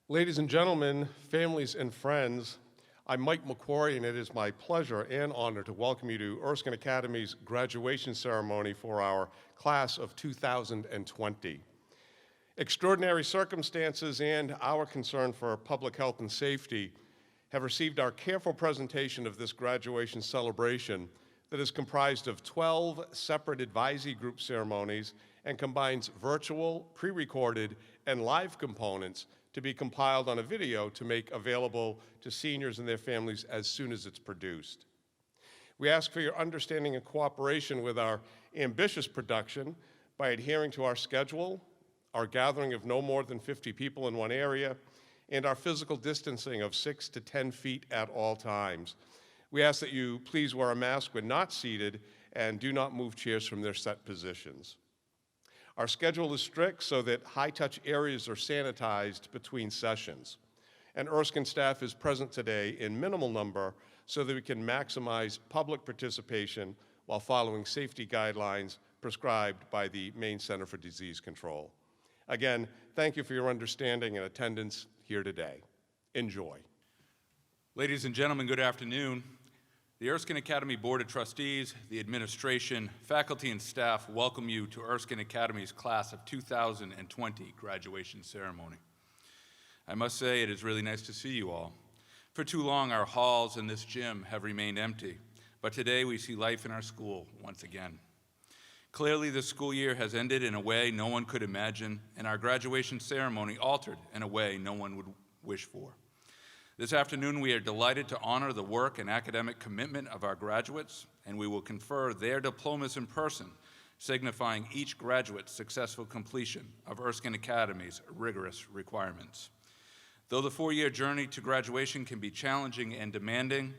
Ladies and gentlemen, families and friends, I'm Mike McQuarrie, and it is my pleasure and honor to welcome you to Erskine Academy's graduation ceremony for our class of 2020. Extraordinary circumstances and our concern for public health and safety have received our careful presentation of this graduation celebration that is comprised of 12 separate advisee group ceremonies and combines virtual, pre-recorded, and live components to be compiled on a video to make available to seniors and their families as soon as it's produced. We ask for your understanding and cooperation with our ambitious production by adhering to our schedule, our gathering of no more than 50 people in one area, and our physical distancing of 6 to 10 feet at all times. We ask that you please wear a mask when not seated and do not move chairs from their set positions. Our schedule is strict so that high-touch areas are sanitized between sessions. And Erskine staff is present today in minimal number so that we can maximize public participation while following safety guidelines prescribed by the Maine Center for Disease Control. Again, thank you for your understanding and attendance here today. Enjoy. Ladies and gentlemen, good afternoon. The Erskine Academy Board of Trustees, the administration, faculty, and staff welcome you to Erskine Academy's class of 2020 graduation ceremony. I must say it is really nice to see you all. For too long, our halls and this gym have remained empty, but today we see life in our school once again. Clearly, the school year has ended in a way no one could imagine, and our graduation ceremony altered in a way no one would wish for. This afternoon, we are delighted to honor the work and academic commitment of our graduates, and we will confer their diplomas in person, signifying each graduate's successful completion of Erskine Academy's rigorous requirements. Though the four-year journey to graduation can be challenging and demanding,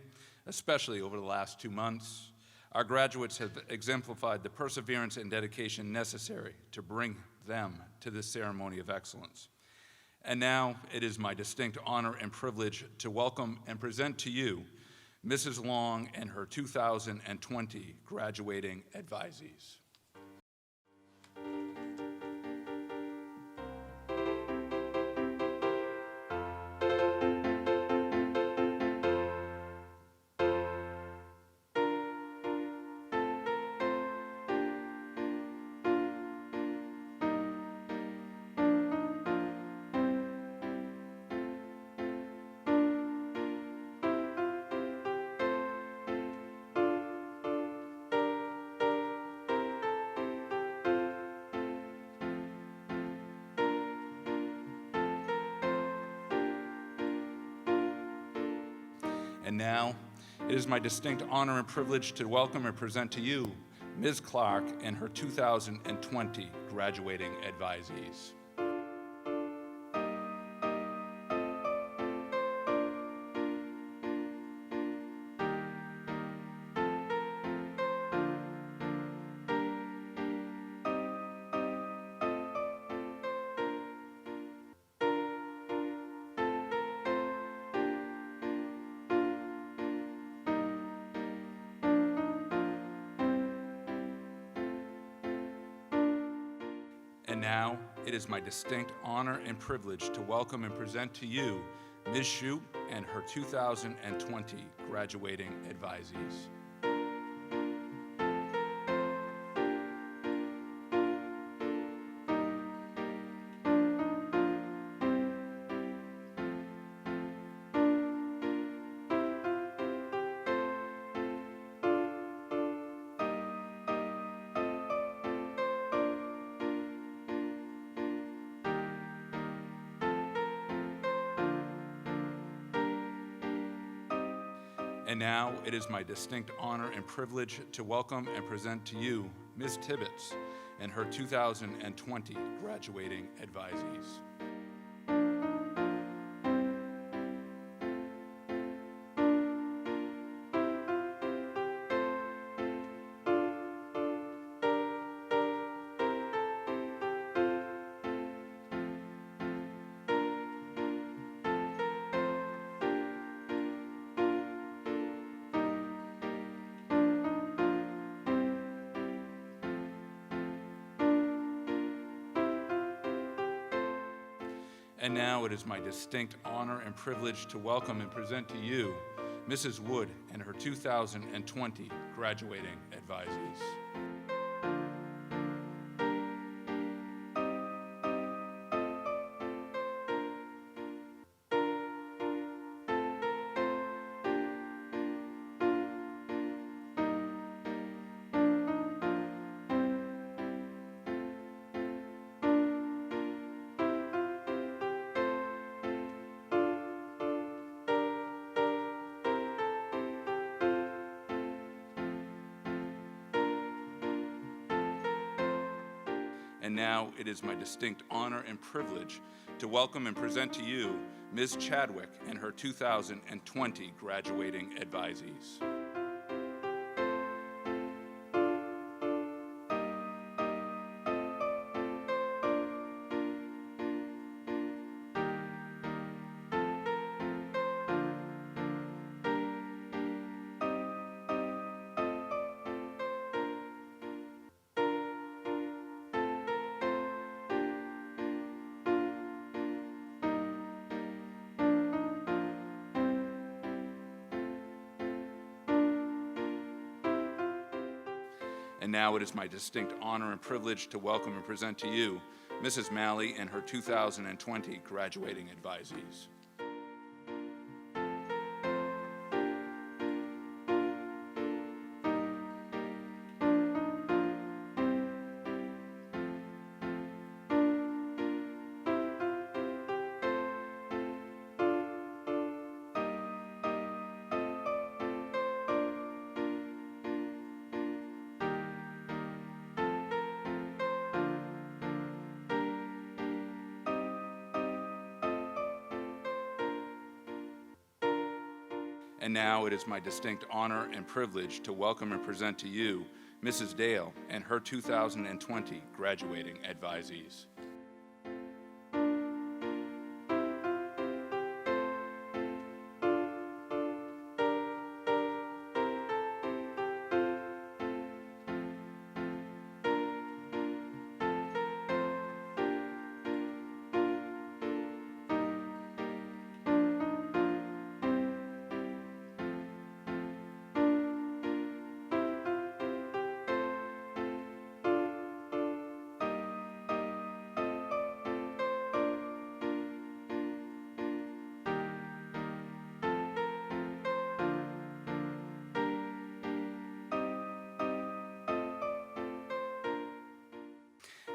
especially over the last 2 months, our graduates have exemplified the perseverance and dedication necessary to bring them to this ceremony of excellence. And now it is my distinct honor and privilege to welcome and present to you Mrs. Long and her 2020 graduating advisees. And now, it is my distinct honor and privilege to welcome and present to you Ms. Clark and her 2020 graduating advisees. And now, it is my distinct honor and privilege to welcome and present to you Ms. Shoup and her 2020 graduating advisees. And now, it is my distinct honor and privilege to welcome and present to you Ms. Tibbetts and her 2020 graduating advisees. And now it is my distinct honor and privilege to welcome and present to you Mrs. Wood and her 2020 graduating advisees. And now it is my distinct honor and privilege to welcome and present to you Ms. Chadwick and her 2020 graduating advisees. And now it is my distinct honor and privilege to welcome and present to you Mrs. Malley and her 2020 graduating advisees. And now it is my distinct honor and privilege to welcome and present to you Mrs. Dale and her 2020 graduating advisees.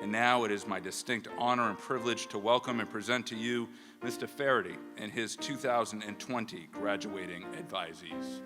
And now it is my distinct honor and privilege to welcome and present to you Mr. Faraday and his 2020 graduating advisees.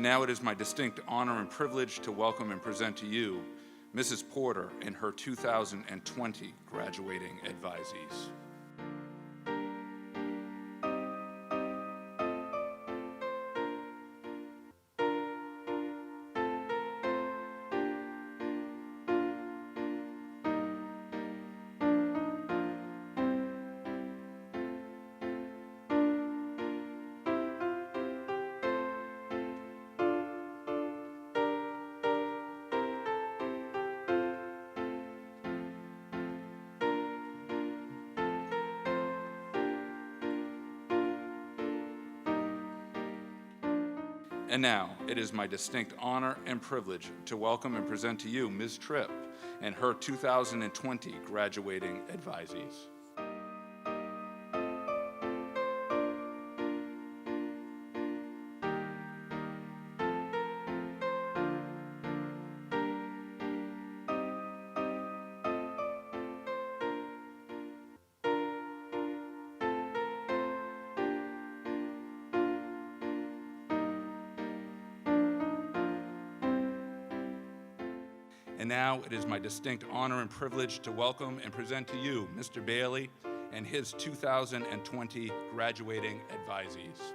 And now it is my distinct honor and privilege to welcome and present to you Mrs. Porter and her 2020 graduating advisees. And now, it is my distinct honor and privilege to welcome and present to you Ms. Tripp and her 2020 graduating advisees. And now it is my distinct honor and privilege to welcome and present to you Mr. Bailey and his 2020 graduating advisees.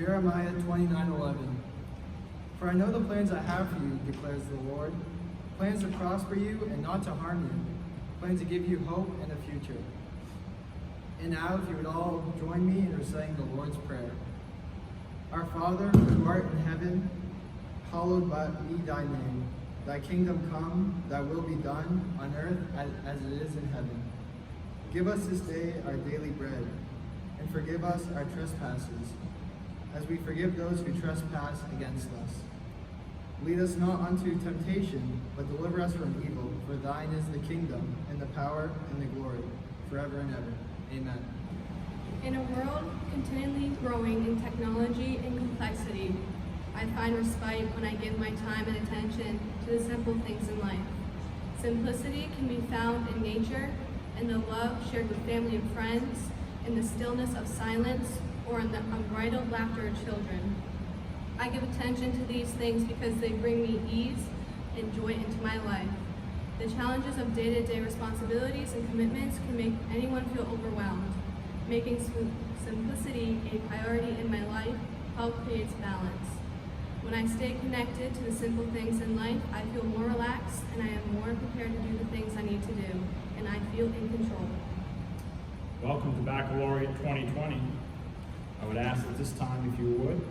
Jeremiah 29:11. For I know the plans I have for you, declares the Lord, plans to prosper you and not to harm you, plans to give you hope and a future. And now, if you would all join me in reciting the Lord's Prayer. Our Father, who art in heaven, hallowed be thy name. Thy kingdom come, thy will be done, on earth as it is in heaven. Give us this day our daily bread, and forgive us our trespasses, as we forgive those who trespass against us. Lead us not unto temptation, but deliver us from evil. For thine is the kingdom, and the power, and the glory, forever and ever. Amen. In a world continually growing in technology and complexity, I find respite when I give my time and attention to the simple things in life. Simplicity can be found in nature, in the love shared with family and friends, in the stillness of silence, or in the unbridled laughter of children. I give attention to these things because they bring me ease and joy into my life. The challenges of day-to-day responsibilities and commitments can make anyone feel overwhelmed. Making simplicity a priority in my life helps create balance. When I stay connected to the simple things in life, I feel more relaxed and I am more prepared to do the things I need to do, and I feel in control. Welcome to Baccalaureate 2020. I would ask at this time, if you would,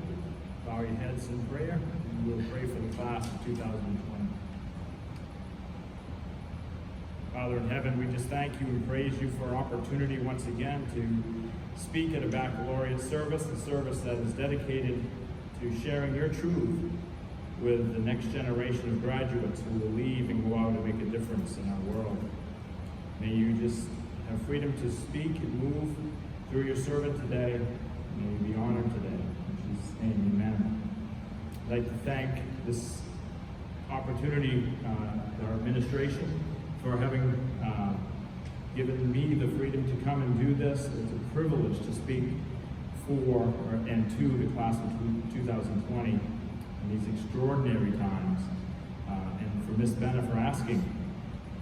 bow your heads in prayer, and we'll pray for the class of 2020. Father in heaven, we just thank you and praise you for opportunity once again to speak at a baccalaureate service, a service that is dedicated to sharing your truth with the next generation of graduates who will leave and go out and make a difference in our world. May you just have freedom to speak and move through your servant today. May you be honored today. In Jesus' name, amen. I'd like to thank this opportunity, our administration, for having given me the freedom to come and do this. It's a privilege to speak for and to the class of 2020 in these extraordinary times. And for Miss Benner for asking.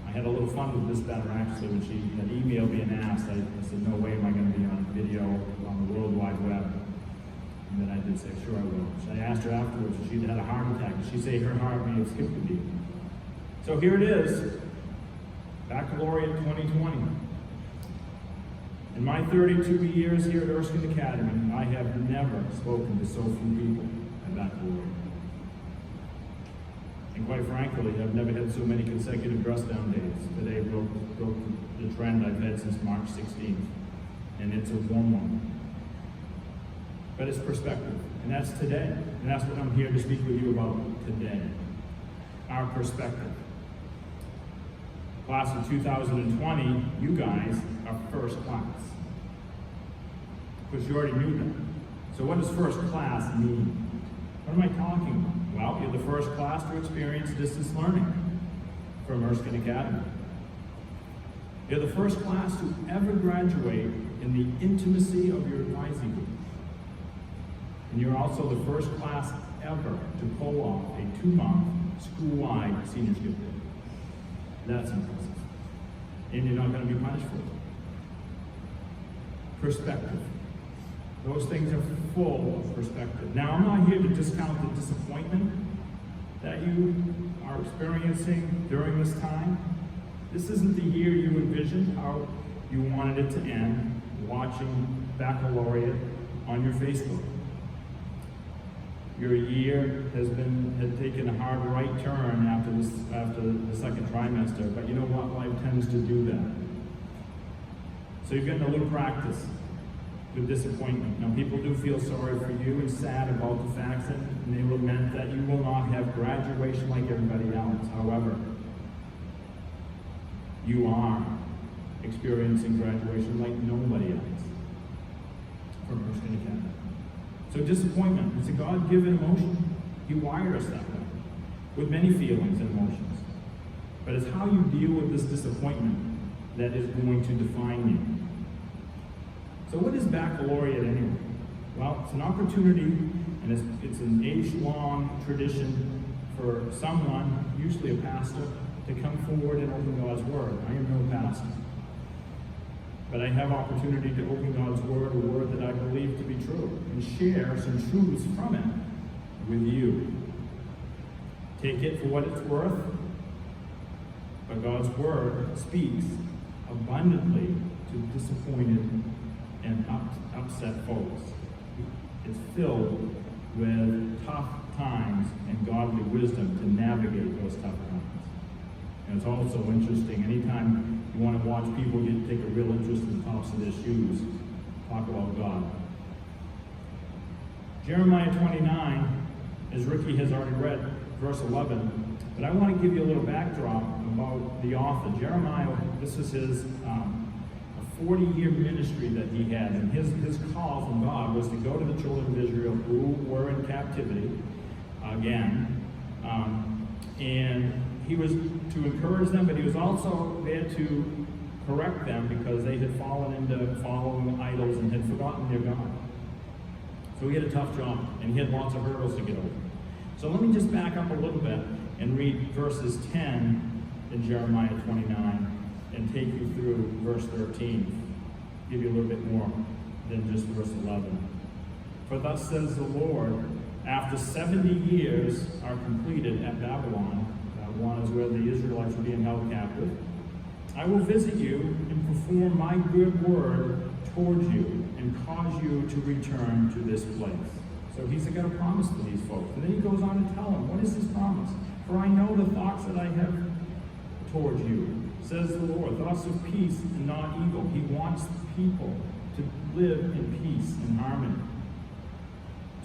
I had a little fun with Miss Benner actually when she had emailed me and asked. I said, no way am I going to be on video on the World Wide Web. And then I did say, sure I will. So I asked her afterwards if she'd had a heart attack. Did she say her heart may have skipped a beat? So here it is, Baccalaureate 2020. In my 32 years here at Erskine Academy, I have never spoken to so few people at Baccalaureate. And quite frankly, I've never had so many consecutive dress-down days. Today broke the trend I've had since March 16th, and it's a warm one. But it's perspective, and that's today. And that's what I'm here to speak with you about today. Our perspective. Class of 2020, you guys are first class. Because you already knew that. So what does first class mean? What am I talking about? Well, you're the first class to experience distance learning from Erskine Academy. You're the first class to ever graduate in the intimacy of your advising group. And you're also the first class ever to pull off a 2-month school-wide senior skip day. That's impressive. And you're not going to be punished for it. Perspective. Those things are full of perspective. Now, I'm not here to discount the disappointment that you are experiencing during this time. This isn't the year you envisioned how you wanted it to end, watching Baccalaureate on your Facebook. Your year has taken a hard right turn after the second trimester, but you know what? Life tends to do that. So you're getting a little practice with disappointment. Now, people do feel sorry for you and sad about the facts, and they lament that you will not have graduation like everybody else. However, you are experiencing graduation like nobody else from Erskine Academy. So disappointment, it's a God-given emotion. He wired us that way, with many feelings and emotions. But it's how you deal with this disappointment that is going to define you. So what is baccalaureate anyway? Well, it's an opportunity, and it's an age-long tradition for someone, usually a pastor, to come forward and open God's Word. I am no pastor. but I have opportunity to open God's Word, a Word that I believe to be true, and share some truths from it with you. Take it for what it's worth, but God's Word speaks abundantly to disappointed and upset folks. It's filled with tough times and godly wisdom to navigate those tough times. And it's also interesting, anytime you want to watch people take a real interest in the tops of their shoes, talk about God. Jeremiah 29, as Ricky has already read, verse 11, but I want to give you a little backdrop about the author. Jeremiah, this is his a 40-year ministry that he had, and his call from God was to go to the children of Israel who were in captivity again, and he was to encourage them, but he was also there to correct them because they had fallen into following idols and had forgotten their God. So he had a tough job, and he had lots of hurdles to get over. So let me just back up a little bit and read verses 10 in Jeremiah 29 and take you through verse 13. Give you a little bit more than just verse 11. For thus says the Lord, after 70 years are completed at Babylon, Babylon is where the Israelites were being held captive, I will visit you and perform my good word towards you and cause you to return to this place. So he's got a promise to these folks. And then he goes on to tell them, what is his promise? For I know the thoughts that I have towards you, says the Lord, thoughts of peace and not evil. He wants people to live in peace and harmony,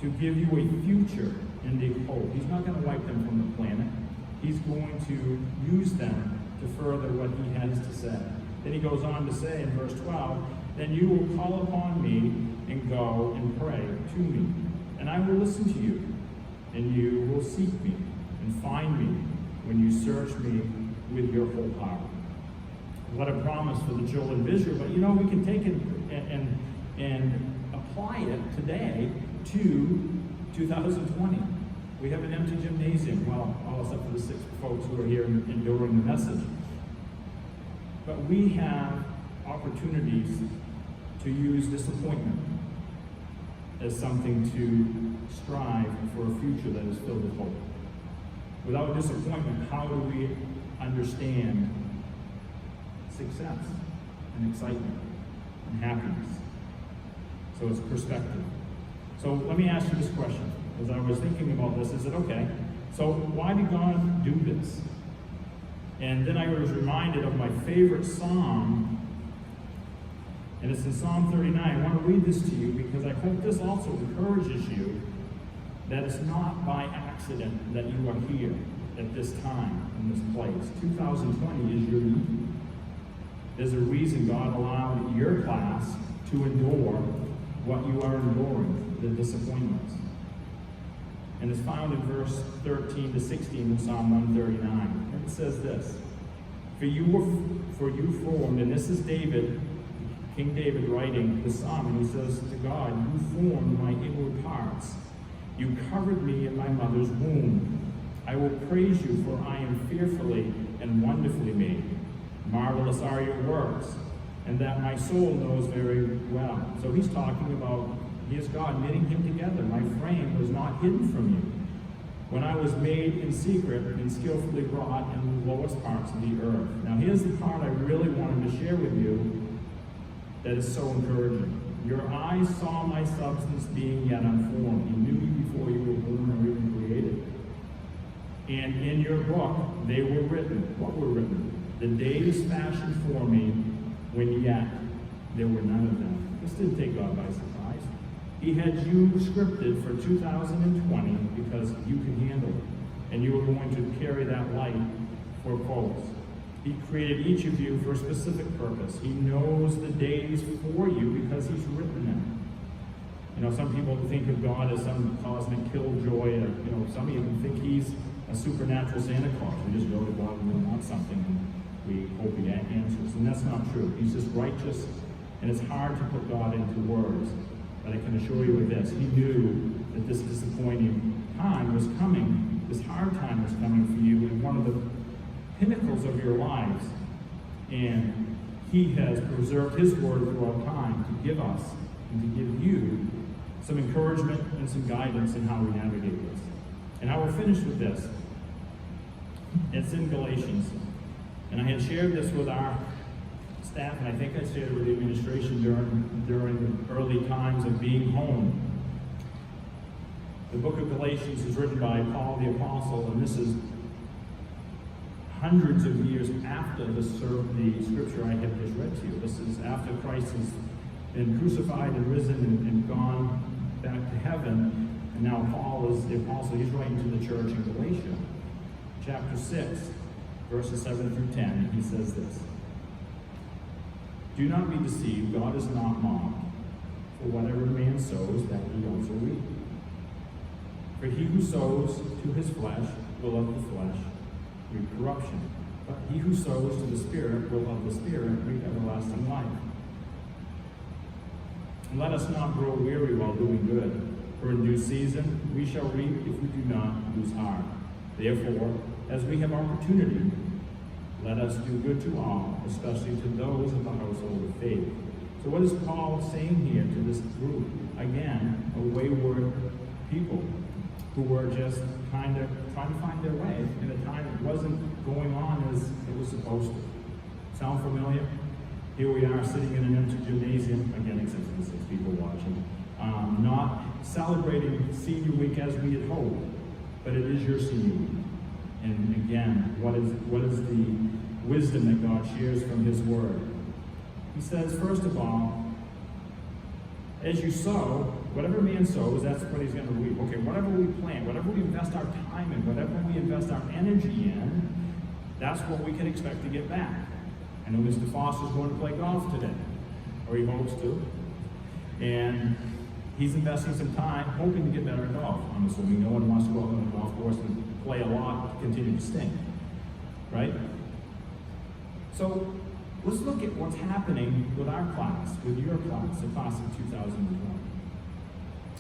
to give you a future and a hope. He's not going to wipe them from the planet. He's going to use them to further what he has to say. Then he goes on to say in verse 12, then you will call upon me and go and pray to me, and I will listen to you, and you will seek me and find me when you search me with your whole heart. What a promise for the children of Israel. But we can take it and apply it today to 2020. We have an empty gymnasium. Well, all except for the 6 folks who are here enduring the message. But we have opportunities to use disappointment as something to strive for a future that is filled with hope. Without disappointment, how do we understand success and excitement and happiness? So it's perspective. So let me ask you this question. As I was thinking about this, is it okay? So why did God do this? And then I was reminded of my favorite psalm, and it's in Psalm 39. I want to read this to you because I hope this also encourages you that it's not by accident that you are here at this time in this place. 2020 is your year. There's a reason God allowed your class to endure what you are enduring, the disappointments. And it's found in verse 13 to 16 in Psalm 139. And it says this, For you formed, and this is David, King David writing the psalm, and he says to God, you formed my inward parts. You covered me in my mother's womb. I will praise you, for I am fearfully and wonderfully made. Marvelous are your works, and that my soul knows very well. So he's talking about, he is God knitting him together. My frame was not hidden from you when I was made in secret and skillfully wrought in the lowest parts of the earth. Now here's the part I really wanted to share with you that is so encouraging. Your eyes saw my substance being yet unformed. He knew you before you were born or even created. And in your book they were written. What were written? The days fashioned for me when yet there were none of them. This didn't take God by surprise. He had you scripted for 2020 because you could handle it. And you were going to carry that light for folks. He created each of you for a specific purpose. He knows the days for you because he's written them. Some people think of God as some cosmic killjoy. Some even think he's a supernatural Santa Claus. We just go to God when we want something and we hope he answers. And that's not true. He's just righteous, and it's hard to put God into words. But I can assure you of this. He knew that this disappointing time was coming. This hard time was coming for you in one of the pinnacles of your lives. And He has preserved his word throughout time to give us and to give you some encouragement and some guidance in how we navigate this. And I will finish with this. It's in Galatians. And I had shared this with our staff, and I think I shared it with the administration during the early times of being home. The book of Galatians is written by Paul the Apostle, and this is hundreds of years after the scripture I have just read to you. This is after Christ has been crucified and risen and gone back to heaven. And now Paul is the apostle. He's writing to the church in Galatia. Chapter 6, verses 7 through 10, he says this. Do not be deceived, God is not mocked. For whatever a man sows, that he also reap. For he who sows to his flesh will of the flesh reap corruption. But he who sows to the Spirit will of the Spirit reap everlasting life. And let us not grow weary while doing good, for in due season we shall reap if we do not lose heart. Therefore, as we have opportunity, let us do good to all, especially to those of the household of faith. So what is Paul saying here to this group? Again, a wayward people who were just kind of trying to find their way in a time that wasn't going on as it was supposed to. Sound familiar? Here we are sitting in an empty gymnasium, again except for the 6 people watching, not celebrating senior week as we had hoped, but it is your senior week. And again, what is the wisdom that God shares from his word? He says, first of all, as you sow, whatever man sows, that's what he's going to reap. Okay, whatever we plant, whatever we invest our time in, whatever we invest our energy in, that's what we can expect to get back. I know Mr. Foster's going to play golf today, or he hopes to. And he's investing some time hoping to get better at golf. I'm assuming no one wants to go out on the golf course and play a lot to continue to stink, right? So let's look at what's happening with our class, with your class, the class of 2001.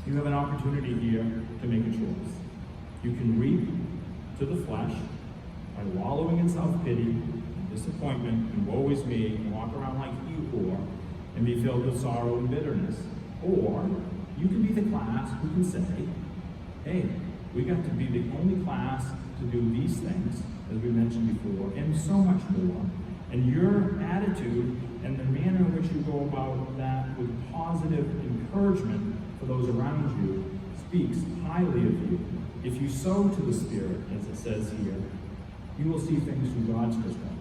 You have an opportunity here to make a choice. You can reap to the flesh by wallowing in self-pity, disappointment, and woe is me, and walk around like Eeyore and be filled with sorrow and bitterness. Or you can be the class who can say, hey, we got to be the only class to do these things, as we mentioned before, and so much more. And your attitude and the manner in which you go about that with positive encouragement for those around you speaks highly of you. If you sow to the Spirit, as it says here, you will see things from God's perspective.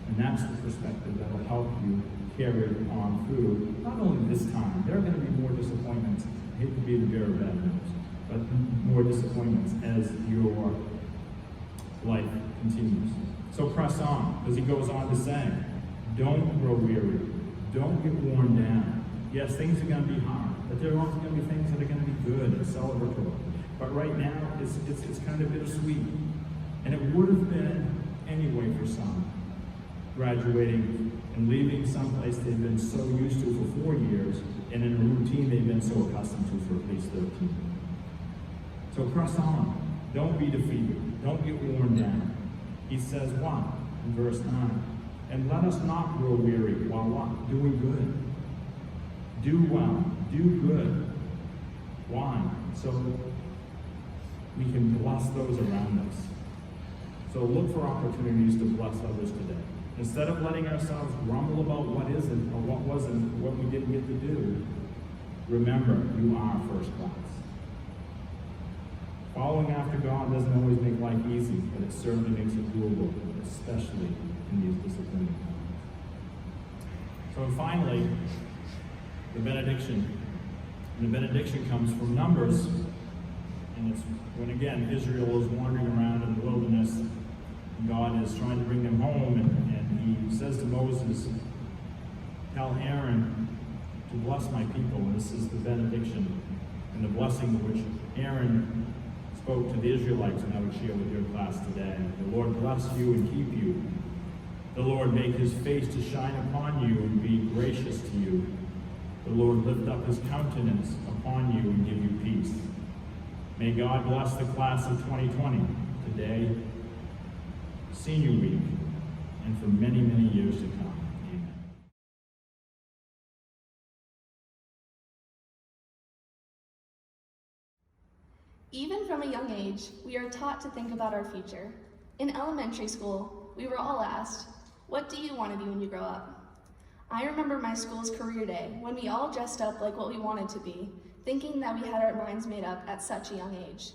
And that's the perspective that will help you carry on through, not only this time, there are going to be more disappointments. I hate to be the bearer of bad news, but more disappointments as your life continues. So press on, because he goes on to say, don't grow weary. Don't get worn down. Yes, things are going to be hard, but there are also going to be things that are going to be good and celebratory. But right now, it's kind of bittersweet. And it would have been anyway for some, graduating and leaving someplace they've been so used to for 4 years, and in a routine they've been so accustomed to for at least 13. So press on. Don't be defeated. Don't get worn down. He says what? In verse 9. And let us not grow weary while what? Doing good. Do well. Do good. Why? So we can bless those around us. So look for opportunities to bless others today. Instead of letting ourselves grumble about what isn't or what wasn't, or what we didn't get to do, remember, you are first class. Following after God doesn't always make life easy, but it certainly makes it doable, especially in these disappointing times. So finally, the benediction. And the benediction comes from Numbers, and it's when again Israel is wandering around in the wilderness, and God is trying to bring them home, and he says to Moses, tell Aaron to bless my people. And this is the benediction and the blessing which Aaron spoke to the Israelites, and I would share with your class today. The Lord bless you and keep you. The Lord make his face to shine upon you and be gracious to you. The Lord lift up his countenance upon you and give you peace. May God bless the class of 2020 today, senior week, and for many, many years to come. Amen. from a young age, we are taught to think about our future. In elementary school, we were all asked, "What do you want to be when you grow up?" I remember my school's career day when we all dressed up like what we wanted to be, thinking that we had our minds made up at such a young age.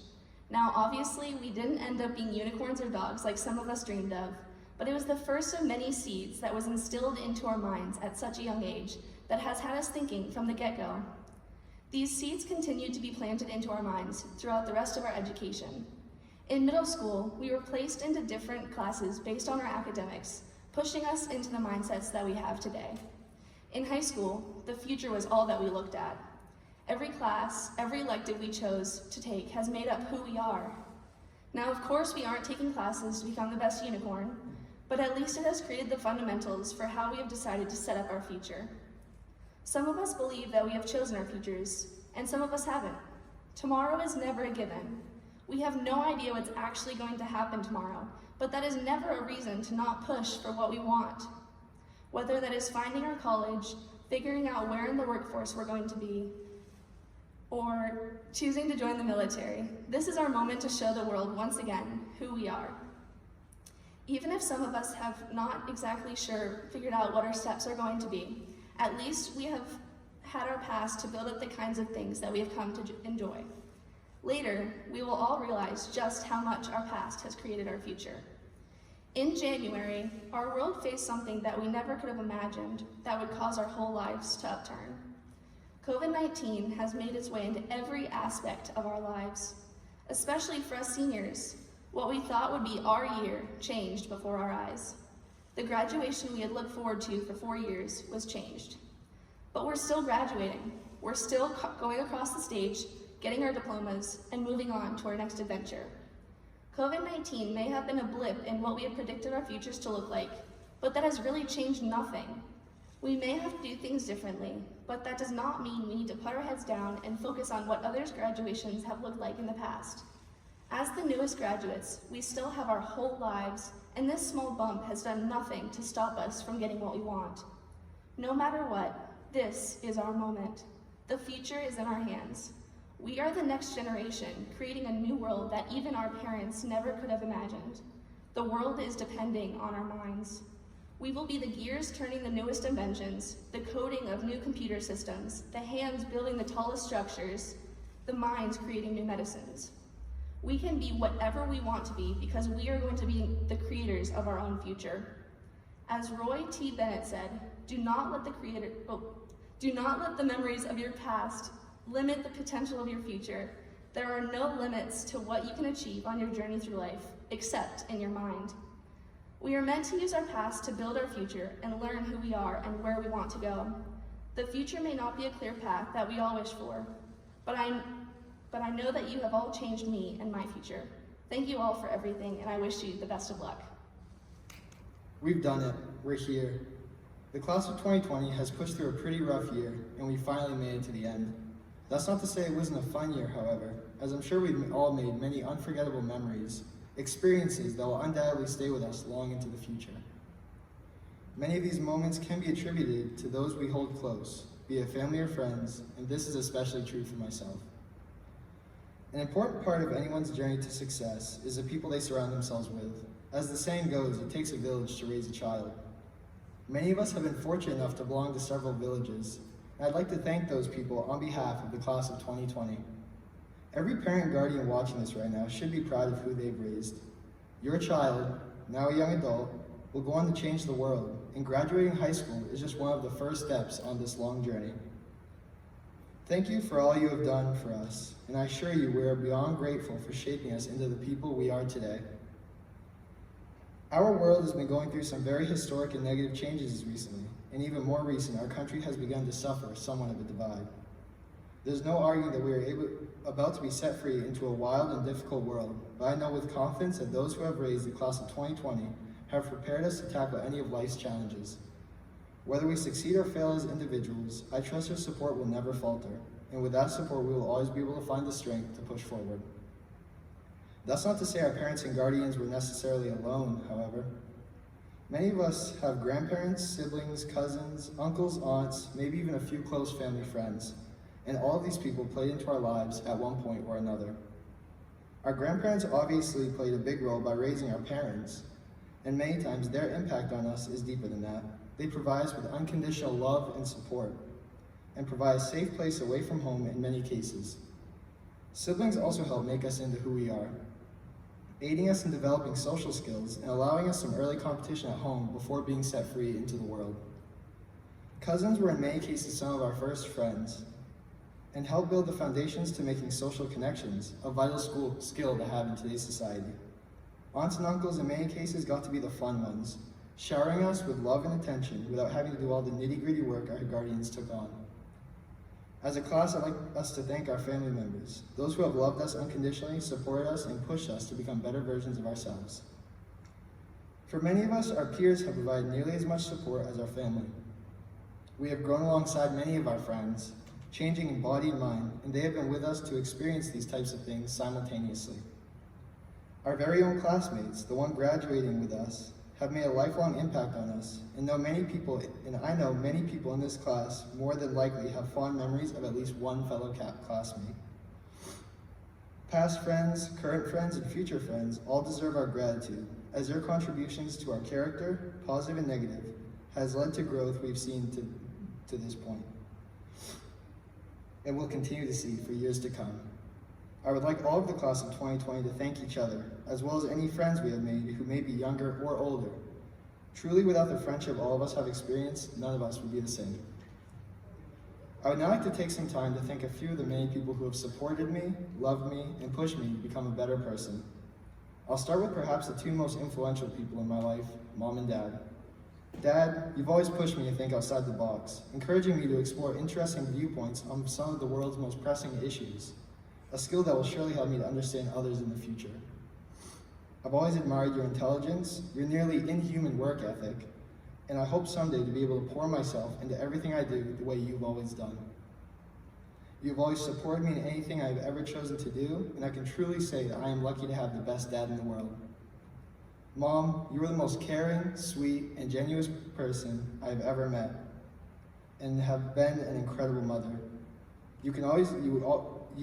Now, obviously, we didn't end up being unicorns or dogs like some of us dreamed of, but it was the first of many seeds that was instilled into our minds at such a young age that has had us thinking from the get-go. These seeds continue to be planted into our minds throughout the rest of our education. In middle school, we were placed into different classes based on our academics, pushing us into the mindsets that we have today. In high school, the future was all that we looked at. Every class, every elective we chose to take has made up who we are. Now, of course, we aren't taking classes to become the best unicorn, but at least it has created the fundamentals for how we have decided to set up our future. Some of us believe that we have chosen our futures, and some of us haven't. Tomorrow is never a given. We have no idea what's actually going to happen tomorrow, but that is never a reason to not push for what we want. Whether that is finding our college, figuring out where in the workforce we're going to be, or choosing to join the military, this is our moment to show the world once again who we are. Even if some of us have not exactly figured out what our steps are going to be, at least we have had our past to build up the kinds of things that we have come to enjoy. Later, we will all realize just how much our past has created our future. In January, our world faced something that we never could have imagined that would cause our whole lives to upturn. COVID-19 has made its way into every aspect of our lives, especially for us seniors. What we thought would be our year changed before our eyes. The graduation we had looked forward to for 4 years was changed. But we're still graduating. We're still going across the stage, getting our diplomas, and moving on to our next adventure. COVID-19 may have been a blip in what we had predicted our futures to look like, but that has really changed nothing. We may have to do things differently, but that does not mean we need to put our heads down and focus on what others' graduations have looked like in the past. As the newest graduates, we still have our whole lives, and this small bump has done nothing to stop us from getting what we want. No matter what, this is our moment. The future is in our hands. We are the next generation, creating a new world that even our parents never could have imagined. The world is depending on our minds. We will be the gears turning the newest inventions, the coding of new computer systems, the hands building the tallest structures, the minds creating new medicines. We can be whatever we want to be because we are going to be the creators of our own future. As Roy T. Bennett said, do not let the memories of your past limit the potential of your future. There are no limits to what you can achieve on your journey through life, except in your mind. We are meant to use our past to build our future and learn who we are and where we want to go. The future may not be a clear path that we all wish for, but I know that you have all changed me and my future. Thank you all for everything, and I wish you the best of luck. We've done it. We're here. The class of 2020 has pushed through a pretty rough year, and we finally made it to the end. That's not to say it wasn't a fun year, however, as I'm sure we've all made many unforgettable memories, experiences that will undoubtedly stay with us long into the future. Many of these moments can be attributed to those we hold close, be it family or friends, and this is especially true for myself. An important part of anyone's journey to success is the people they surround themselves with. As the saying goes, it takes a village to raise a child. Many of us have been fortunate enough to belong to several villages, and I'd like to thank those people on behalf of the class of 2020. Every parent and guardian watching this right now should be proud of who they've raised. Your child, now a young adult, will go on to change the world, and graduating high school is just one of the first steps on this long journey. Thank you for all you have done for us, and I assure you we are beyond grateful for shaping us into the people we are today. Our world has been going through some very historic and negative changes recently, and even more recent, our country has begun to suffer somewhat of a divide. There's no arguing that we are about to be set free into a wild and difficult world, but I know with confidence that those who have raised the class of 2020 have prepared us to tackle any of life's challenges. Whether we succeed or fail as individuals, I trust your support will never falter, and with that support we will always be able to find the strength to push forward. That's not to say our parents and guardians were necessarily alone, however. Many of us have grandparents, siblings, cousins, uncles, aunts, maybe even a few close family friends, and all of these people played into our lives at one point or another. Our grandparents obviously played a big role by raising our parents, and many times their impact on us is deeper than that. They provide us with unconditional love and support, and provide a safe place away from home in many cases. Siblings also help make us into who we are, aiding us in developing social skills and allowing us some early competition at home before being set free into the world. Cousins were in many cases some of our first friends, and help build the foundations to making social connections, a vital skill to have in today's society. Aunts and uncles in many cases got to be the fun ones, showering us with love and attention without having to do all the nitty-gritty work our guardians took on. As a class, I'd like us to thank our family members, those who have loved us unconditionally, supported us, and pushed us to become better versions of ourselves. For many of us, our peers have provided nearly as much support as our family. We have grown alongside many of our friends, changing in body and mind, and they have been with us to experience these types of things simultaneously. Our very own classmates, the one graduating with us, have made a lifelong impact on us, and I know many people in this class more than likely have fond memories of at least one fellow classmate. Past friends, current friends, and future friends all deserve our gratitude, as their contributions to our character, positive and negative, has led to growth we've seen to this point, and will continue to see for years to come. I would like all of the class of 2020 to thank each other, as well as any friends we have made who may be younger or older. Truly, without the friendship all of us have experienced, none of us would be the same. I would now like to take some time to thank a few of the many people who have supported me, loved me, and pushed me to become a better person. I'll start with perhaps the two most influential people in my life, Mom and Dad. Dad, you've always pushed me to think outside the box, encouraging me to explore interesting viewpoints on some of the world's most pressing issues, a skill that will surely help me to understand others in the future. I've always admired your intelligence, your nearly inhuman work ethic, and I hope someday to be able to pour myself into everything I do the way you've always done. You've always supported me in anything I've ever chosen to do, and I can truly say that I am lucky to have the best dad in the world. Mom, you are the most caring, sweet, and genuine person I've ever met, and have been an incredible mother. You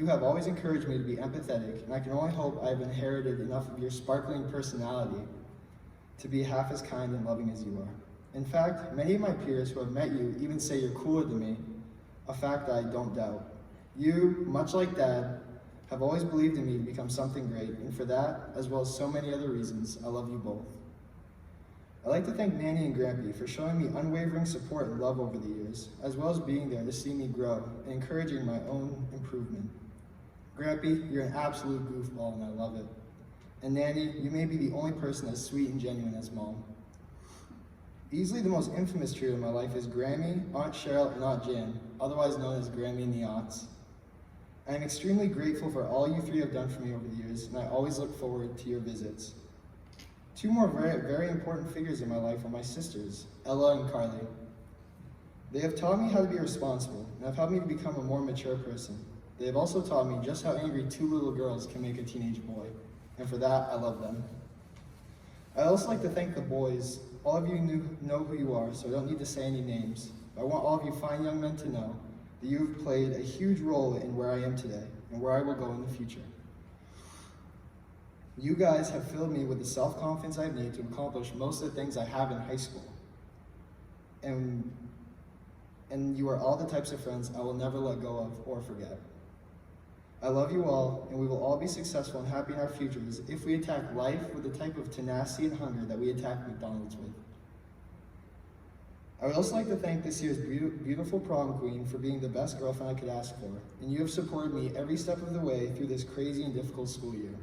have always encouraged me to be empathetic, and I can only hope I have inherited enough of your sparkling personality to be half as kind and loving as you are. In fact, many of my peers who have met you even say you're cooler than me, a fact I don't doubt. You, much like Dad, have always believed in me to become something great, and for that, as well as so many other reasons, I love you both. I'd like to thank Nanny and Grampy for showing me unwavering support and love over the years, as well as being there to see me grow and encouraging my own improvement. Grampy, you're an absolute goofball and I love it. And Nanny, you may be the only person as sweet and genuine as Mom. Easily the most infamous trio in my life is Grammy, Aunt Cheryl, and Aunt Jan, otherwise known as Grammy and the Aunts. I am extremely grateful for all you three have done for me over the years, and I always look forward to your visits. Two more very important figures in my life are my sisters, Ella and Carly. They have taught me how to be responsible, and have helped me to become a more mature person. They have also taught me just how angry two little girls can make a teenage boy, and for that, I love them. I'd also like to thank the boys. All of you know who you are, so I don't need to say any names. But I want all of you fine young men to know that you've played a huge role in where I am today, and where I will go in the future. You guys have filled me with the self-confidence I need to accomplish most of the things I have in high school. And you are all the types of friends I will never let go of or forget. I love you all, and we will all be successful and happy in our futures if we attack life with the type of tenacity and hunger that we attack McDonald's with. I would also like to thank this year's beautiful prom queen for being the best girlfriend I could ask for, and you have supported me every step of the way through this crazy and difficult school year.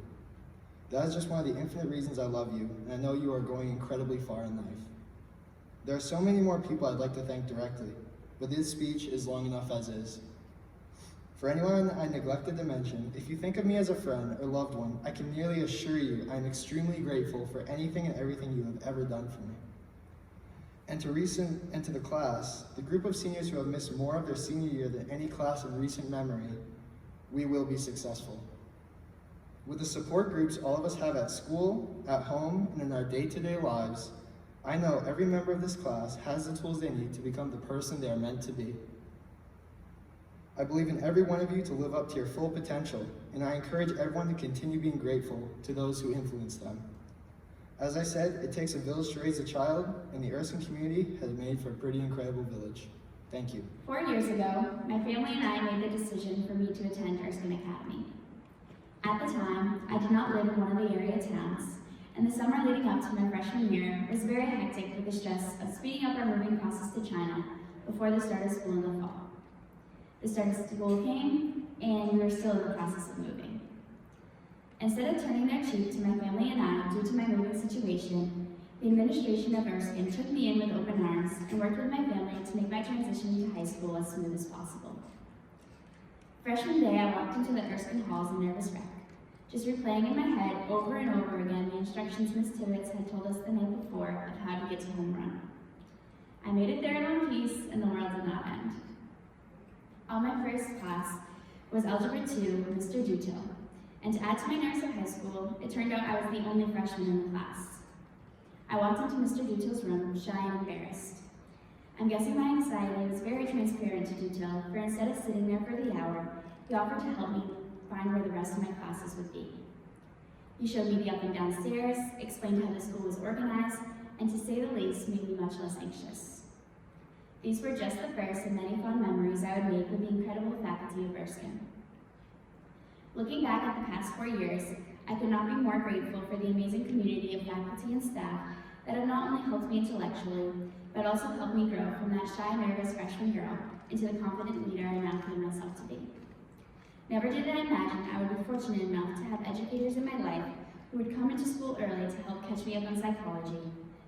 That is just one of the infinite reasons I love you, and I know you are going incredibly far in life. There are so many more people I'd like to thank directly, but this speech is long enough as is. For anyone I neglected to mention, if you think of me as a friend or loved one, I can nearly assure you I am extremely grateful for anything and everything you have ever done for me. And to the class, the group of seniors who have missed more of their senior year than any class in recent memory, we will be successful. With the support groups all of us have at school, at home, and in our day-to-day lives, I know every member of this class has the tools they need to become the person they are meant to be. I believe in every one of you to live up to your full potential, and I encourage everyone to continue being grateful to those who influence them. As I said, it takes a village to raise a child, and the Erskine community has made for a pretty incredible village. Thank you. 4 years ago, my family and I made the decision for me to attend Erskine Academy. At the time, I did not live in one of the area towns, and the summer leading up to my freshman year was very hectic with the stress of speeding up our moving process to China before the start of school in the fall. The start of school came, and we were still in the process of moving. Instead of turning their cheek to my family and I due to my moving situation, the administration of Erskine took me in with open arms and worked with my family to make my transition to high school as smooth as possible. Freshman day, I walked into the Erskine halls in nervous wreck, just replaying in my head over and over again the instructions Miss Tibbetts had told us the night before of how to get to home run. I made it there in one piece, and the world did not end. On my first class was Algebra 2 with Mr. Dutil, and to add to my nerves of high school, it turned out I was the only freshman in the class. I walked into Mr. Dutil's room, shy and embarrassed. I'm guessing my anxiety was very transparent to Dutil, for instead of sitting there for the hour, he offered to help me find where the rest of my classes would be. He showed me the up and down stairs, explained how the school was organized, and to say the least, made me much less anxious. These were just the first of many fond memories I would make with the incredible faculty of Erskine. Looking back at the past 4 years, I could not be more grateful for the amazing community of faculty and staff that have not only helped me intellectually, but also helped me grow from that shy, nervous freshman girl into the confident leader I now feel myself to be. Never did I imagine I would be fortunate enough to have educators in my life who would come into school early to help catch me up on psychology,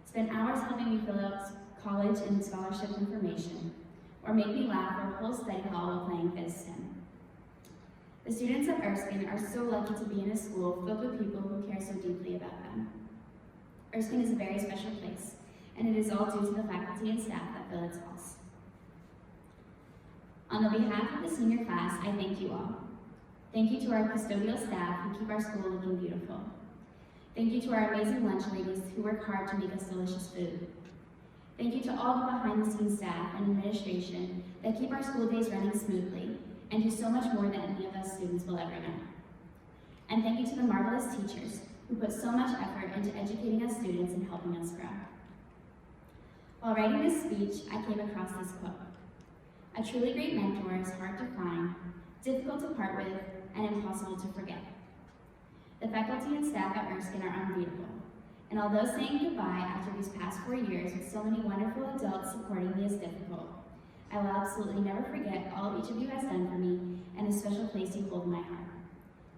spend hours helping me fill out college and scholarship information, or make me laugh for a whole study hall while playing FizzStim. The students of Erskine are so lucky to be in a school filled with people who care so deeply about them. Erskine is a very special place, and it is all due to the faculty and staff that fill its halls. On the behalf of the senior class, I thank you all. Thank you to our custodial staff who keep our school looking beautiful. Thank you to our amazing lunch ladies who work hard to make us delicious food. Thank you to all the behind-the-scenes staff and administration that keep our school days running smoothly and do so much more than any of us students will ever know. And thank you to the marvelous teachers who put so much effort into educating us students and helping us grow. While writing this speech, I came across this quote: "A truly great mentor is hard to find, difficult to part with, and impossible to forget." The faculty and staff at Erskine are unbeatable, and although saying goodbye after these past 4 years with so many wonderful adults supporting me is difficult, I will absolutely never forget all each of you has done for me and the special place you hold in my heart.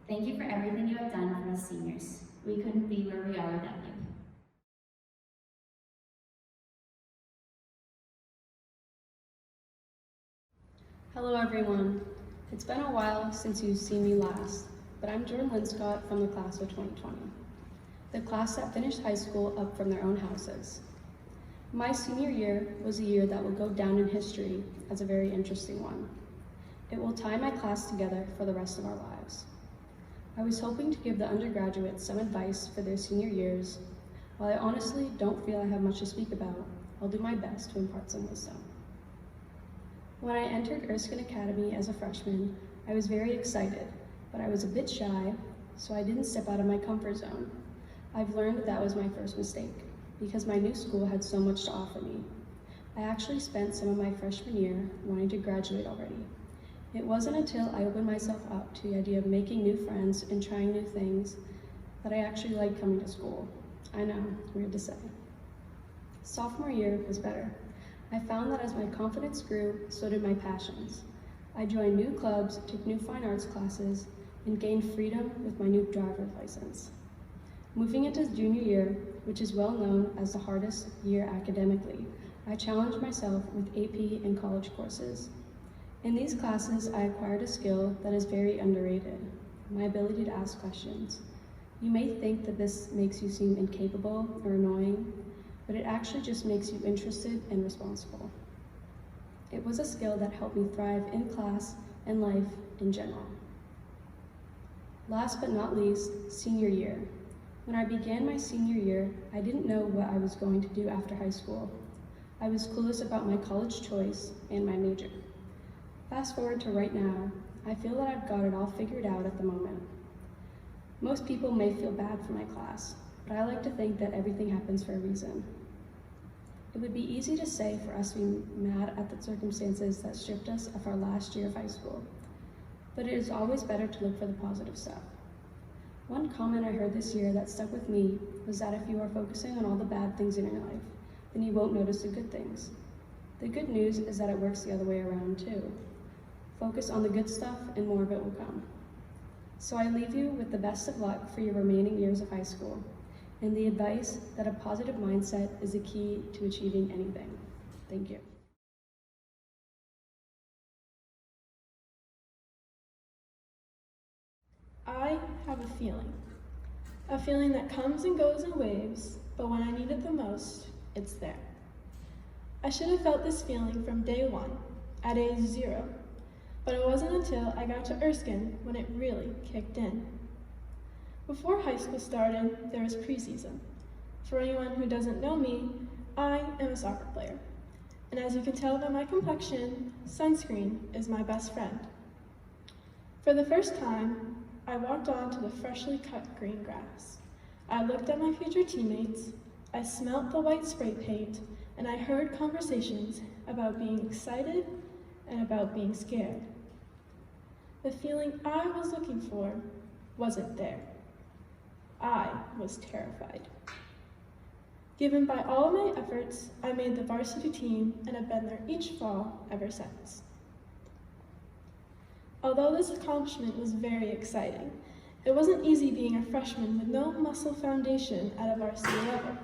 Thank you for everything you have done for us seniors. We couldn't be where we are without you. Hello everyone. It's been a while since you've seen me last, but I'm Jordan Linscott from the class of 2020, the class that finished high school up from their own houses. My senior year was a year that will go down in history as a very interesting one. It will tie my class together for the rest of our lives. I was hoping to give the undergraduates some advice for their senior years. While I honestly don't feel I have much to speak about, I'll do my best to impart some wisdom. When I entered Erskine Academy as a freshman, I was very excited, but I was a bit shy, so I didn't step out of my comfort zone. I've learned that was my first mistake, because my new school had so much to offer me. I actually spent some of my freshman year wanting to graduate already. It wasn't until I opened myself up to the idea of making new friends and trying new things that I actually liked coming to school. I know, weird to say. Sophomore year was better. I found that as my confidence grew, so did my passions. I joined new clubs, took new fine arts classes, and gained freedom with my new driver's license. Moving into junior year, which is well known as the hardest year academically, I challenged myself with AP and college courses. In these classes, I acquired a skill that is very underrated: my ability to ask questions. You may think that this makes you seem incapable or annoying, but it actually just makes you interested and responsible. It was a skill that helped me thrive in class and life in general. Last but not least, senior year. When I began my senior year, I didn't know what I was going to do after high school. I was clueless about my college choice and my major. Fast forward to right now, I feel that I've got it all figured out at the moment. Most people may feel bad for my class, but I like to think that everything happens for a reason. It would be easy to say for us to be mad at the circumstances that stripped us of our last year of high school, but it is always better to look for the positive stuff. One comment I heard this year that stuck with me was that if you are focusing on all the bad things in your life, then you won't notice the good things. The good news is that it works the other way around too. Focus on the good stuff and more of it will come. So I leave you with the best of luck for your remaining years of high school, and the advice that a positive mindset is the key to achieving anything. Thank you. I have a feeling that comes and goes in waves, but when I need it the most, it's there. I should have felt this feeling from day one, at age 0, but it wasn't until I got to Erskine when it really kicked in. Before high school started, there was preseason. For anyone who doesn't know me, I am a soccer player. And as you can tell by my complexion, sunscreen is my best friend. For the first time, I walked onto the freshly cut green grass. I looked at my future teammates, I smelt the white spray paint, and I heard conversations about being excited and about being scared. The feeling I was looking for wasn't there. I was terrified. Given by all of my efforts, I made the varsity team and have been there each fall ever since. Although this accomplishment was very exciting, it wasn't easy being a freshman with no muscle foundation at a varsity level.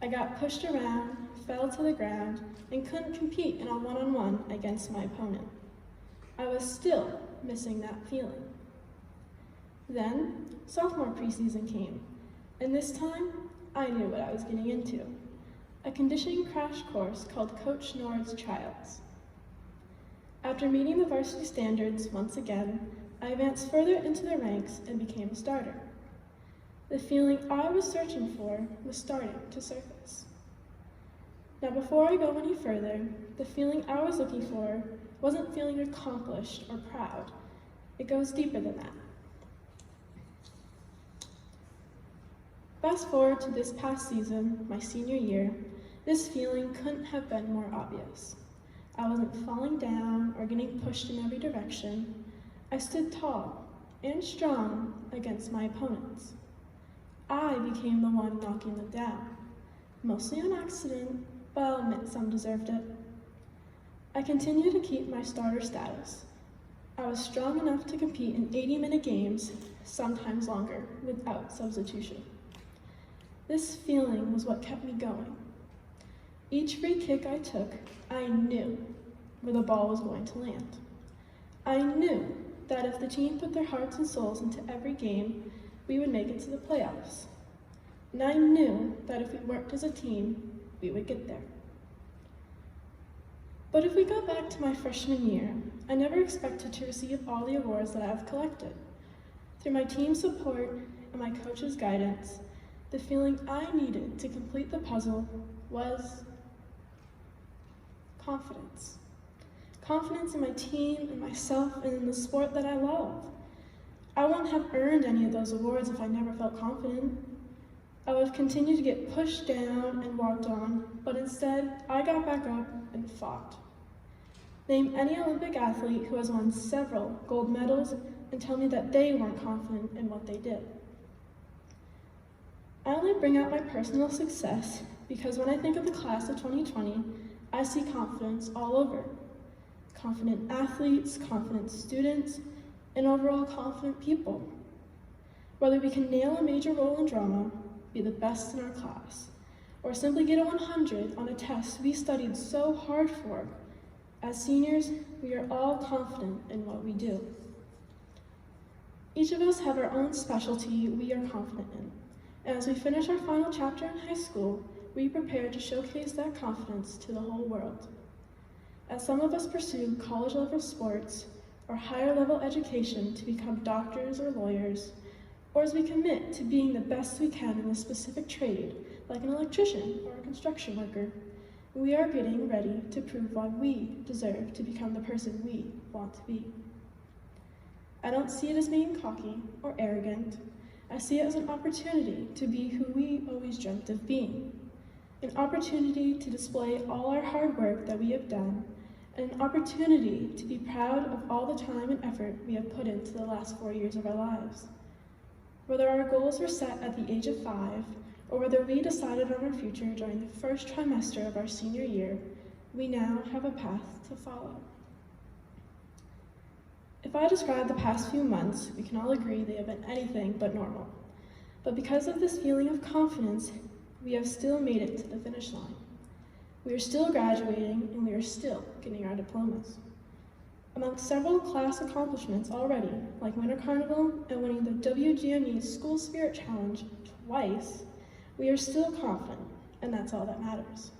I got pushed around, fell to the ground, and couldn't compete in a one-on-one against my opponent. I was still missing that feeling. Then, sophomore preseason came, and this time, I knew what I was getting into. A conditioning crash course called Coach Nord's Trials. After meeting the varsity standards once again, I advanced further into the ranks and became a starter. The feeling I was searching for was starting to surface. Now before I go any further, the feeling I was looking for wasn't feeling accomplished or proud. It goes deeper than that. Fast forward to this past season, my senior year, this feeling couldn't have been more obvious. I wasn't falling down or getting pushed in every direction. I stood tall and strong against my opponents. I became the one knocking them down, mostly on accident, but I'll admit some deserved it. I continued to keep my starter status. I was strong enough to compete in 80-minute games, sometimes longer, without substitution. This feeling was what kept me going. Each free kick I took, I knew where the ball was going to land. I knew that if the team put their hearts and souls into every game, we would make it to the playoffs. And I knew that if we worked as a team, we would get there. But if we go back to my freshman year, I never expected to receive all the awards that I have collected. Through my team's support and my coach's guidance, the feeling I needed to complete the puzzle was confidence. Confidence in my team, in myself, and in the sport that I love. I wouldn't have earned any of those awards if I never felt confident. I would have continued to get pushed down and walked on, but instead, I got back up and fought. Name any Olympic athlete who has won several gold medals and tell me that they weren't confident in what they did. I only bring out my personal success because when I think of the class of 2020, I see confidence all over. Confident athletes, confident students, and overall confident people. Whether we can nail a major role in drama, be the best in our class, or simply get a 100 on a test we studied so hard for, as seniors, we are all confident in what we do. Each of us have our own specialty we are confident in, and as we finish our final chapter in high school, we prepare to showcase that confidence to the whole world. As some of us pursue college-level sports or higher-level education to become doctors or lawyers, or as we commit to being the best we can in a specific trade, like an electrician or a construction worker, We are getting ready to prove why we deserve to become the person we want to be. I don't see it as being cocky or arrogant. I see it as an opportunity to be who we always dreamt of being. An opportunity to display all our hard work that we have done, and an opportunity to be proud of all the time and effort we have put into the last 4 years of our lives. Whether our goals were set at the age of 5, or whether we decided on our future during the first trimester of our senior year, we now have a path to follow. If I describe the past few months, we can all agree they have been anything but normal. But because of this feeling of confidence, we have still made it to the finish line. We are still graduating, and we are still getting our diplomas. Amongst several class accomplishments already, like Winter Carnival and winning the WGME School Spirit Challenge twice, we are still confident, and that's all that matters.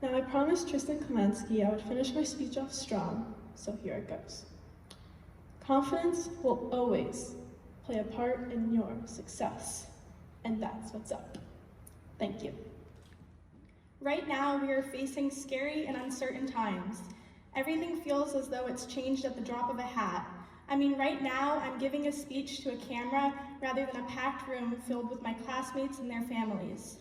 Now, I promised Tristan Kamensky I would finish my speech off strong, so here it goes. Confidence will always play a part in your success, and that's what's up. Thank you. Right now, we are facing scary and uncertain times. Everything feels as though it's changed at the drop of a hat. I mean, right now, I'm giving a speech to a camera rather than a packed room filled with my classmates and their families.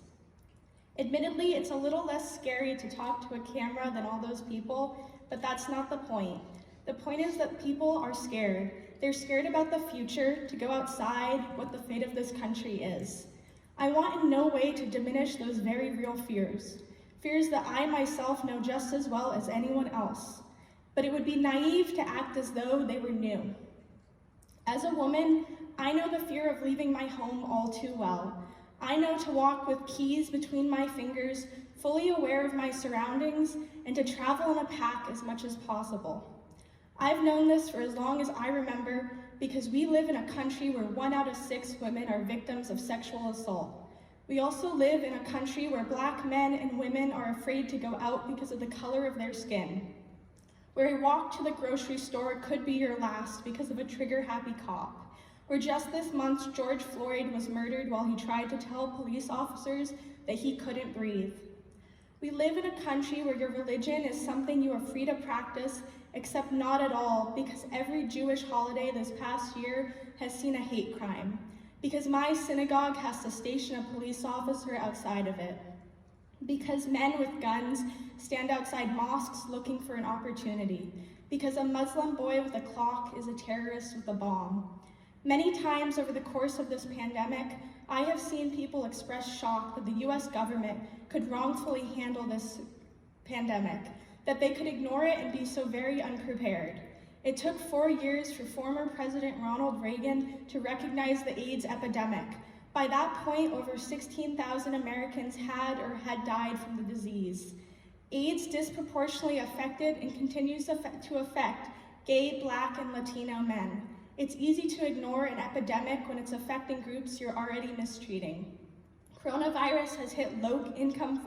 Admittedly, it's a little less scary to talk to a camera than all those people, but that's not the point. The point is that people are scared. They're scared about the future, to go outside, what the fate of this country is. I want in no way to diminish those very real fears, fears that I myself know just as well as anyone else, but it would be naive to act as though they were new. As a woman, I know the fear of leaving my home all too well. I know to walk with keys between my fingers, fully aware of my surroundings, and to travel in a pack as much as possible. I've known this for as long as I remember, because we live in a country where 1 out of 6 women are victims of sexual assault. We also live in a country where Black men and women are afraid to go out because of the color of their skin. Where a walk to the grocery store could be your last because of a trigger-happy cop. Where just this month, George Floyd was murdered while he tried to tell police officers that he couldn't breathe. We live in a country where your religion is something you are free to practice, except not at all, because every Jewish holiday this past year has seen a hate crime. Because my synagogue has to station a police officer outside of it. Because men with guns stand outside mosques looking for an opportunity. Because a Muslim boy with a clock is a terrorist with a bomb. Many times over the course of this pandemic, I have seen people express shock that the US government could wrongfully handle this pandemic, that they could ignore it and be so very unprepared. It took 4 years for former President Ronald Reagan to recognize the AIDS epidemic. By that point, over 16,000 Americans had or had died from the disease. AIDS disproportionately affected and continues to affect gay, Black, and Latino men. It's easy to ignore an epidemic when it's affecting groups you're already mistreating. Coronavirus has hit low-income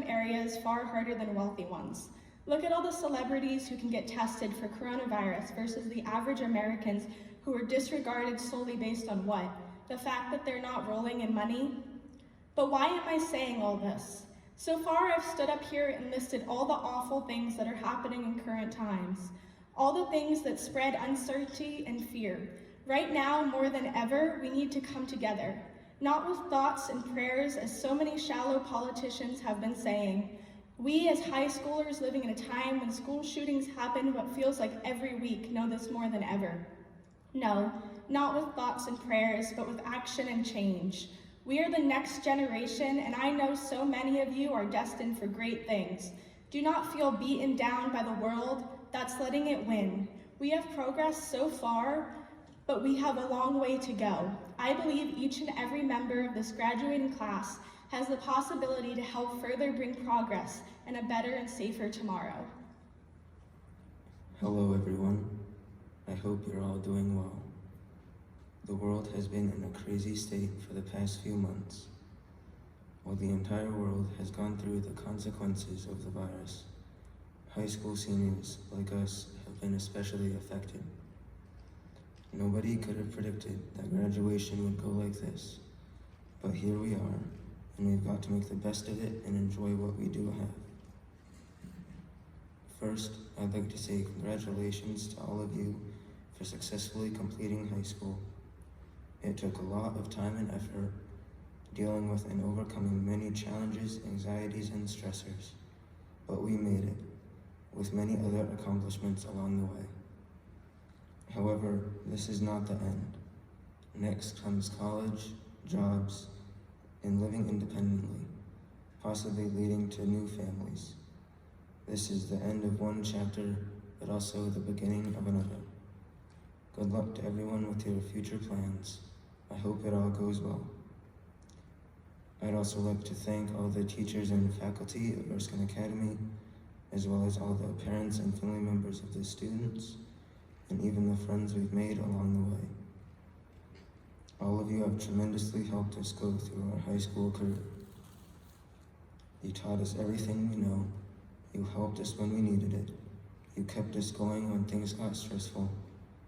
areas far harder than wealthy ones. Look at all the celebrities who can get tested for coronavirus versus the average Americans who are disregarded solely based on what? The fact that they're not rolling in money? But why am I saying all this? So far, I've stood up here and listed all the awful things that are happening in current times, all the things that spread uncertainty and fear. Right now, more than ever, we need to come together, not with thoughts and prayers, as so many shallow politicians have been saying. We, as high schoolers living in a time when school shootings happen what feels like every week, know this more than ever. No, not with thoughts and prayers, but with action and change. We are the next generation, and I know so many of you are destined for great things. Do not feel beaten down by the world. That's letting it win. We have progressed so far, but we have a long way to go. I believe each and every member of this graduating class has the possibility to help further bring progress and a better and safer tomorrow. Hello everyone. I hope you're all doing well. The world has been in a crazy state for the past few months. While the entire world has gone through the consequences of the virus, high school seniors like us have been especially affected. Nobody could have predicted that graduation would go like this, but here we are, and we've got to make the best of it and enjoy what we do have. First, I'd like to say congratulations to all of you for successfully completing high school. It took a lot of time and effort, dealing with and overcoming many challenges, anxieties, and stressors, but we made it, with many other accomplishments along the way. However, this is not the end. Next comes college, jobs, and living independently, possibly leading to new families. This is the end of one chapter, but also the beginning of another. Good luck to everyone with your future plans. I hope it all goes well. I'd also like to thank all the teachers and faculty of Erskine Academy, as well as all the parents and family members of the students, and even the friends we've made along the way. All of you have tremendously helped us go through our high school career. You taught us everything we know. You helped us when we needed it. You kept us going when things got stressful,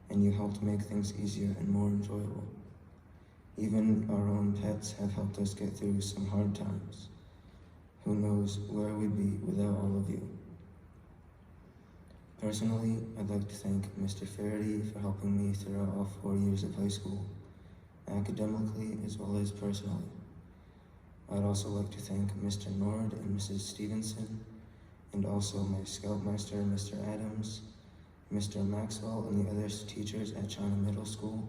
and you helped make things easier and more enjoyable. Even our own pets have helped us get through some hard times. Who knows where we'd be without all of you. Personally, I'd like to thank Mr. Faraday for helping me throughout all 4 years of high school, academically as well as personally. I'd also like to thank Mr. Nord and Mrs. Stevenson, and also my Scoutmaster, Mr. Adams, Mr. Maxwell, and the other teachers at China Middle School,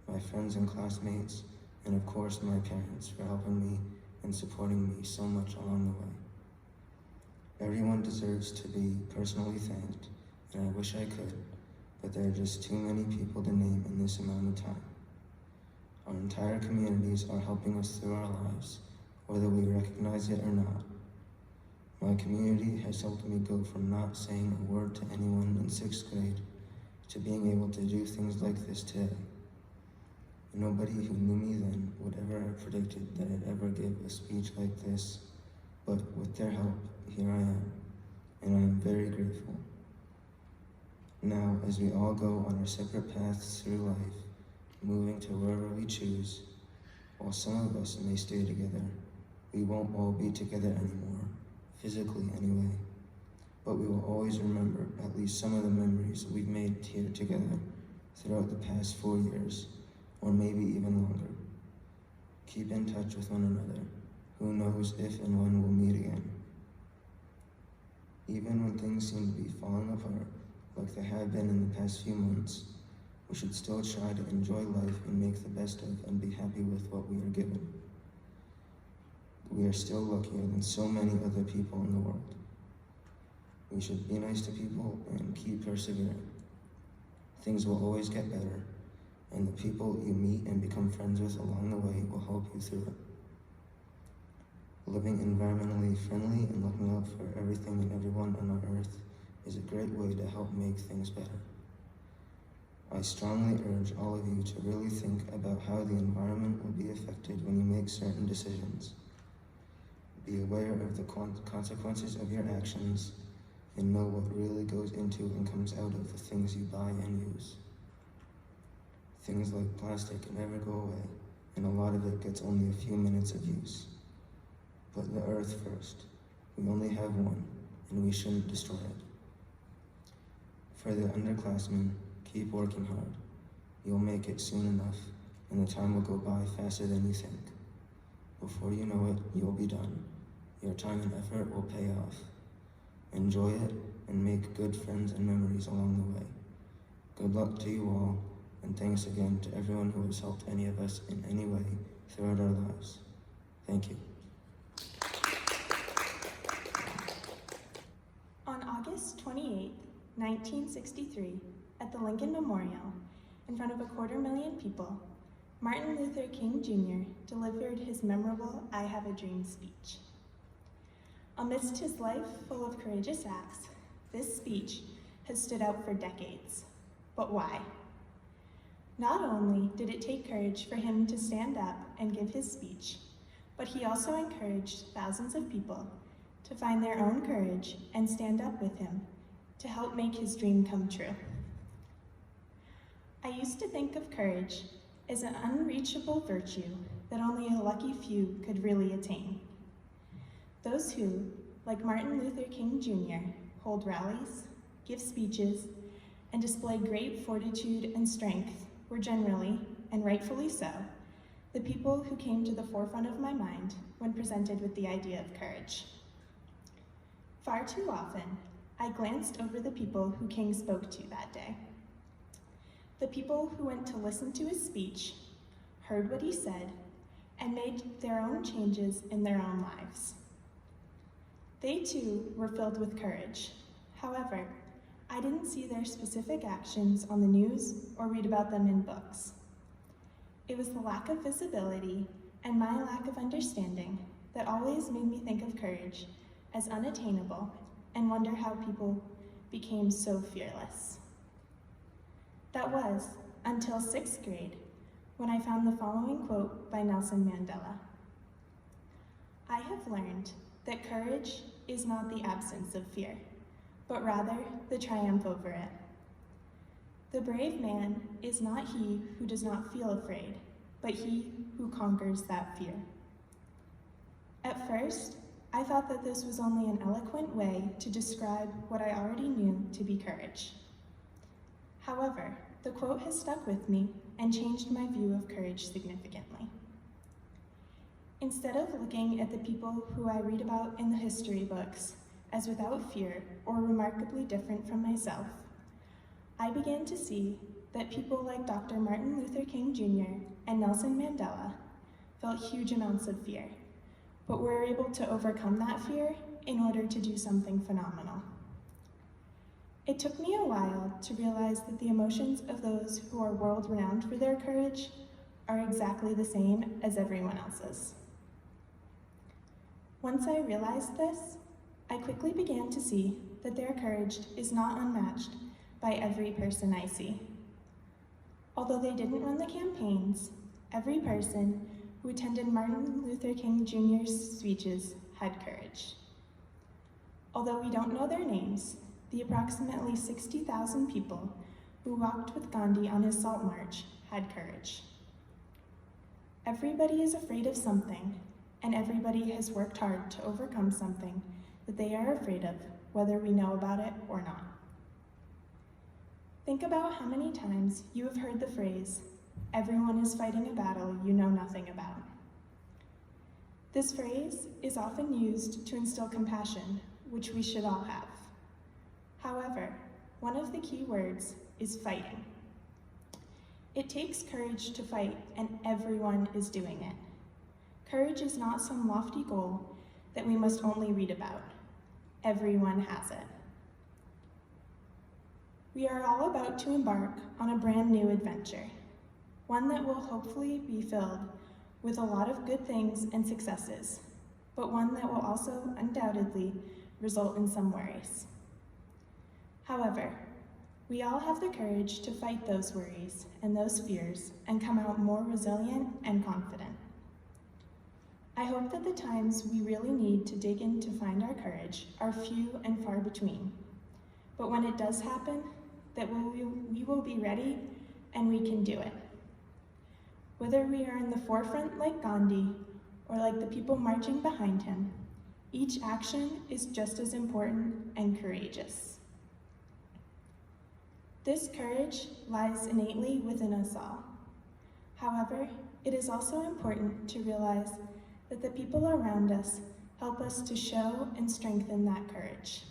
my friends and classmates, and of course my parents for helping me and supporting me so much along the way. Everyone deserves to be personally thanked, and I wish I could, but there are just too many people to name in this amount of time. Our entire communities are helping us through our lives, whether we recognize it or not. My community has helped me go from not saying a word to anyone in 6th grade to being able to do things like this today. Nobody who knew me then would ever have predicted that I'd ever give a speech like this, but with their help, here I am, and I am very grateful. Now, as we all go on our separate paths through life, moving to wherever we choose, while some of us may stay together, we won't all be together anymore, physically anyway, but we will always remember at least some of the memories we've made here together throughout the past 4 years, or maybe even longer. Keep in touch with one another. Who knows if and when we'll meet again. Even when things seem to be falling apart, like they have been in the past few months, we should still try to enjoy life and make the best of and be happy with what we are given. We are still luckier than so many other people in the world. We should be nice to people and keep persevering. Things will always get better, and the people you meet and become friends with along the way will help you through it. Living environmentally friendly and looking out for everything and everyone on our earth is a great way to help make things better. I strongly urge all of you to really think about how the environment will be affected when you make certain decisions. Be aware of the consequences of your actions and know what really goes into and comes out of the things you buy and use. Things like plastic never go away, and a lot of it gets only a few minutes of use. Put the earth first. We only have one, and we shouldn't destroy it. For the underclassmen, keep working hard. You'll make it soon enough, and the time will go by faster than you think. Before you know it, you'll be done. Your time and effort will pay off. Enjoy it, and make good friends and memories along the way. Good luck to you all, and thanks again to everyone who has helped any of us in any way throughout our lives. Thank you. On August 28, 1963, at the Lincoln Memorial, in front of 250,000 people, Martin Luther King Jr. delivered his memorable I Have a Dream speech. Amidst his life full of courageous acts, this speech has stood out for decades. But why? Not only did it take courage for him to stand up and give his speech, but he also encouraged thousands of people to find their own courage and stand up with him to help make his dream come true. I used to think of courage as an unreachable virtue that only a lucky few could really attain. Those who, like Martin Luther King Jr., hold rallies, give speeches, and display great fortitude and strength were generally, and rightfully so, the people who came to the forefront of my mind when presented with the idea of courage. Far too often, I glanced over the people who King spoke to that day. The people who went to listen to his speech, heard what he said, and made their own changes in their own lives. They too were filled with courage. However, I didn't see their specific actions on the news or read about them in books. It was the lack of visibility and my lack of understanding that always made me think of courage as unattainable and wonder how people became so fearless. That was until 6th grade, when I found the following quote by Nelson Mandela. "I have learned that courage is not the absence of fear, but rather the triumph over it. The brave man is not he who does not feel afraid, but he who conquers that fear." At first, I thought that this was only an eloquent way to describe what I already knew to be courage. However, the quote has stuck with me and changed my view of courage significantly. Instead of looking at the people who I read about in the history books as without fear or remarkably different from myself, I began to see that people like Dr. Martin Luther King Jr. and Nelson Mandela felt huge amounts of fear, but were able to overcome that fear in order to do something phenomenal. It took me a while to realize that the emotions of those who are world-renowned for their courage are exactly the same as everyone else's. Once I realized this, I quickly began to see that their courage is not unmatched by every person I see. Although they didn't run the campaigns, every person who attended Martin Luther King Jr.'s speeches had courage. Although we don't know their names, the approximately 60,000 people who walked with Gandhi on his Salt March had courage. Everybody is afraid of something, and everybody has worked hard to overcome something that they are afraid of, whether we know about it or not. Think about how many times you have heard the phrase, "Everyone is fighting a battle you know nothing about." This phrase is often used to instill compassion, which we should all have. However, one of the key words is fighting. It takes courage to fight, and everyone is doing it. Courage is not some lofty goal that we must only read about. Everyone has it. We are all about to embark on a brand new adventure, one that will hopefully be filled with a lot of good things and successes, but one that will also undoubtedly result in some worries. However, we all have the courage to fight those worries and those fears and come out more resilient and confident. I hope that the times we really need to dig in to find our courage are few and far between, but when it does happen, that we will be ready and we can do it. Whether we are in the forefront like Gandhi or like the people marching behind him, each action is just as important and courageous. This courage lies innately within us all. However, it is also important to realize that the people around us help us to show and strengthen that courage.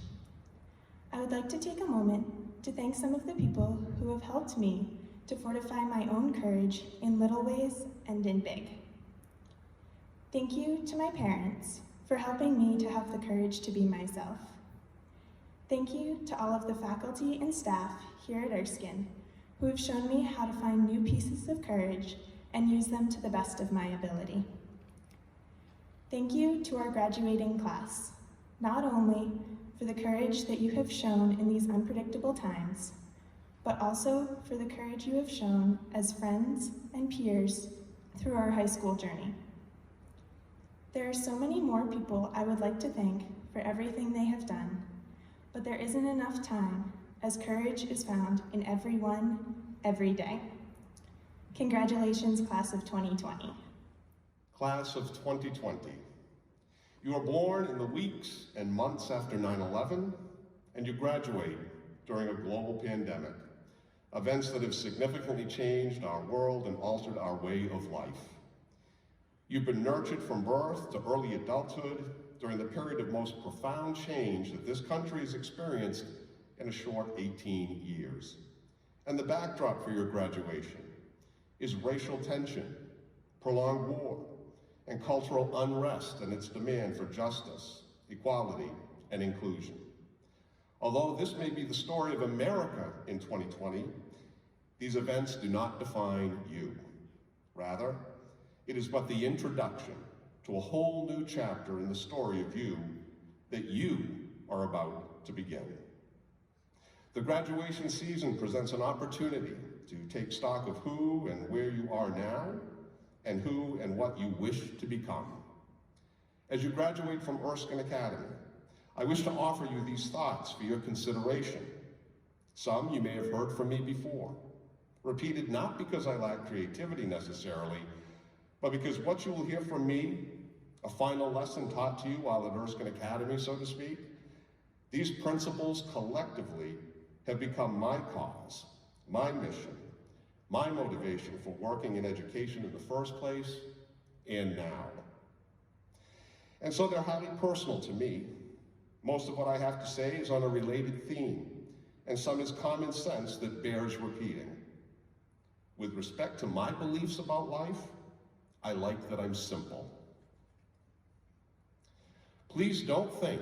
I would like to take a moment to thank some of the people who have helped me to fortify my own courage in little ways and in big. Thank you to my parents for helping me to have the courage to be myself. Thank you to all of the faculty and staff here at Erskine who have shown me how to find new pieces of courage and use them to the best of my ability. Thank you to our graduating class, not only for the courage that you have shown in these unpredictable times, but also for the courage you have shown as friends and peers through our high school journey. There are so many more people I would like to thank for everything they have done, but there isn't enough time, as courage is found in everyone, every day. Congratulations, class of 2020. Class of 2020. You are born in the weeks and months after 9/11, and you graduate during a global pandemic, events that have significantly changed our world and altered our way of life. You've been nurtured from birth to early adulthood during the period of most profound change that this country has experienced in a short 18 years. And the backdrop for your graduation is racial tension, prolonged war, and cultural unrest and its demand for justice, equality, and inclusion. Although this may be the story of America in 2020, these events do not define you. Rather, it is but the introduction to a whole new chapter in the story of you that you are about to begin. The graduation season presents an opportunity to take stock of who and where you are now, and who and what you wish to become. As you graduate from Erskine Academy, I wish to offer you these thoughts for your consideration. Some you may have heard from me before, repeated not because I lack creativity necessarily, but because what you will hear from me, a final lesson taught to you while at Erskine Academy, so to speak, these principles collectively have become my cause, my mission, my motivation for working in education in the first place and now. And so they're highly personal to me. Most of what I have to say is on a related theme, and some is common sense that bears repeating. With respect to my beliefs about life, I like that I'm simple. Please don't think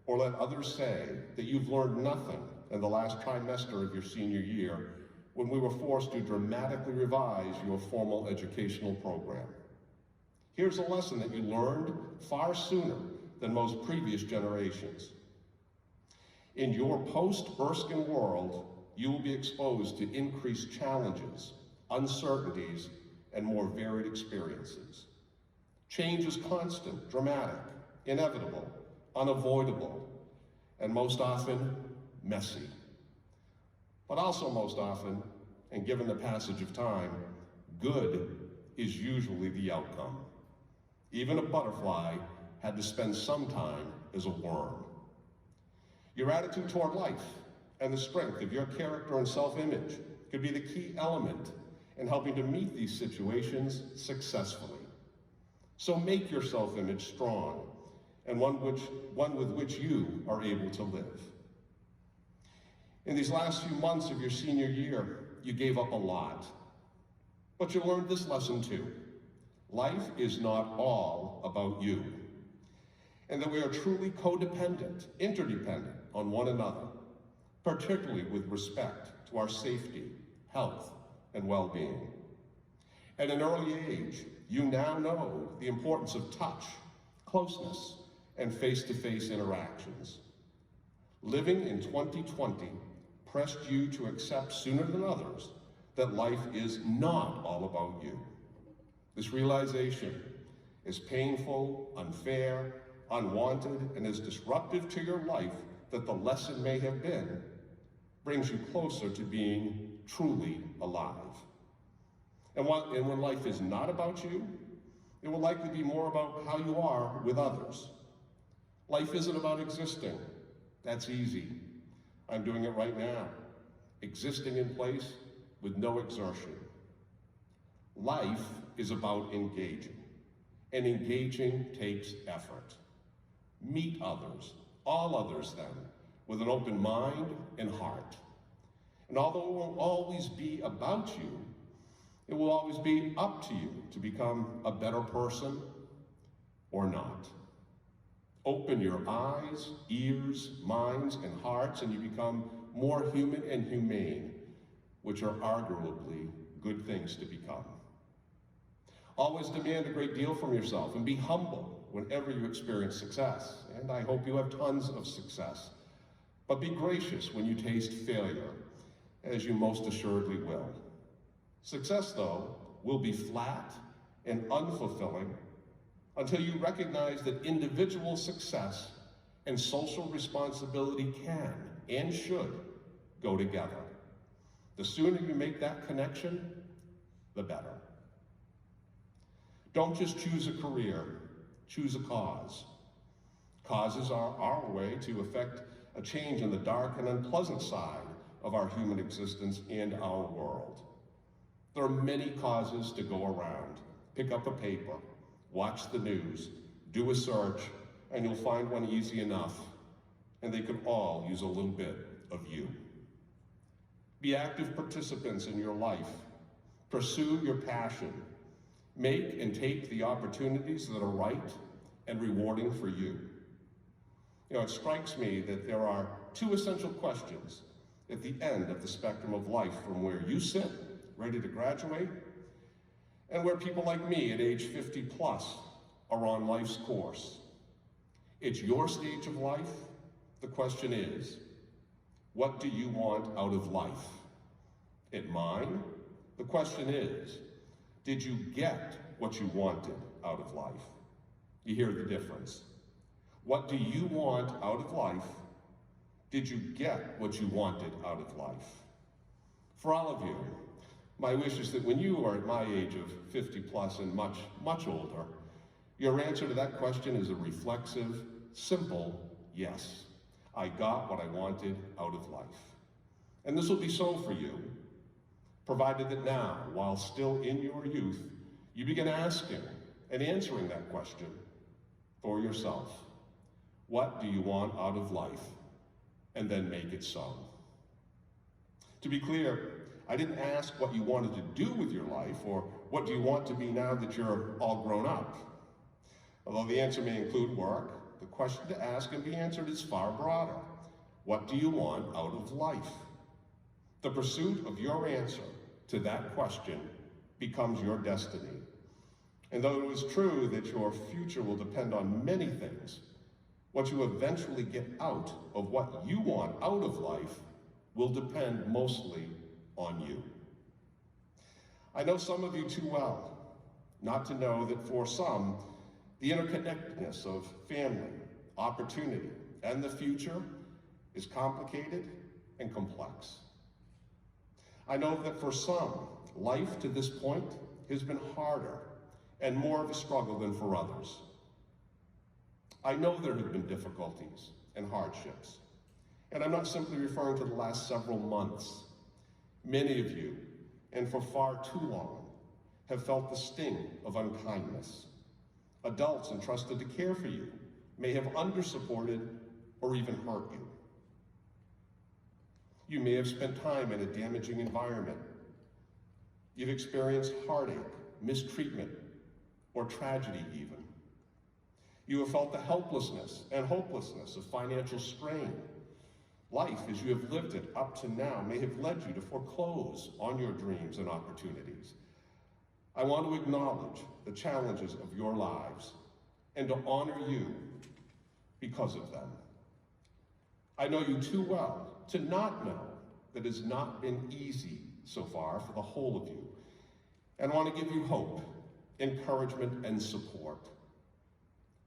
or let others say that you've learned nothing in the last trimester of your senior year when we were forced to dramatically revise your formal educational program. Here's a lesson that you learned far sooner than most previous generations. In your post-Erskine world, you will be exposed to increased challenges, uncertainties, and more varied experiences. Change is constant, dramatic, inevitable, unavoidable, and most often, messy. But also most often, and given the passage of time, good is usually the outcome. Even a butterfly had to spend some time as a worm. Your attitude toward life and the strength of your character and self-image could be the key element in helping to meet these situations successfully. So make your self-image strong and one with which you are able to live. In these last few months of your senior year, you gave up a lot, but you learned this lesson too. Life is not all about you, and that we are truly codependent, interdependent on one another, particularly with respect to our safety, health, and well-being. At an early age, you now know the importance of touch, closeness, and face-to-face interactions. Living in 2020 pressed you to accept sooner than others that life is not all about you. This realization is painful, unfair, unwanted, and as disruptive to your life that the lesson may have been, brings you closer to being truly alive. And when life is not about you, it will likely be more about how you are with others. Life isn't about existing. That's easy. I'm doing it right now, existing in place with no exertion. Life is about engaging, and engaging takes effort. Meet others, all others then, with an open mind and heart. And although it won't always be about you, it will always be up to you to become a better person or not. Open your eyes, ears, minds, and hearts, and you become more human and humane, which are arguably good things to become. Always demand a great deal from yourself and be humble whenever you experience success, and I hope you have tons of success. But be gracious when you taste failure, as you most assuredly will. Success, though, will be flat and unfulfilling until you recognize that individual success and social responsibility can and should go together. The sooner you make that connection, the better. Don't just choose a career, choose a cause. Causes are our way to effect a change in the dark and unpleasant side of our human existence and our world. There are many causes to go around. Pick up a paper, watch the news, do a search, and you'll find one easy enough, and they could all use a little bit of you. Be active participants in your life. Pursue your passion. Make and take the opportunities that are right and rewarding for you. You know, it strikes me that there are two essential questions at the end of the spectrum of life, from where you sit, ready to graduate, and where people like me at age 50 plus are on life's course. It's your stage of life. The question is, what do you want out of life? At mine, the question is, did you get what you wanted out of life? You hear the difference. What do you want out of life? Did you get what you wanted out of life? For all of you, my wish is that when you are at my age of 50 plus and much, much older, your answer to that question is a reflexive, simple yes. I got what I wanted out of life. And this will be so for you, provided that now, while still in your youth, you begin asking and answering that question for yourself. What do you want out of life? And then make it so. To be clear, I didn't ask what you wanted to do with your life, or what do you want to be now that you're all grown up. Although the answer may include work, the question to ask and be answered is far broader. What do you want out of life? The pursuit of your answer to that question becomes your destiny. And though it is true that your future will depend on many things, what you eventually get out of what you want out of life will depend mostly on you. I know some of you too well not to know that for some, the interconnectedness of family, opportunity, and the future is complicated and complex. I know that for some, life to this point has been harder and more of a struggle than for others. I know there have been difficulties and hardships, and I'm not simply referring to the last several months. Many of you, and for far too long, have felt the sting of unkindness. Adults entrusted to care for you may have undersupported or even hurt you. You may have spent time in a damaging environment. You've experienced heartache, mistreatment, or tragedy even. You have felt the helplessness and hopelessness of financial strain. Life, as you have lived it up to now, may have led you to foreclose on your dreams and opportunities. I want to acknowledge the challenges of your lives and to honor you because of them. I know you too well to not know that it has not been easy so far for the whole of you, and want to give you hope, encouragement, and support.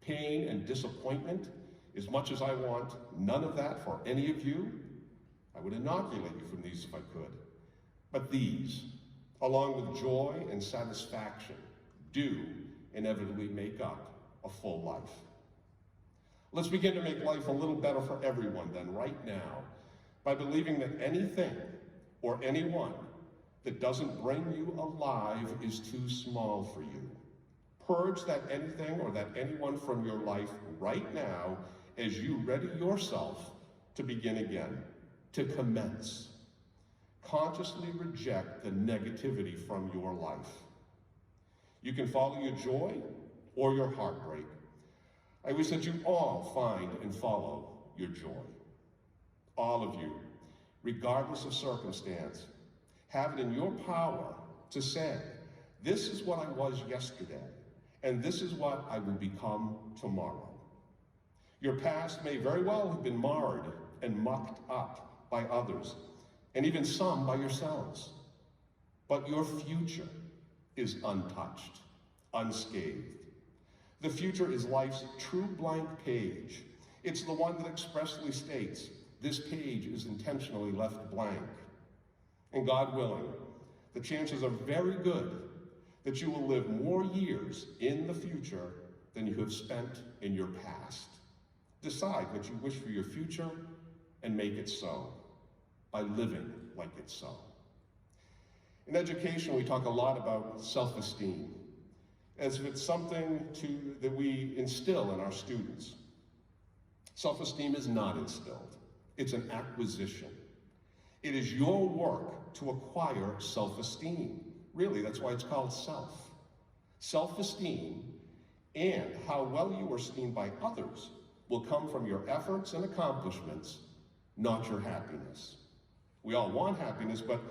Pain and disappointment, as much as I want none of that for any of you, I would inoculate you from these if I could. But these, along with joy and satisfaction, do inevitably make up a full life. Let's begin to make life a little better for everyone then, right now, by believing that anything or anyone that doesn't bring you alive is too small for you. Purge that anything or that anyone from your life right now as you ready yourself to begin again, to commence. Consciously reject the negativity from your life. You can follow your joy or your heartbreak. I wish that you all find and follow your joy. All of you, regardless of circumstance, have it in your power to say, this is what I was yesterday, and this is what I will become tomorrow. Your past may very well have been marred and mucked up by others, and even some by yourselves. But your future is untouched, unscathed. The future is life's true blank page. It's the one that expressly states, this page is intentionally left blank. And God willing, the chances are very good that you will live more years in the future than you have spent in your past. Decide what you wish for your future and make it so by living like it's so. In education, we talk a lot about self-esteem, as if it's something that we instill in our students. Self-esteem is not instilled. It's an acquisition. It is your work to acquire self-esteem. Really, that's why it's called self. Self-esteem and how well you are esteemed by others will come from your efforts and accomplishments, not your happiness. We all want happiness, but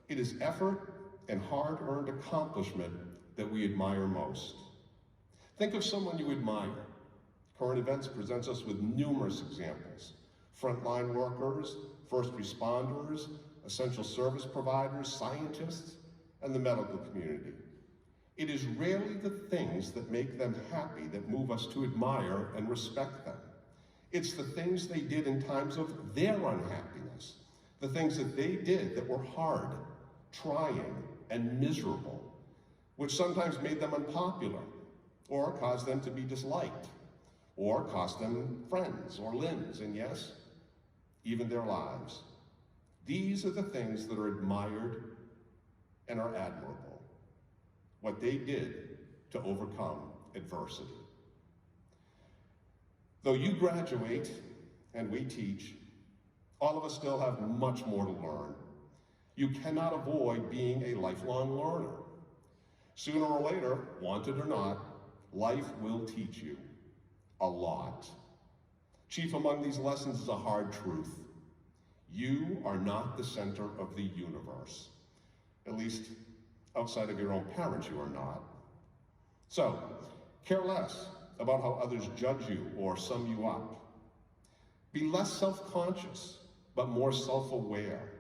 it is effort and hard-earned accomplishment that we admire most. Think of someone you admire. Current events presents us with numerous examples. Frontline workers, first responders, essential service providers, scientists, and the medical community. It is rarely the things that make them happy that move us to admire and respect them. It's the things they did in times of their unhappiness, the things that they did that were hard, trying, and miserable, which sometimes made them unpopular, or caused them to be disliked, or cost them friends or limbs, and yes, even their lives. These are the things that are admired and are admirable, what they did to overcome adversity. Though you graduate and we teach, all of us still have much more to learn. You cannot avoid being a lifelong learner. Sooner or later, want it or not, life will teach you a lot. Chief among these lessons is a hard truth. You are not the center of the universe. At least outside of your own parents, you are not. So, care less about how others judge you or sum you up. Be less self-conscious, but more self-aware.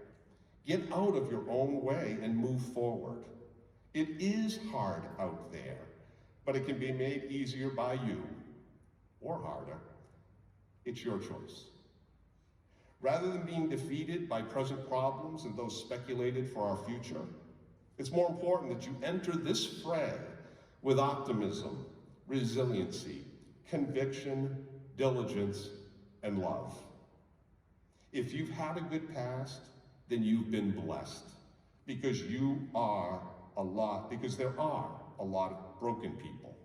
Get out of your own way and move forward. It is hard out there, but it can be made easier by you, or harder. It's your choice. Rather than being defeated by present problems and those speculated for our future, it's more important that you enter this fray with optimism, resiliency, conviction, diligence, and love. If you've had a good past, then you've been blessed, because there are a lot of broken people.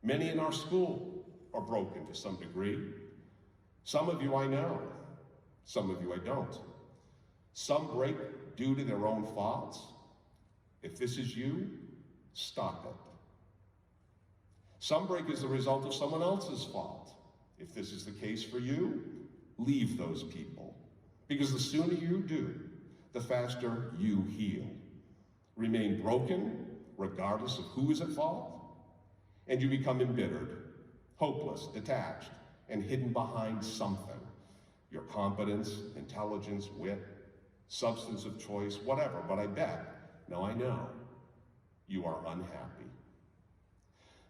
Many in our school are broken to some degree. Some of you I know, some of you I don't. Some break due to their own faults. If this is you, stop it. Some break as the result of someone else's fault. If this is the case for you, leave those people. Because the sooner you do, the faster you heal. Remain broken, regardless of who is at fault, and you become embittered, hopeless, detached, and hidden behind something. Your competence, intelligence, wit, substance of choice, whatever, but I know, you are unhappy.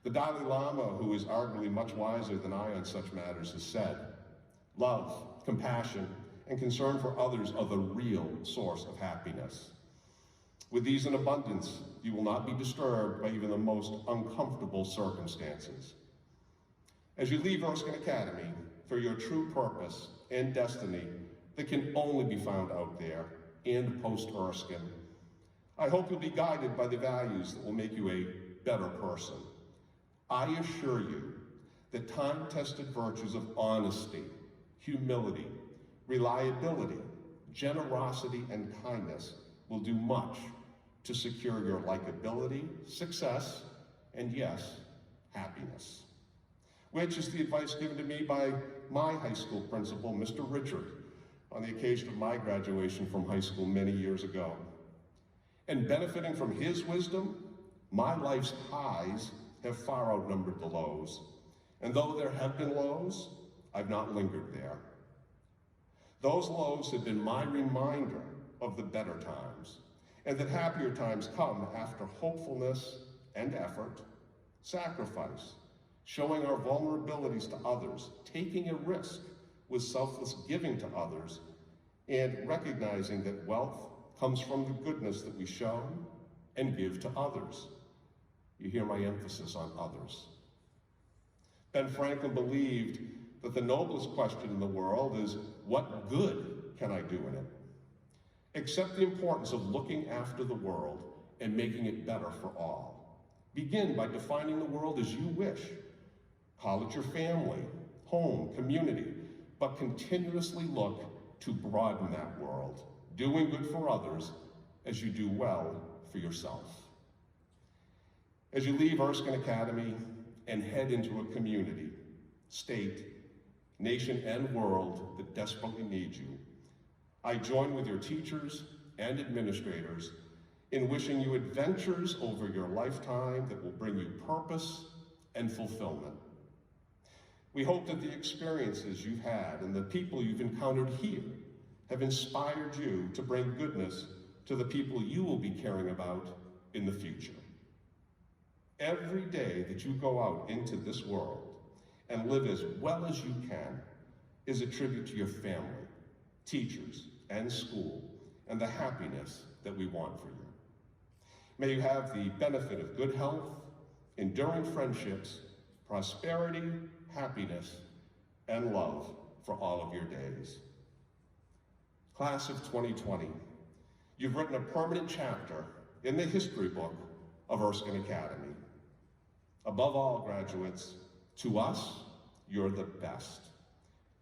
The Dalai Lama, who is arguably much wiser than I on such matters, has said, love, compassion, and concern for others are the real source of happiness. With these in abundance, you will not be disturbed by even the most uncomfortable circumstances. As you leave Erskine Academy for your true purpose and destiny that can only be found out there and post-Erskine, I hope you'll be guided by the values that will make you a better person. I assure you that time-tested virtues of honesty, humility, reliability, generosity, and kindness will do much to secure your likability, success, and yes, happiness. Which is the advice given to me by my high school principal, Mr. Richard, on the occasion of my graduation from high school many years ago. And benefiting from his wisdom, my life's highs have far outnumbered the lows. And though there have been lows, I've not lingered there. Those lows have been my reminder of the better times, and that happier times come after hopefulness and effort, sacrifice, showing our vulnerabilities to others, taking a risk with selfless giving to others, and recognizing that wealth comes from the goodness that we show and give to others. You hear my emphasis on others. Ben Franklin believed that the noblest question in the world is, what good can I do in it? Accept the importance of looking after the world and making it better for all. Begin by defining the world as you wish. Call it your family, home, community, but continuously look to broaden that world, doing good for others as you do well for yourself. As you leave Erskine Academy and head into a community, state, nation, and world that desperately need you, I join with your teachers and administrators in wishing you adventures over your lifetime that will bring you purpose and fulfillment. We hope that the experiences you've had and the people you've encountered here have inspired you to bring goodness to the people you will be caring about in the future. Every day that you go out into this world and live as well as you can is a tribute to your family, teachers, and school, and the happiness that we want for you. May you have the benefit of good health, enduring friendships, prosperity, happiness, and love for all of your days. Class of 2020, you've written a permanent chapter in the history book of Erskine Academy. Above all, graduates, to us, you're the best.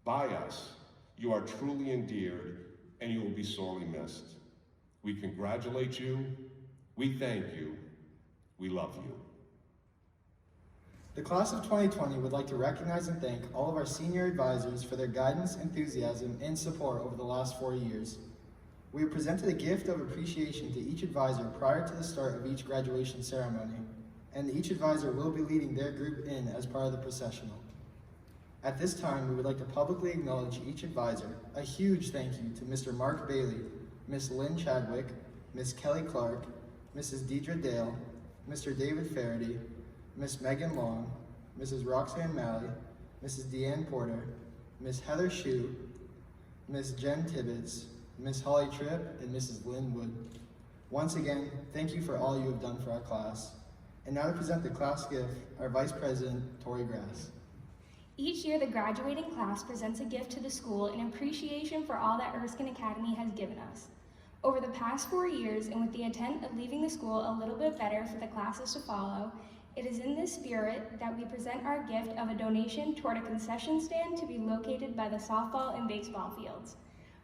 By us, you are truly endeared, and you will be sorely missed. We congratulate you, we thank you, we love you. The class of 2020 would like to recognize and thank all of our senior advisors for their guidance, enthusiasm, and support over the last 4 years. We have presented a gift of appreciation to each advisor prior to the start of each graduation ceremony, and each advisor will be leading their group in as part of the processional. At this time, we would like to publicly acknowledge each advisor. A huge thank you to Mr. Mark Bailey, Miss Lynn Chadwick, Miss Kelly Clark, Mrs. Deidre Dale, Mr. David Faraday, Miss Megan Long, Mrs. Roxanne Malley, Mrs. Deanne Porter, Miss Heather Shue, Miss Jen Tibbetts, Miss Holly Tripp, and Mrs. Lynn Wood. Once again, thank you for all you have done for our class. And now to present the class gift, our Vice President, Tori Grass. Each year, the graduating class presents a gift to the school in appreciation for all that Erskine Academy has given us. Over the past 4 years, and with the intent of leaving the school a little bit better for the classes to follow, it is in this spirit that we present our gift of a donation toward a concession stand to be located by the softball and baseball fields.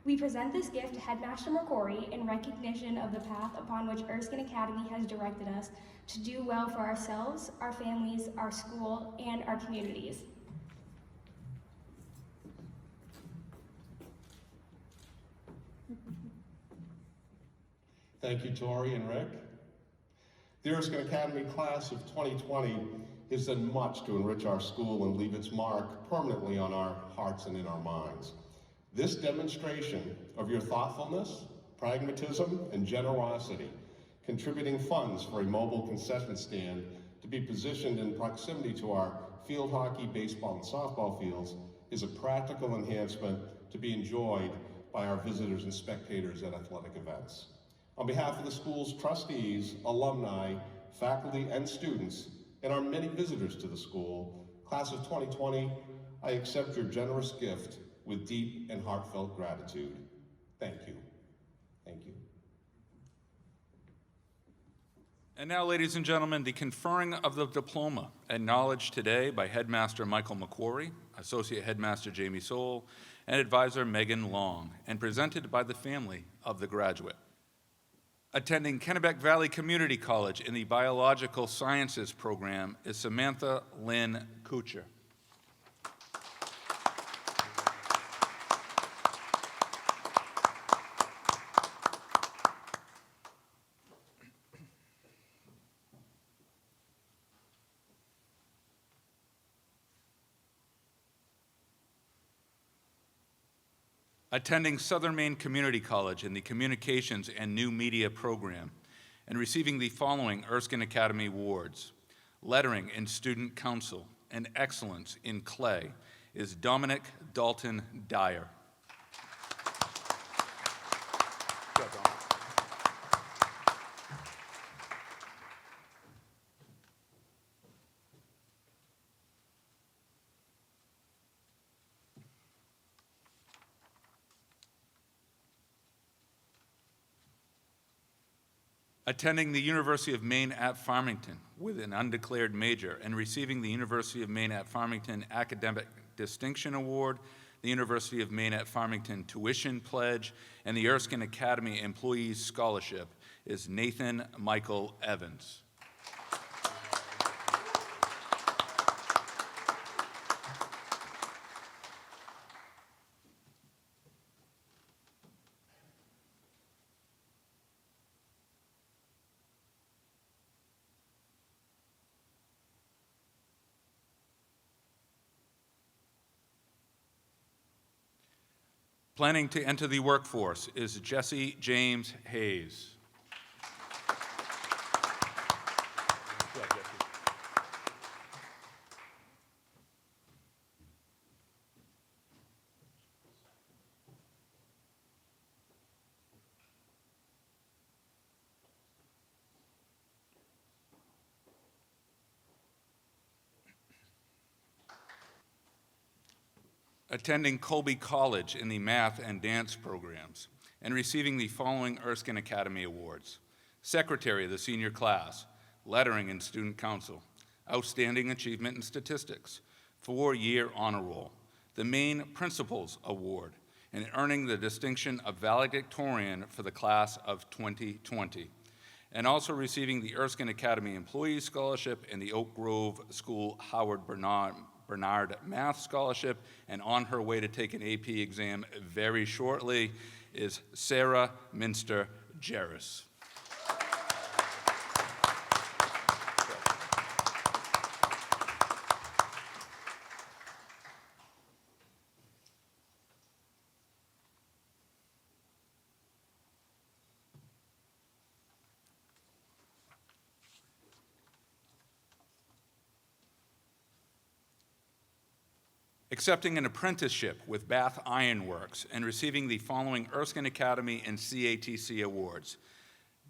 We present this gift to Headmaster McCory in recognition of the path upon which Erskine Academy has directed us to do well for ourselves, our families, our school, and our communities. Thank you, Tori and Rick. The Erskine Academy class of 2020 has done much to enrich our school and leave its mark permanently on our hearts and in our minds. This demonstration of your thoughtfulness, pragmatism, and generosity, contributing funds for a mobile concession stand to be positioned in proximity to our field hockey, baseball, and softball fields, is a practical enhancement to be enjoyed by our visitors and spectators at athletic events. On behalf of the school's trustees, alumni, faculty, and students, and our many visitors to the school, class of 2020, I accept your generous gift with deep and heartfelt gratitude. Thank you. Thank you. And now, ladies and gentlemen, the conferring of the diploma, acknowledged today by Headmaster Michael McQuarrie, Associate Headmaster Jamie Soule, and Advisor Megan Long, and presented by the family of the graduate. Attending Kennebec Valley Community College in the Biological Sciences program is Samantha Lynn Kuchar. Attending Southern Maine Community College in the Communications and New Media program, and receiving the following Erskine Academy awards: Lettering in Student Council and Excellence in Clay is Dominic Dalton Dyer. Attending the University of Maine at Farmington with an undeclared major and receiving the University of Maine at Farmington Academic Distinction Award, the University of Maine at Farmington Tuition Pledge, and the Erskine Academy Employees Scholarship is Nathan Michael Evans. Planning to enter the workforce is Jesse James Hayes. Attending Colby College in the math and dance programs, and receiving the following Erskine Academy Awards: Secretary of the Senior Class, Lettering and Student Council, Outstanding Achievement in Statistics, 4-year Honor Roll, the Maine Principals Award, and earning the distinction of valedictorian for the class of 2020, and also receiving the Erskine Academy Employees Scholarship and the Oak Grove School Howard Bernard Math Scholarship, and on her way to take an AP exam very shortly is Sarah Minster Jarris. Accepting an apprenticeship with Bath Iron Works and receiving the following Erskine Academy and CATC awards: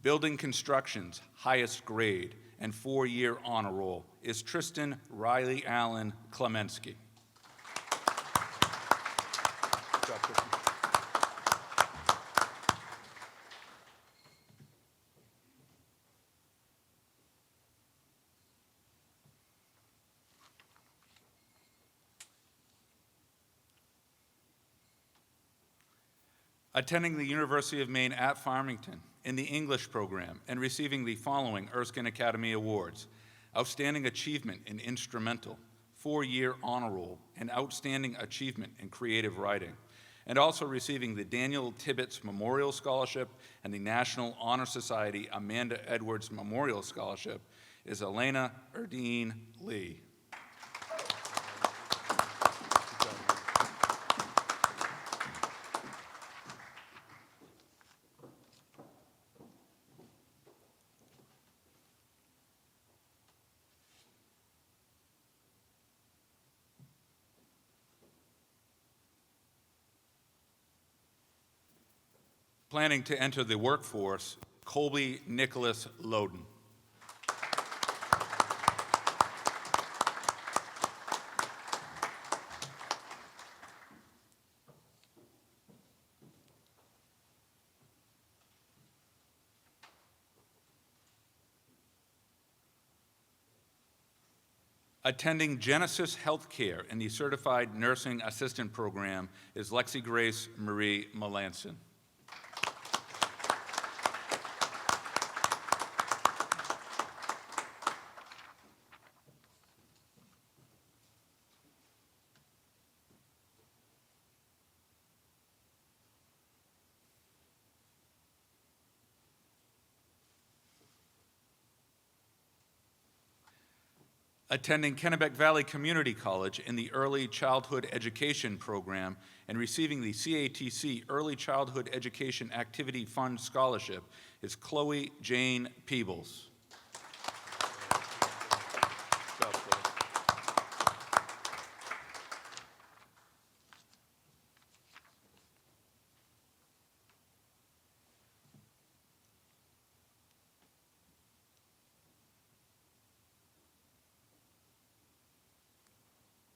Building Construction's highest grade and 4-year honor roll is Tristan Riley Allen Klemensky. Attending the University of Maine at Farmington in the English program and receiving the following Erskine Academy Awards: Outstanding Achievement in Instrumental, 4-year Honor Roll, and Outstanding Achievement in Creative Writing, and also receiving the Daniel Tibbetts Memorial Scholarship and the National Honor Society Amanda Edwards Memorial Scholarship is Elena Erdine Lee. Planning to enter the workforce, Colby Nicholas Loden. Attending Genesis Healthcare in the Certified Nursing Assistant Program is Lexi Grace Marie Melanson. Attending Kennebec Valley Community College in the Early Childhood Education Program and receiving the CATC Early Childhood Education Activity Fund Scholarship is Chloe Jane Peebles.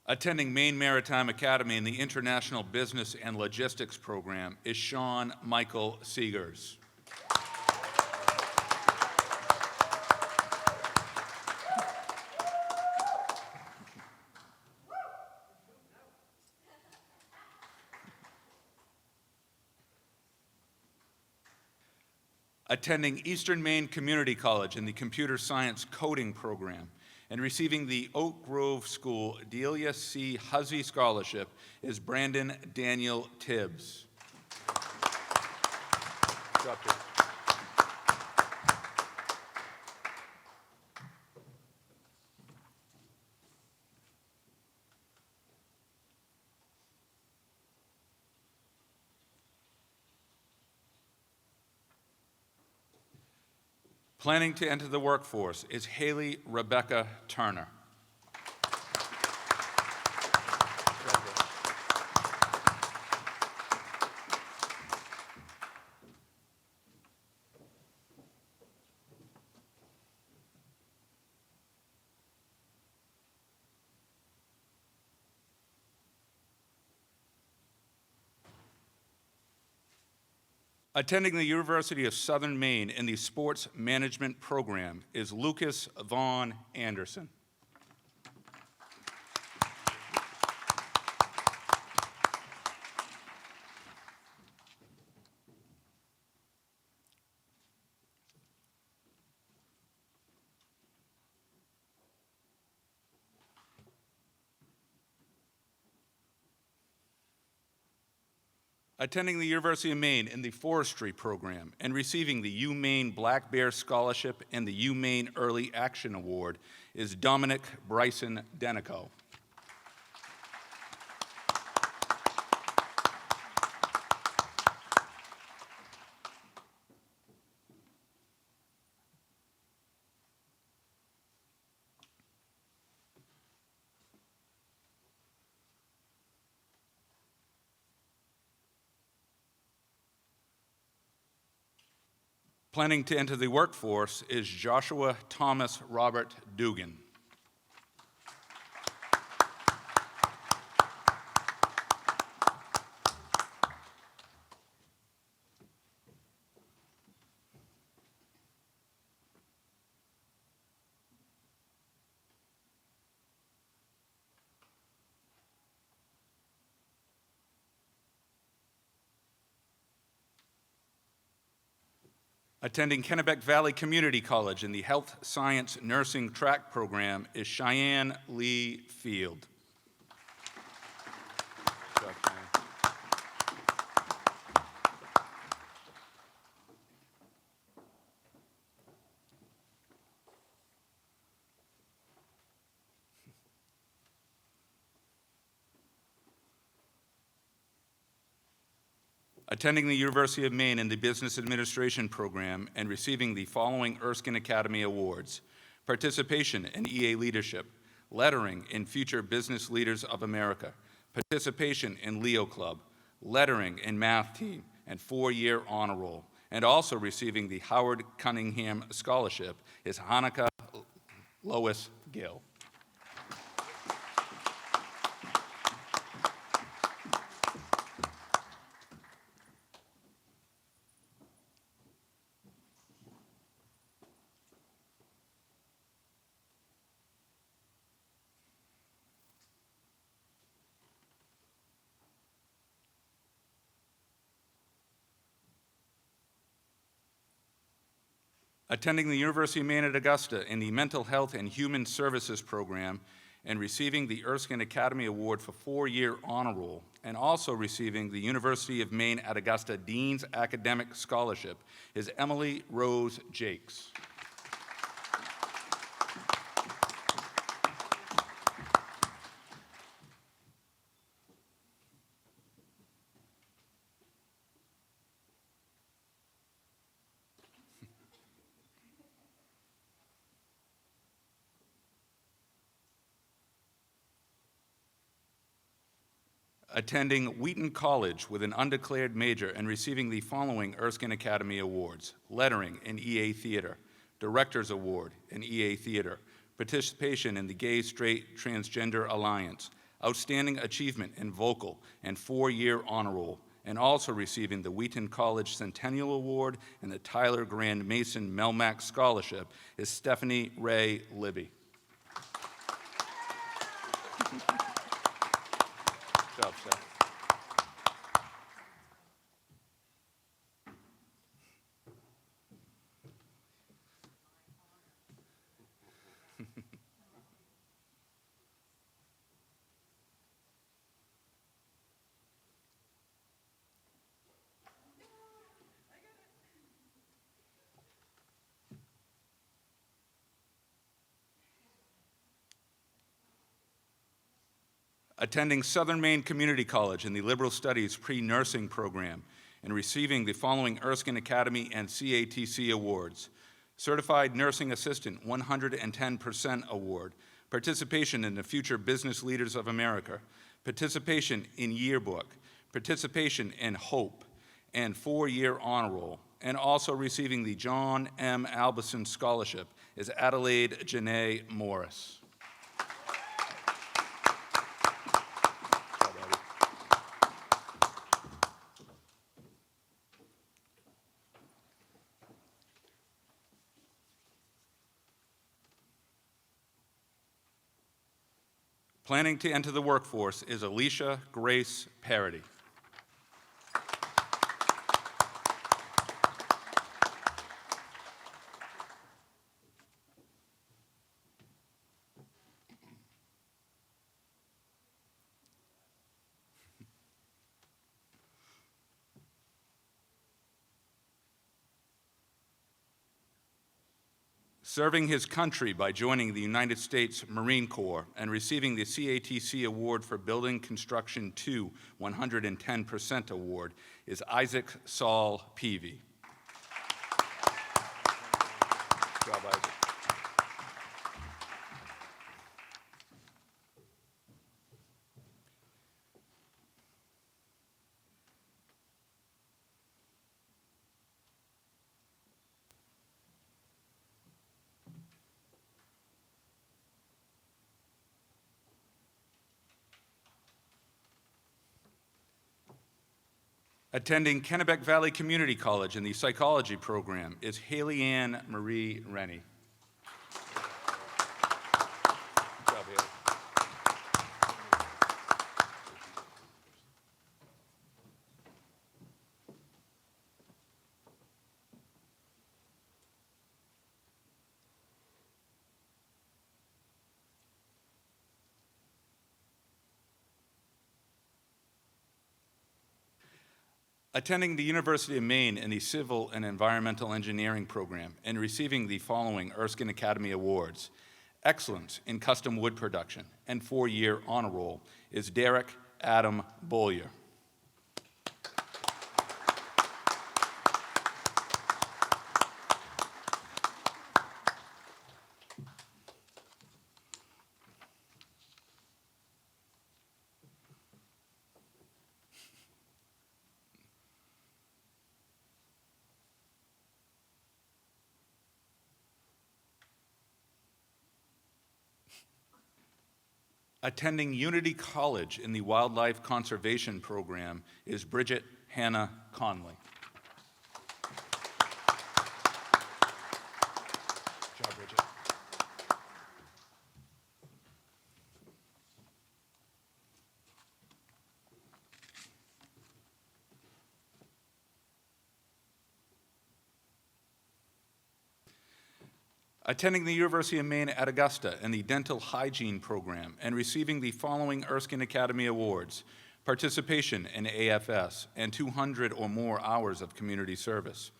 Attending Maine Maritime Academy in the International Business and Logistics Program is Sean Michael Seegers. attending Eastern Maine Community College in the Computer Science Coding program, and receiving the Oak Grove School Delia C. Husby Scholarship is Brandon Daniel Tibbs. Good job, Tibbs. Planning to enter the workforce is Haley Rebecca Turner. Attending the University of Southern Maine in the Sports Management program is Lucas Vaughn Anderson. Attending the University of Maine in the Forestry program and receiving the UMaine Black Bear Scholarship and the UMaine Early Action Award is Dominic Bryson Denico. Planning to enter the workforce is Joshua Thomas Robert Dugan. Attending Kennebec Valley Community College in the Health Science Nursing Track program is Cheyenne Lee Field. Good job, Cheyenne. Attending the University of Maine in the Business Administration program and receiving the following Erskine Academy Awards: participation in EA leadership, lettering in Future Business Leaders of America, participation in Leo Club, lettering in math team, and 4-year honor roll. And also receiving the Howard Cunningham Scholarship is Hanukkah Lois Gill. Attending the University of Maine at Augusta in the Mental Health and Human Services program and receiving the Erskine Academy Award for 4-year honor roll, and also receiving the University of Maine at Augusta Dean's Academic Scholarship is Emily Rose Jakes. Attending Wheaton College with an undeclared major and receiving the following Erskine Academy Awards: lettering in EA Theater, Director's Award in EA Theater, participation in the Gay Straight Transgender Alliance, outstanding achievement in vocal, and 4-year honor roll, and also receiving the Wheaton College Centennial Award and the Tyler Grand Mason Melmac Scholarship is Stephanie Ray Libby. Good job, Steph. Attending Southern Maine Community College in the Liberal Studies Pre-Nursing Program and receiving the following Erskine Academy and CATC awards. Certified Nursing Assistant, 110% award. Participation in the Future Business Leaders of America. Participation in Yearbook. Participation in Hope. And 4-year honor roll. And also receiving the John M. Albison Scholarship is Adelaide Janae Morris. Planning to enter the workforce is Alicia Grace Parody. Serving his country by joining the United States Marine Corps and receiving the CATC Award for Building Construction 2 110% Award is Isaac Saul Peavy. Good job, Isaac. Attending Kennebec Valley Community College in the psychology program is Haley Ann Marie Rennie. Good job, Haley. Attending the University of Maine in the Civil and Environmental Engineering program and receiving the following Erskine Academy Awards. Excellence in Custom Wood Production and 4-year honor roll is Derek Adam Bollier. Attending Unity College in the Wildlife Conservation program is Bridget Hannah Conley. Good job, Bridget. Attending the University of Maine at Augusta in the Dental Hygiene program and receiving the following Erskine Academy Awards: participation in AFS and 200 or more hours of community service,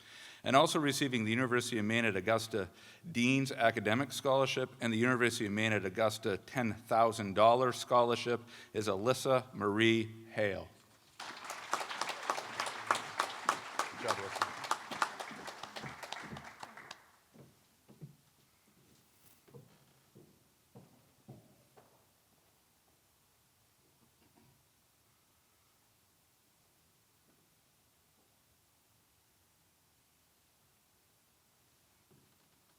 and also receiving the University of Maine at Augusta Dean's Academic Scholarship and the University of Maine at Augusta $10,000 Scholarship is Alyssa Marie Hale. Good job, Alyssa.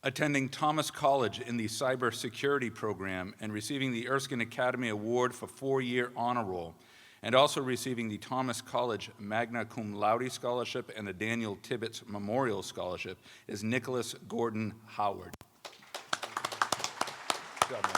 Attending Thomas College in the Cybersecurity program and receiving the Erskine Academy Award for 4-year honor roll, and also receiving the Thomas College Magna Cum Laude Scholarship and the Daniel Tibbetts Memorial Scholarship is Nicholas Gordon Howard. Good job, man.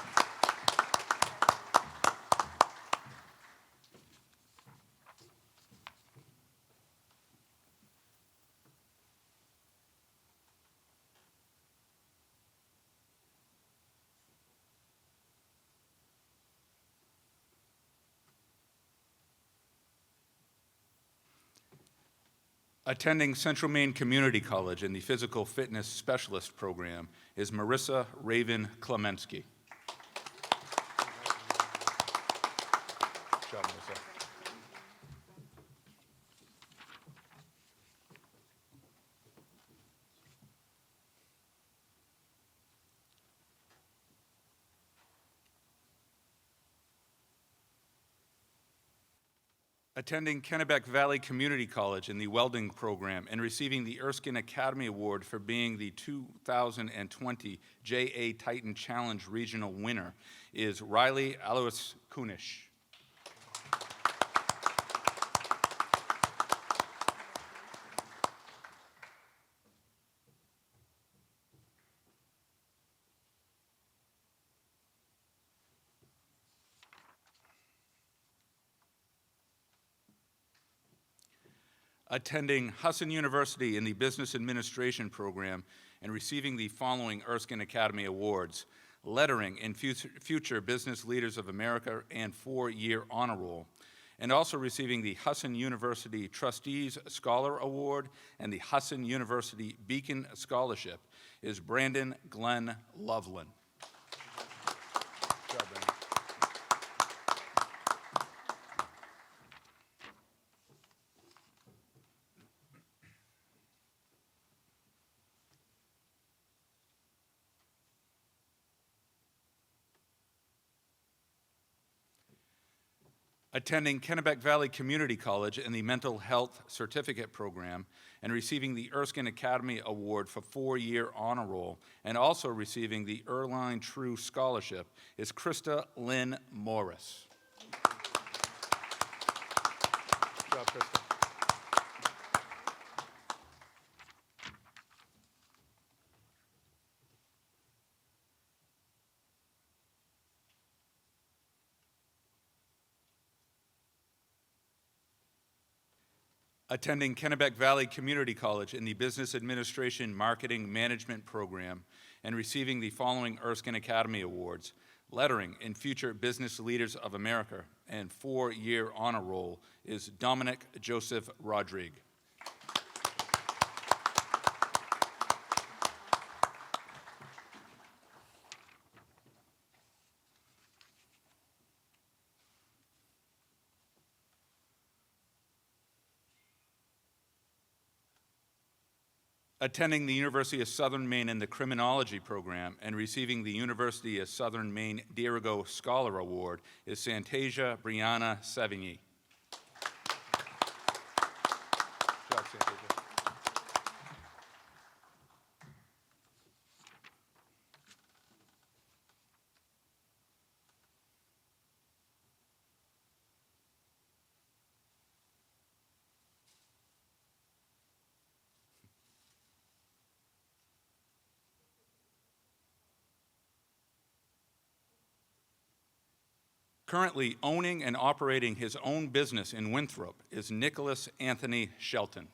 Attending Central Maine Community College in the Physical Fitness Specialist program is Marissa Raven Klemensky. Good job, Melissa. Attending Kennebec Valley Community College in the welding program and receiving the Erskine Academy Award for being the 2020 J.A. Titan Challenge Regional winner is Riley Alois Kunish. Attending Husson University in the Business Administration program and receiving the following Erskine Academy Awards: lettering in Future Business Leaders of America and 4-year honor roll, and also receiving the Husson University Trustees Scholar Award and the Husson University Beacon Scholarship is Brandon Glenn Loveland. Good job, Brandon. Attending Kennebec Valley Community College in the Mental Health Certificate Program and receiving the Erskine Academy Award for 4-year honor roll and also receiving the Erline True Scholarship is Krista Lynn Morris. Good job, Krista. Attending Kennebec Valley Community College in the Business Administration Marketing Management program and receiving the following Erskine Academy Awards: lettering in Future Business Leaders of America and 4-year honor roll is Dominic Joseph Rodrigue. Attending the University of Southern Maine in the Criminology program and receiving the University of Southern Maine Dirigo Scholar Award is Santasia Brianna Savigny. Good job, Santasia. Currently owning and operating his own business in Winthrop is Nicholas Anthony Shelton.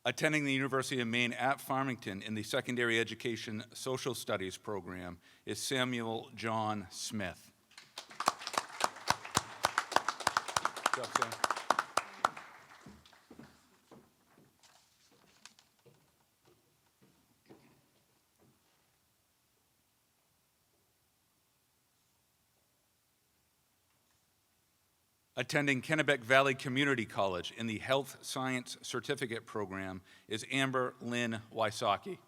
Attending the University of Maine at Farmington in the Secondary Education Social Studies program is Samuel John Smith. Good job, Sam. Attending Kennebec Valley Community College in the Health Science Certificate Program is Amber Lynn Wysocki.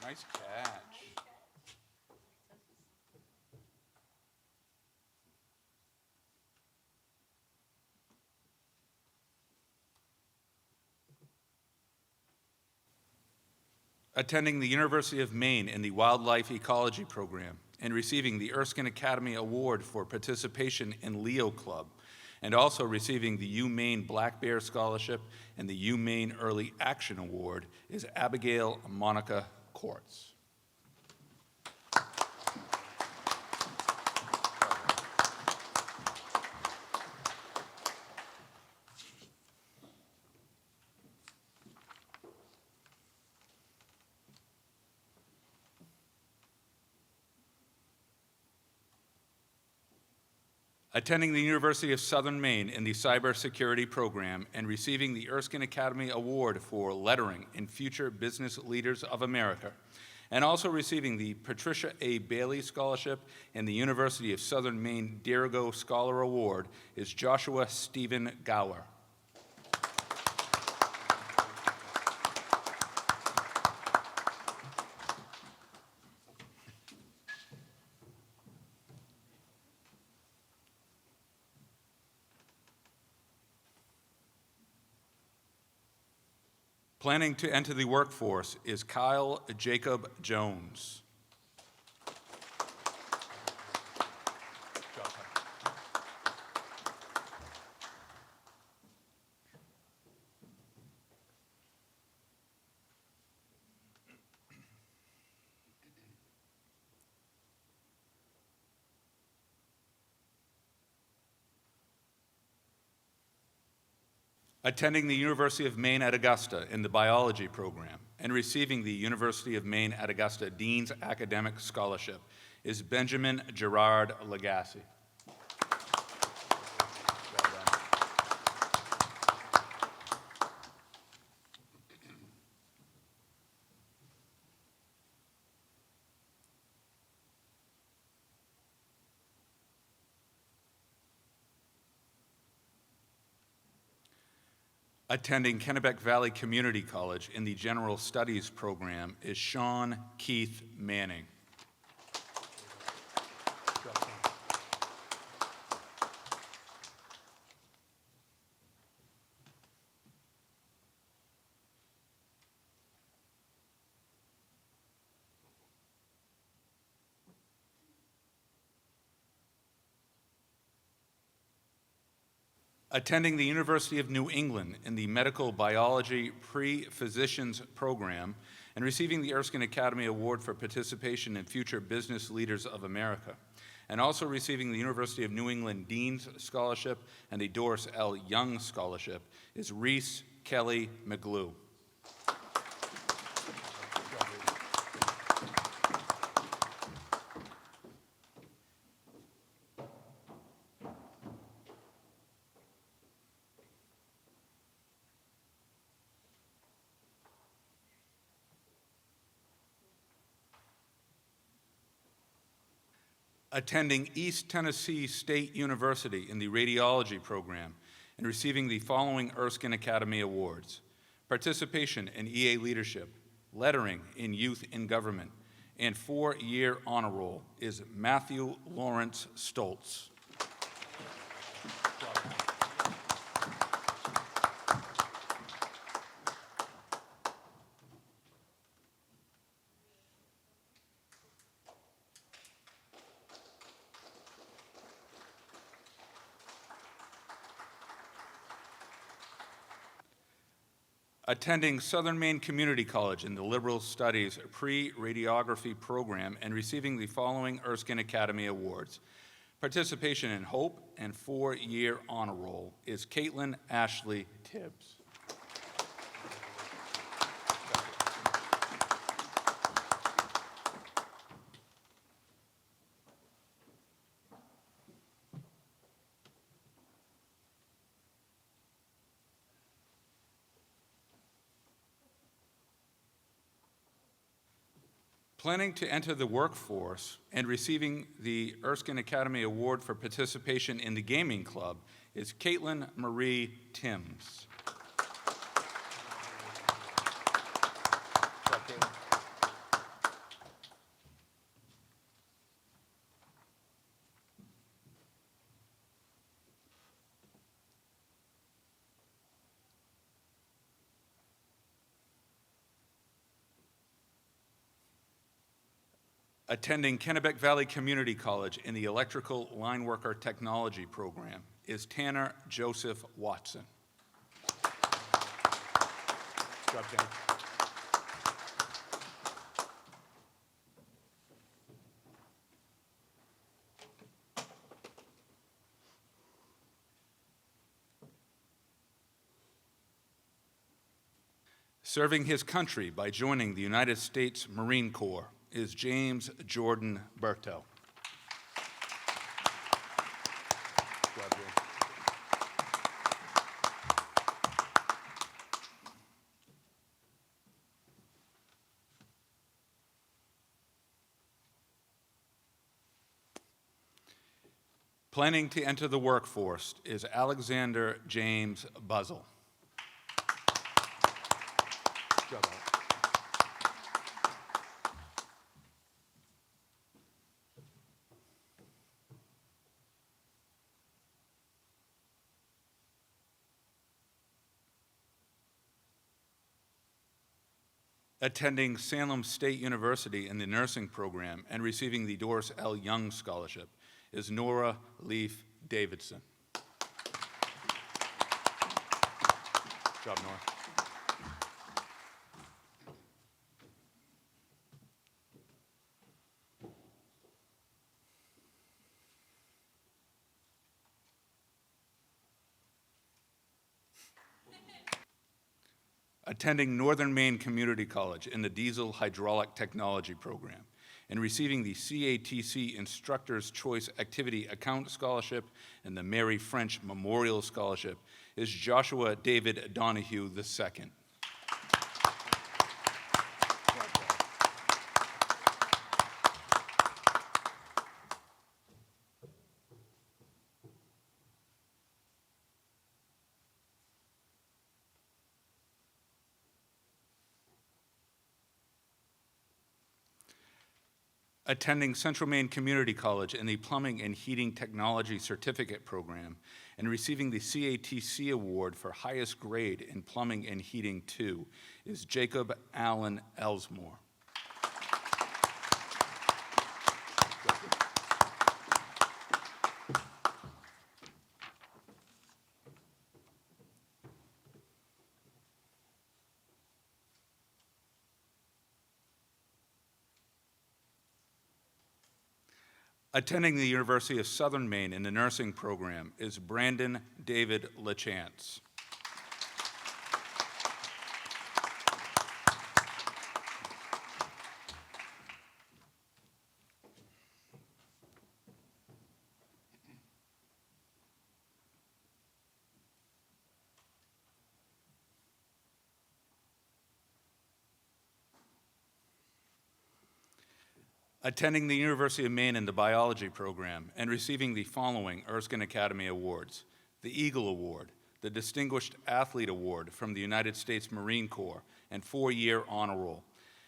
Nice catch. Attending the University of Maine in the Wildlife Ecology Program and receiving the Erskine Academy Award for participation in Leo Club, and also receiving the UMaine Black Bear Scholarship and the UMaine Early Action Award is Abigail Monica Courts. Attending the University of Southern Maine in the Cybersecurity program and receiving the Erskine Academy Award for Lettering in Future Business Leaders of America, and also receiving the Patricia A. Bailey Scholarship and the University of Southern Maine Dirigo Scholar Award is Joshua Stephen Gower. Planning to enter the workforce is Kyle Jacob Jones. Attending the University of Maine at Augusta in the biology program and receiving the University of Maine at Augusta Dean's Academic Scholarship is Benjamin Gerard Legassi. Attending Kennebec Valley Community College in the General Studies program is Sean Keith Manning. Attending the University of New England in the Medical Biology Pre-Physicians program and receiving the Erskine Academy Award for participation in Future Business Leaders of America, and also receiving the University of New England Dean's Scholarship and a Doris L. Young Scholarship is Reese Kelly McGlue. Attending East Tennessee State University in the radiology program and receiving the following Erskine Academy Awards: participation in EA leadership, lettering in youth in government, and 4-year honor roll is Matthew Lawrence Stoltz. Attending Southern Maine Community College in the Liberal Studies Pre-Radiography program and receiving the following Erskine Academy Awards: participation in Hope and 4-year honor roll is Caitlin Ashley Tibbs. Planning to enter the workforce and receiving the Erskine Academy Award for participation in the gaming club is Caitlin Marie Timms. Attending Kennebec Valley Community College in the Electrical Line Worker Technology program is Tanner Joseph Watson. Drop down. Serving his country by joining the United States Marine Corps is James Jordan Berto. Planning to enter the workforce is Alexander James Buzzle. Good job, Alex. Attending Salem State University in the nursing program and receiving the Doris L. Young Scholarship is Nora Leaf Davidson. Good job, Nora. Attending Northern Maine Community College in the Diesel Hydraulic Technology program and receiving the CATC Instructor's Choice Activity Account Scholarship and the Mary French Memorial Scholarship is Joshua David Donahue II. Attending Central Maine Community College in the Plumbing and Heating Technology Certificate Program and receiving the CATC Award for highest grade in Plumbing and Heating 2 is Jacob Allen Elsmore. Attending the University of Southern Maine in the nursing program is Brandon David LaChance. Attending the University of Maine in the biology program and receiving the following Erskine Academy Awards: the Eagle Award, the Distinguished Athlete Award from the United States Marine Corps and 4-year honor roll,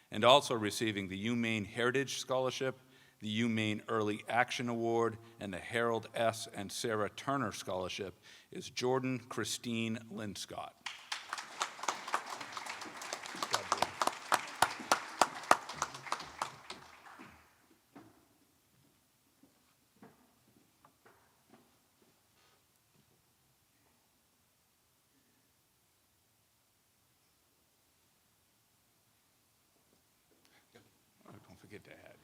and also receiving the UMaine Heritage Scholarship, the UMaine Early Action Award, and the Harold S. and Sarah Turner Scholarship is Jordan Christine Linscott. Don't forget to add.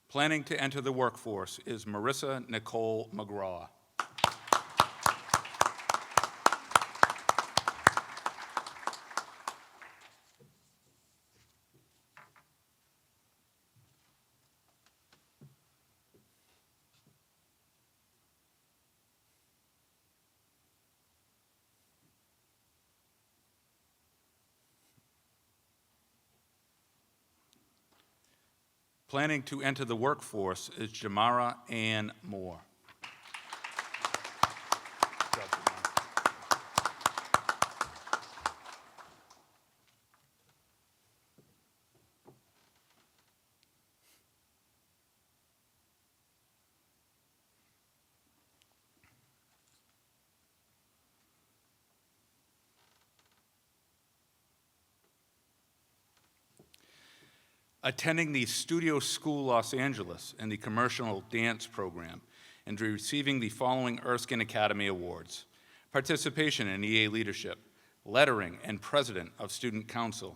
Planning to enter the workforce is Marissa Nicole McGraw. Planning to enter the workforce is Jamara Ann Moore. Attending the Studio School Los Angeles in the Commercial Dance Program and receiving the following Erskine Academy Awards: participation in EA leadership, lettering and president of Student Council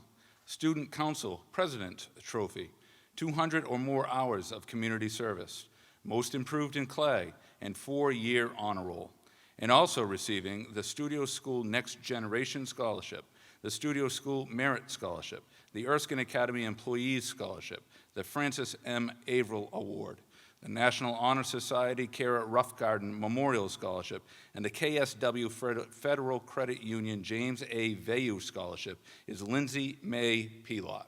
President Trophy, 200 or more hours of community service, most improved in clay, and 4-year honor roll, and also receiving the Studio School Next Generation Scholarship, the Studio School Merit Scholarship, the Erskine Academy Employees Scholarship, the Francis M. Averill Award, the National Honor Society Kara Roughgarden Memorial Scholarship, and the KSW Federal Credit Union James A. Veyu Scholarship is Lindsay May Pelot.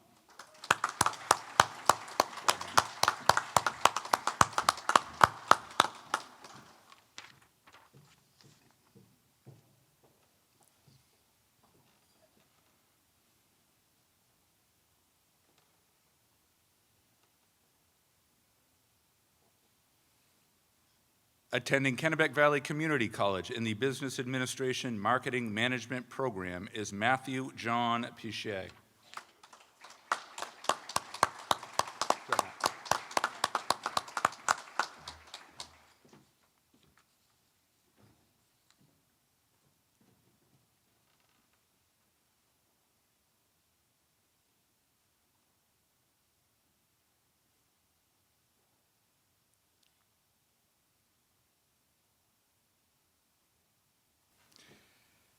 Attending Kennebec Valley Community College in the Business Administration Marketing Management Program is Matthew John Pichet.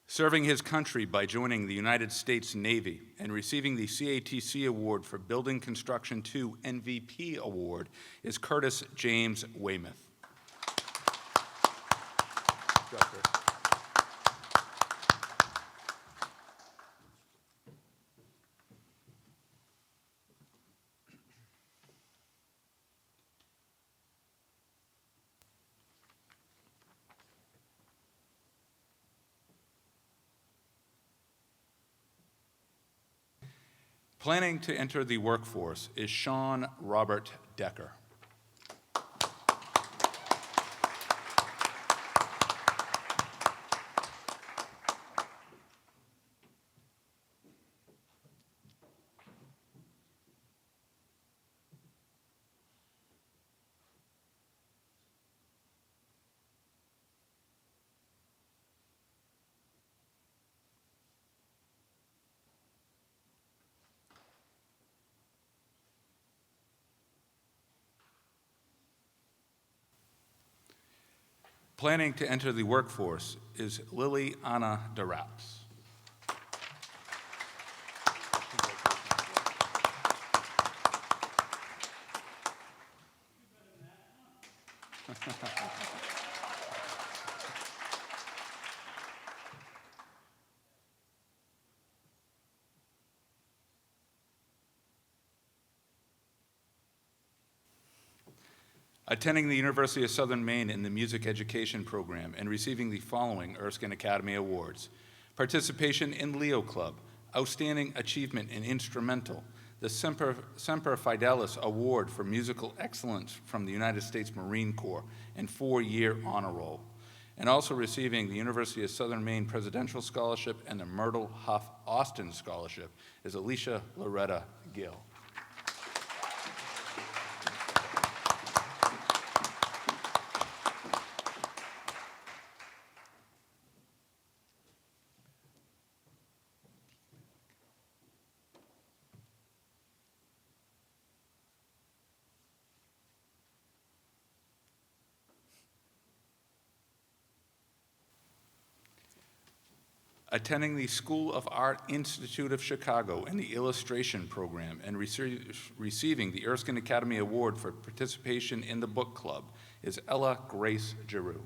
Serving his country by joining the United States Navy and receiving the CATC Award for Building Construction 2 MVP Award is Curtis James Weymouth. Planning to enter the workforce is Sean Robert Decker. Planning to enter the workforce is Lily Anna Daraps. Attending the University of Southern Maine in the Music Education Program and receiving the following Erskine Academy Awards: participation in Leo Club, outstanding achievement in instrumental, the Semper Fidelis Award for Musical Excellence from the United States Marine Corps, and 4-year honor roll, and also receiving the University of Southern Maine Presidential Scholarship and the Myrtle Huff Austin Scholarship is Alicia Loretta Gill. Attending the School of Art Institute of Chicago in the Illustration Program and receiving the Erskine Academy Award for participation in the book club is Ella Grace Giroux.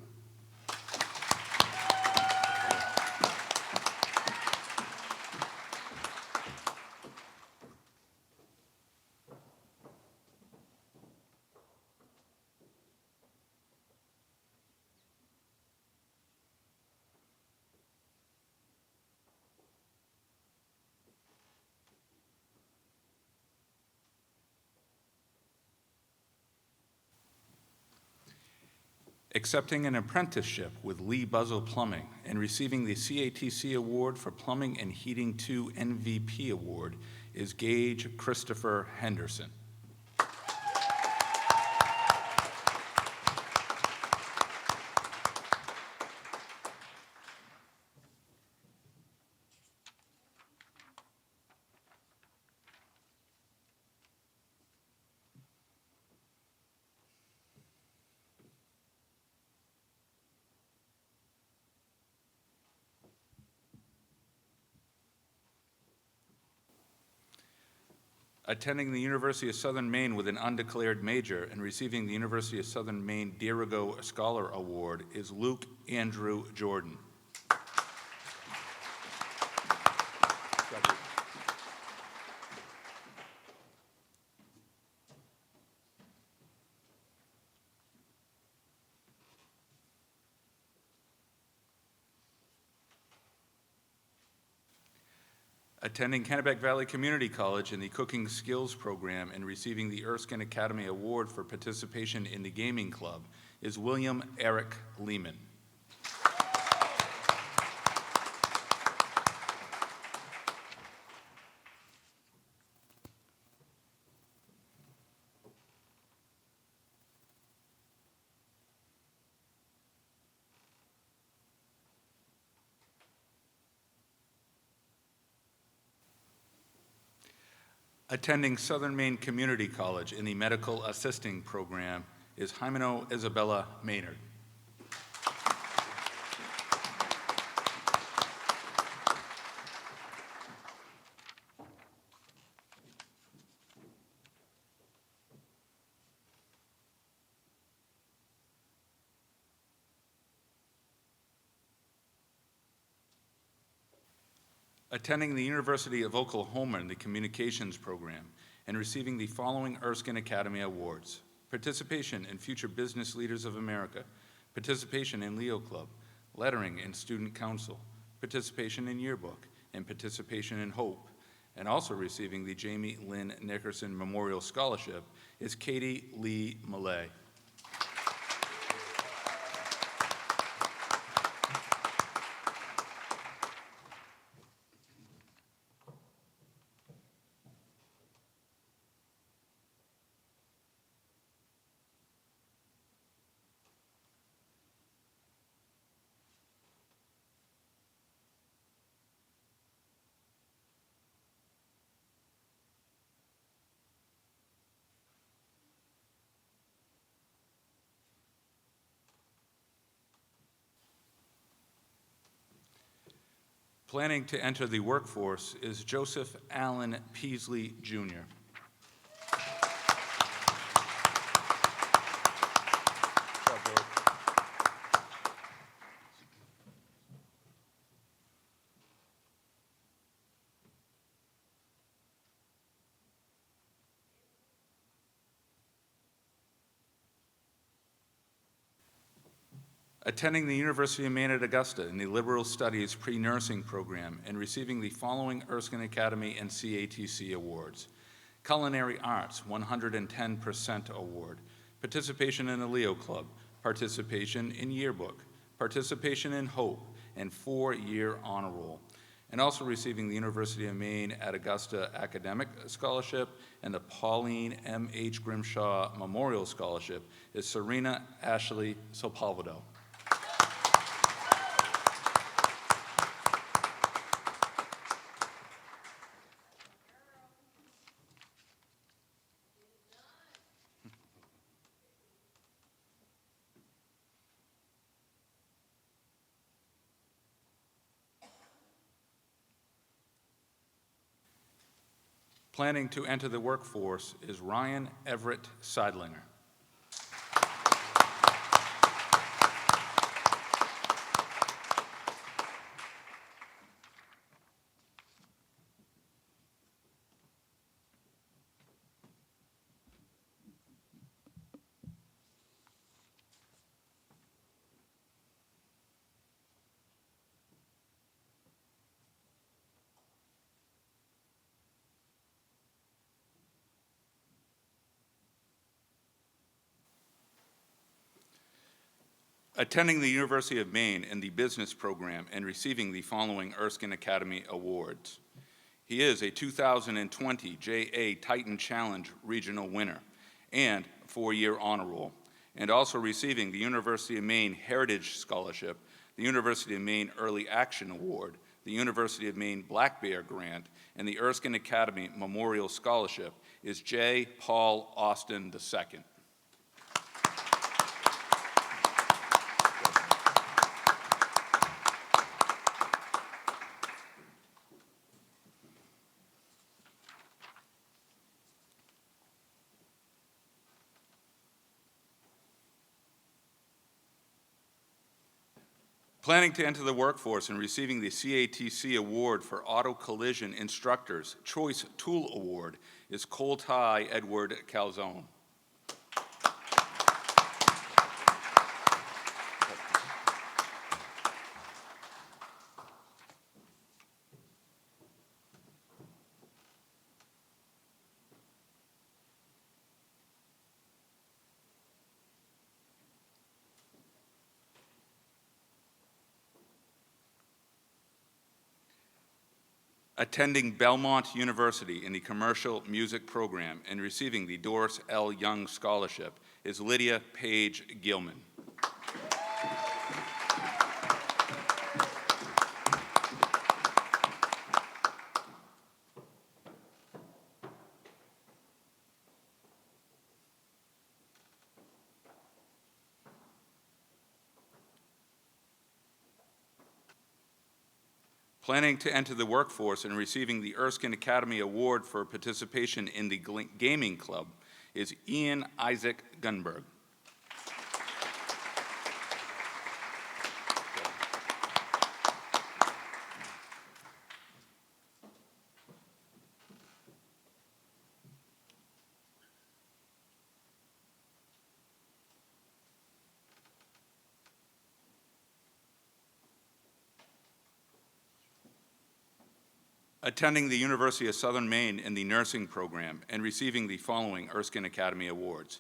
Accepting an apprenticeship with Lee Buzzell Plumbing and receiving the CATC Award for Plumbing and Heating 2 MVP Award is Gage Christopher Henderson. Attending the University of Southern Maine with an undeclared major and receiving the University of Southern Maine Dirigo Scholar Award is Luke Andrew Jordan. Attending Kennebec Valley Community College in the Cooking Skills Program and receiving the Erskine Academy Award for participation in the Gaming Club is William Eric Lehman. Attending Southern Maine Community College in the Medical Assisting Program is Jimeno Isabella Maynard. Attending the University of Oklahoma in the Communications Program and receiving the following Erskine Academy Awards: participation in Future Business Leaders of America, participation in Leo Club, lettering in Student Council, participation in Yearbook, and participation in Hope. And also receiving the Jamie Lynn Nickerson Memorial Scholarship is Katie Lee Millay. Planning to enter the workforce is Joseph Allen Peasley, Jr. Attending the University of Maine at Augusta in the Liberal Studies Pre-Nursing Program and receiving the following Erskine Academy and CATC awards: Culinary Arts 110% Award, participation in the Leo Club, participation in Yearbook, participation in Hope, and 4-year honor roll. And also receiving the University of Maine at Augusta Academic Scholarship and the Pauline M. H. Grimshaw Memorial Scholarship is Serena Ashley Sepulvedo. Planning to enter the workforce is Ryan Everett Seidlinger. Attending the University of Maine in the Business Program and receiving the following Erskine Academy Awards. He is a 2020 J.A. Titan Challenge Regional winner and 4-year honor roll, and also receiving the University of Maine Heritage Scholarship, the University of Maine Early Action Award, the University of Maine Black Bear Grant, and the Erskine Academy Memorial Scholarship is J. Paul Austin II. Planning to enter the workforce and receiving the CATC Award for Auto Collision Instructors Choice Tool Award is Coltai Edward Calzone. Attending Belmont University in the commercial music program and receiving the Doris L. Young Scholarship is Lydia Page Gilman. Planning to enter the workforce and receiving the Erskine Academy Award for participation in the gaming club is Ian Isaac Gunberg. Attending the University of Southern Maine in the nursing program and receiving the following Erskine Academy Awards: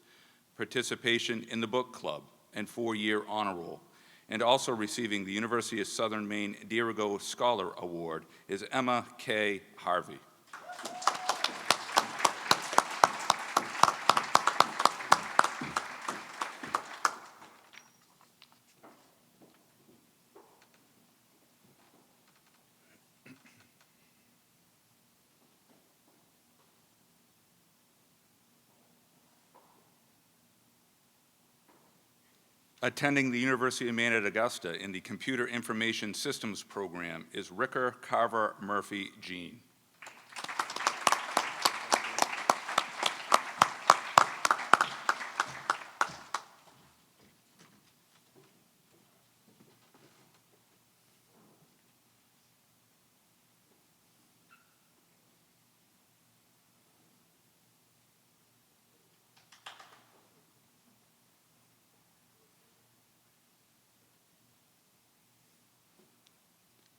participation in the book club and 4-year honor roll, and also receiving the University of Southern Maine Dirigo Scholar Award is Emma K. Harvey. Attending the University of Maine at Augusta in the Computer Information Systems program is Ricker Carver Murphy Jean.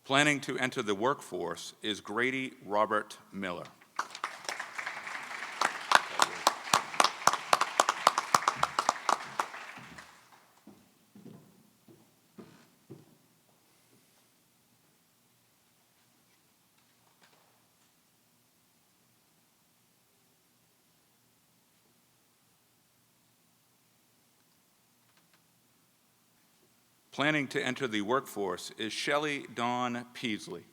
Planning to enter the workforce is Grady Robert Miller. Planning to enter the workforce is Shelley Dawn Peasley.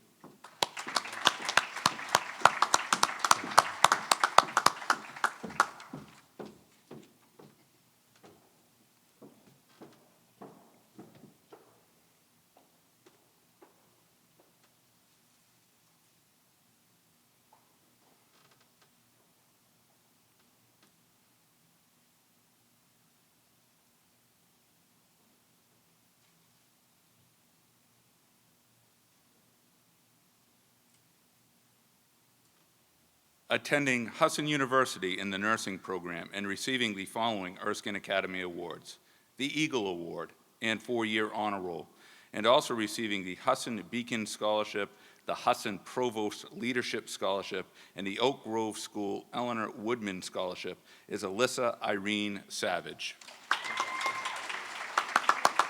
Attending Husson University in the nursing program and receiving the following Erskine Academy Awards: the Eagle Award and 4-year honor roll, and also receiving the Husson Beacon Scholarship, the Husson Provost Leadership Scholarship, and the Oak Grove School Eleanor Woodman Scholarship is Alyssa Irene Savage. Good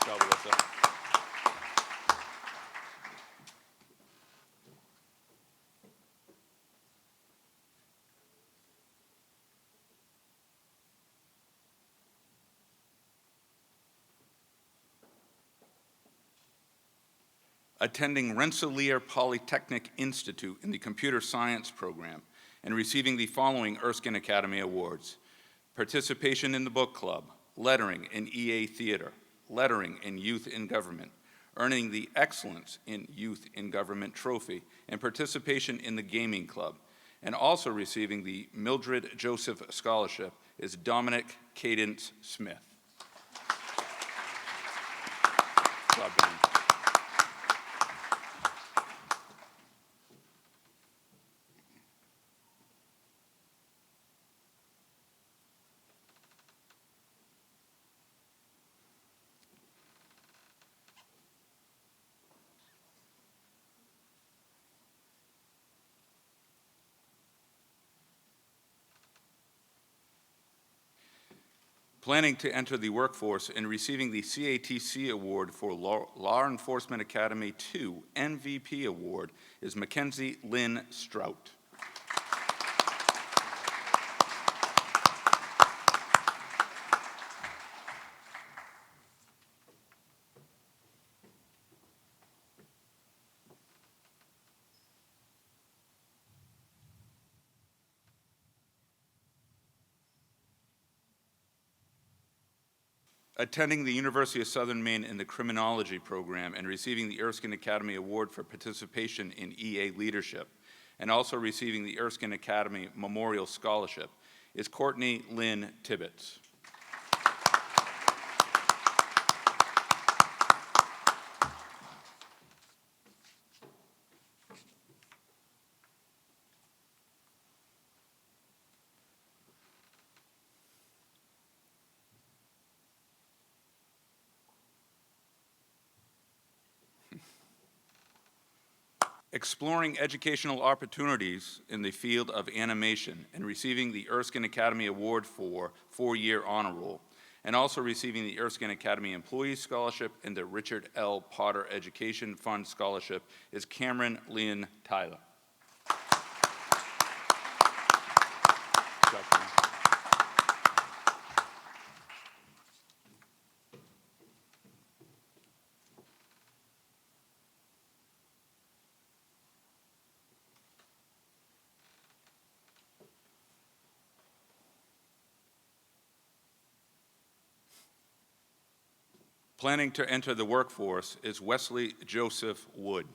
job, Alyssa. Attending Rensselaer Polytechnic Institute in the Computer Science program and receiving the following Erskine Academy Awards: participation in the book club, lettering in EA Theater, lettering in Youth in Government, earning the Excellence in Youth in Government trophy, and participation in the gaming club, and also receiving the Mildred Joseph Scholarship is Dominic Cadence Smith. Good job, Ben. Planning to enter the workforce and receiving the CATC Award for Law Enforcement Academy 2 MVP Award is Mackenzie Lynn Strout. Attending the University of Southern Maine in the Criminology program and receiving the Erskine Academy Award for participation in EA leadership, and also receiving the Erskine Academy Memorial Scholarship, is Courtney Lynn Tibbetts. Exploring educational opportunities in the field of animation and receiving the Erskine Academy Award for 4-year honor roll, and also receiving the Erskine Academy Employee Scholarship and the Richard L. Potter Education Fund Scholarship is Cameron Lynn Tyler. Planning to enter the workforce is Wesley Joseph Wood.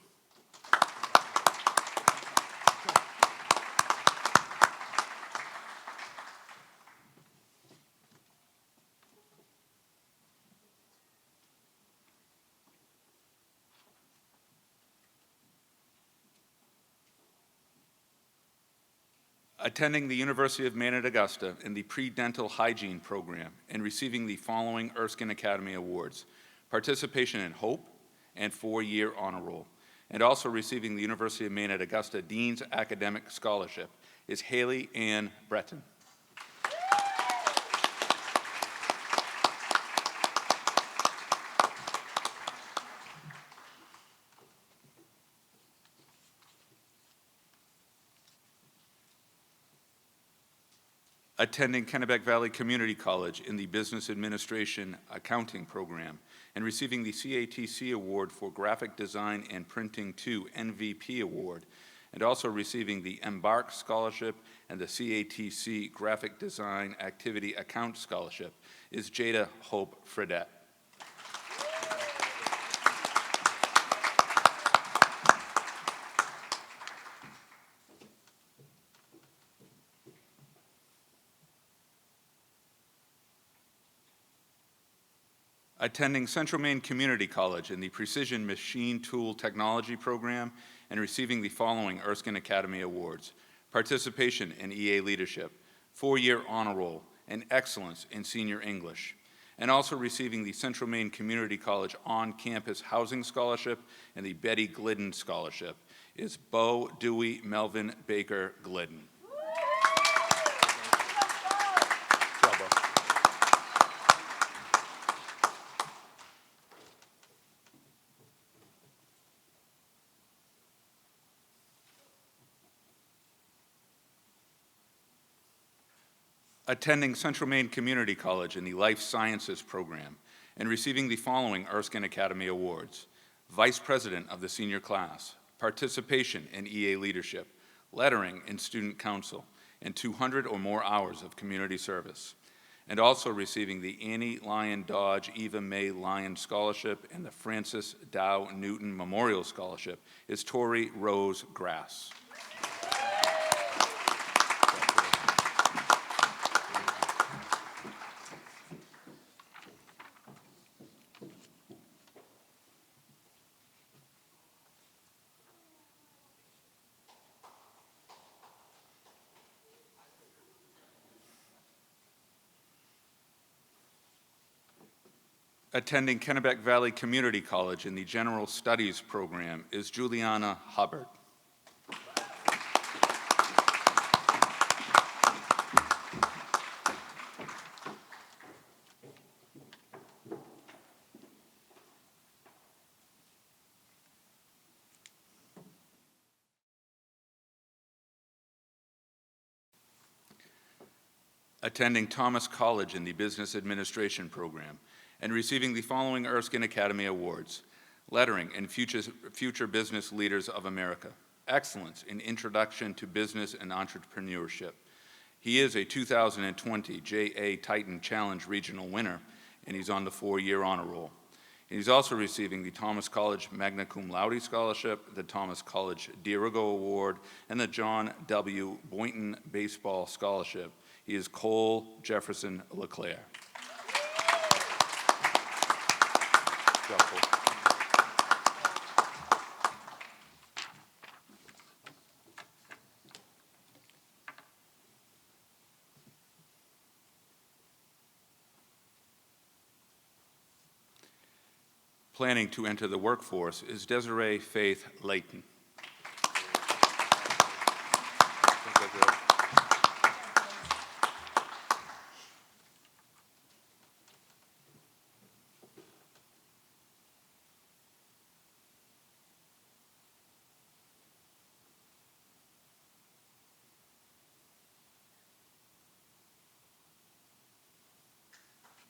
Attending the University of Maine at Augusta in the Pre-Dental Hygiene program and receiving the following Erskine Academy Awards: participation in HOPE and 4-year honor roll, and also receiving the University of Maine at Augusta Dean's Academic Scholarship is Haley Ann Breton. Attending Kennebec Valley Community College in the Business Administration Accounting program and receiving the CATC Award for Graphic Design and Printing 2 MVP Award, and also receiving the Embark Scholarship and the CATC Graphic Design Activity Account Scholarship is Jada Hope Fredette. Attending Central Maine Community College in the Precision Machine Tool Technology program and receiving the following Erskine Academy Awards: participation in EA leadership, 4-year honor roll, and excellence in senior English, and also receiving the Central Maine Community College On-Campus Housing Scholarship and the Betty Glidden Scholarship is Bo Dewey Melvin Baker Glidden. Attending Central Maine Community College in the Life Sciences program and receiving the following Erskine Academy Awards: Vice President of the Senior Class, participation in EA leadership, lettering in Student Council, and 200 or more hours of community service, and also receiving the Annie Lyon Dodge Eva May Lyon Scholarship and the Francis Dow Newton Memorial Scholarship is Tori Rose Grass. Attending Kennebec Valley Community College in the General Studies program is Juliana Hubbard. attending Thomas College in the Business Administration program, and receiving the following Erskine Academy Awards: Lettering in Future Business Leaders of America, Excellence in Introduction to Business and Entrepreneurship. He is a 2020 J.A. Titan Challenge Regional winner, and he's on the 4-year honor roll. And he's also receiving the Thomas College Magna Cum Laude Scholarship, the Thomas College Dirigo Award, and the John W. Boynton Baseball Scholarship. He is Cole Jefferson LeClaire. Good job, Cole. Planning to enter the workforce is Desiree Faith Layton.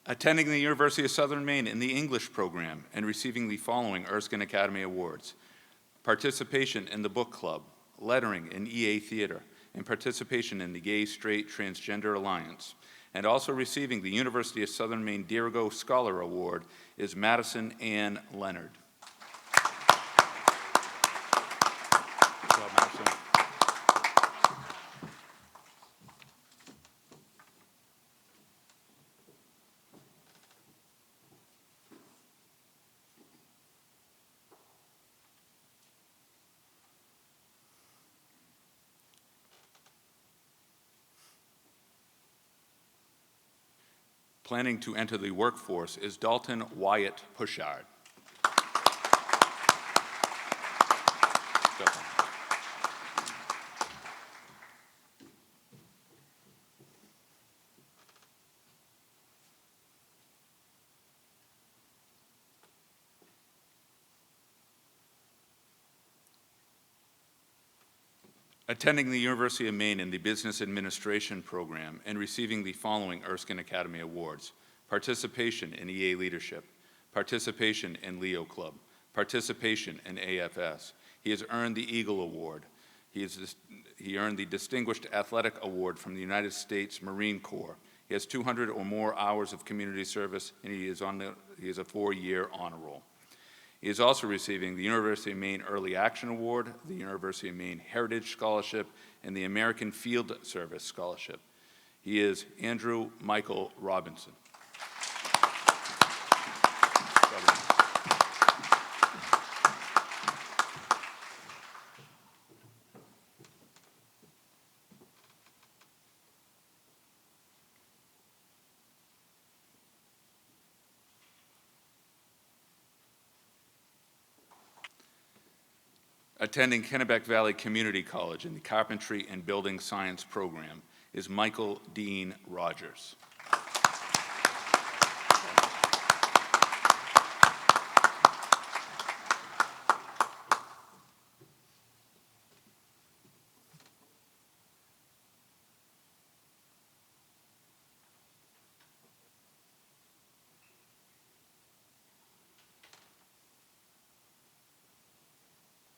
Attending the University of Southern Maine in the English program and receiving the following Erskine Academy Awards: participation in the book club, lettering in EA Theater, and participation in the Gay Straight Transgender Alliance. And also receiving the University of Southern Maine Dirigo Scholar Award is Madison Ann Leonard. Good job, Madison. Planning to enter the workforce is Dalton Wyatt Pushard. Attending the University of Maine in the Business Administration program and receiving the following Erskine Academy Awards: participation in EA Leadership, participation in Leo Club, participation in AFS. He has earned the Eagle Award. He earned the Distinguished Athletic Award from the United States Marine Corps. He has 200 or more hours of community service, and he is a 4-year honor roll. He is also receiving the University of Maine Early Action Award, the University of Maine Heritage Scholarship, and the American Field Service Scholarship. He is Andrew Michael Robinson. Attending Kennebec Valley Community College in the Carpentry and Building Science program is Michael Dean Rogers.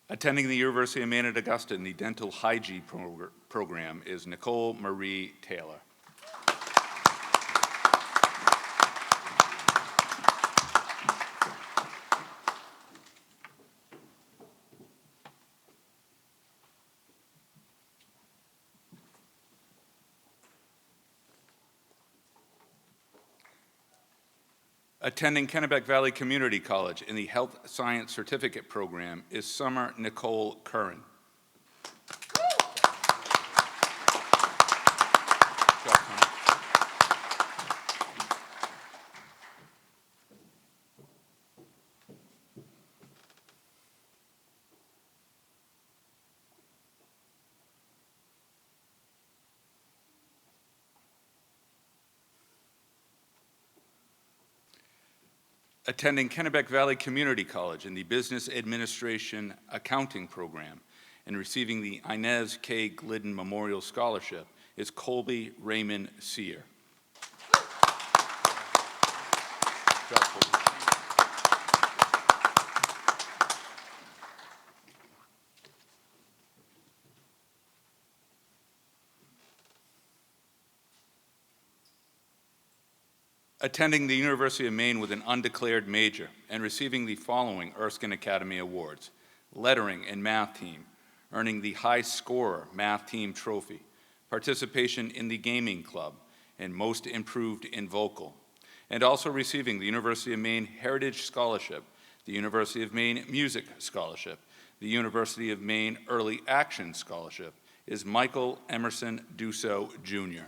Attending the University of Maine at Augusta in the Dental Hygiene program is Nicole Marie Taylor. Attending Kennebec Valley Community College in the Health Science Certificate program is Summer Nicole Curran. Attending Kennebec Valley Community College in the Business Administration Accounting program and receiving the Inez K. Glidden Memorial Scholarship is Colby Raymond Sear. Attending the University of Maine with an undeclared major and receiving the following Erskine Academy Awards: lettering and math team, earning the high scorer math team trophy, participation in the gaming club, and most improved in vocal, and also receiving the University of Maine Heritage Scholarship, the University of Maine Music Scholarship, the University of Maine Early Action Scholarship, is Michael Emerson Dusso, Jr.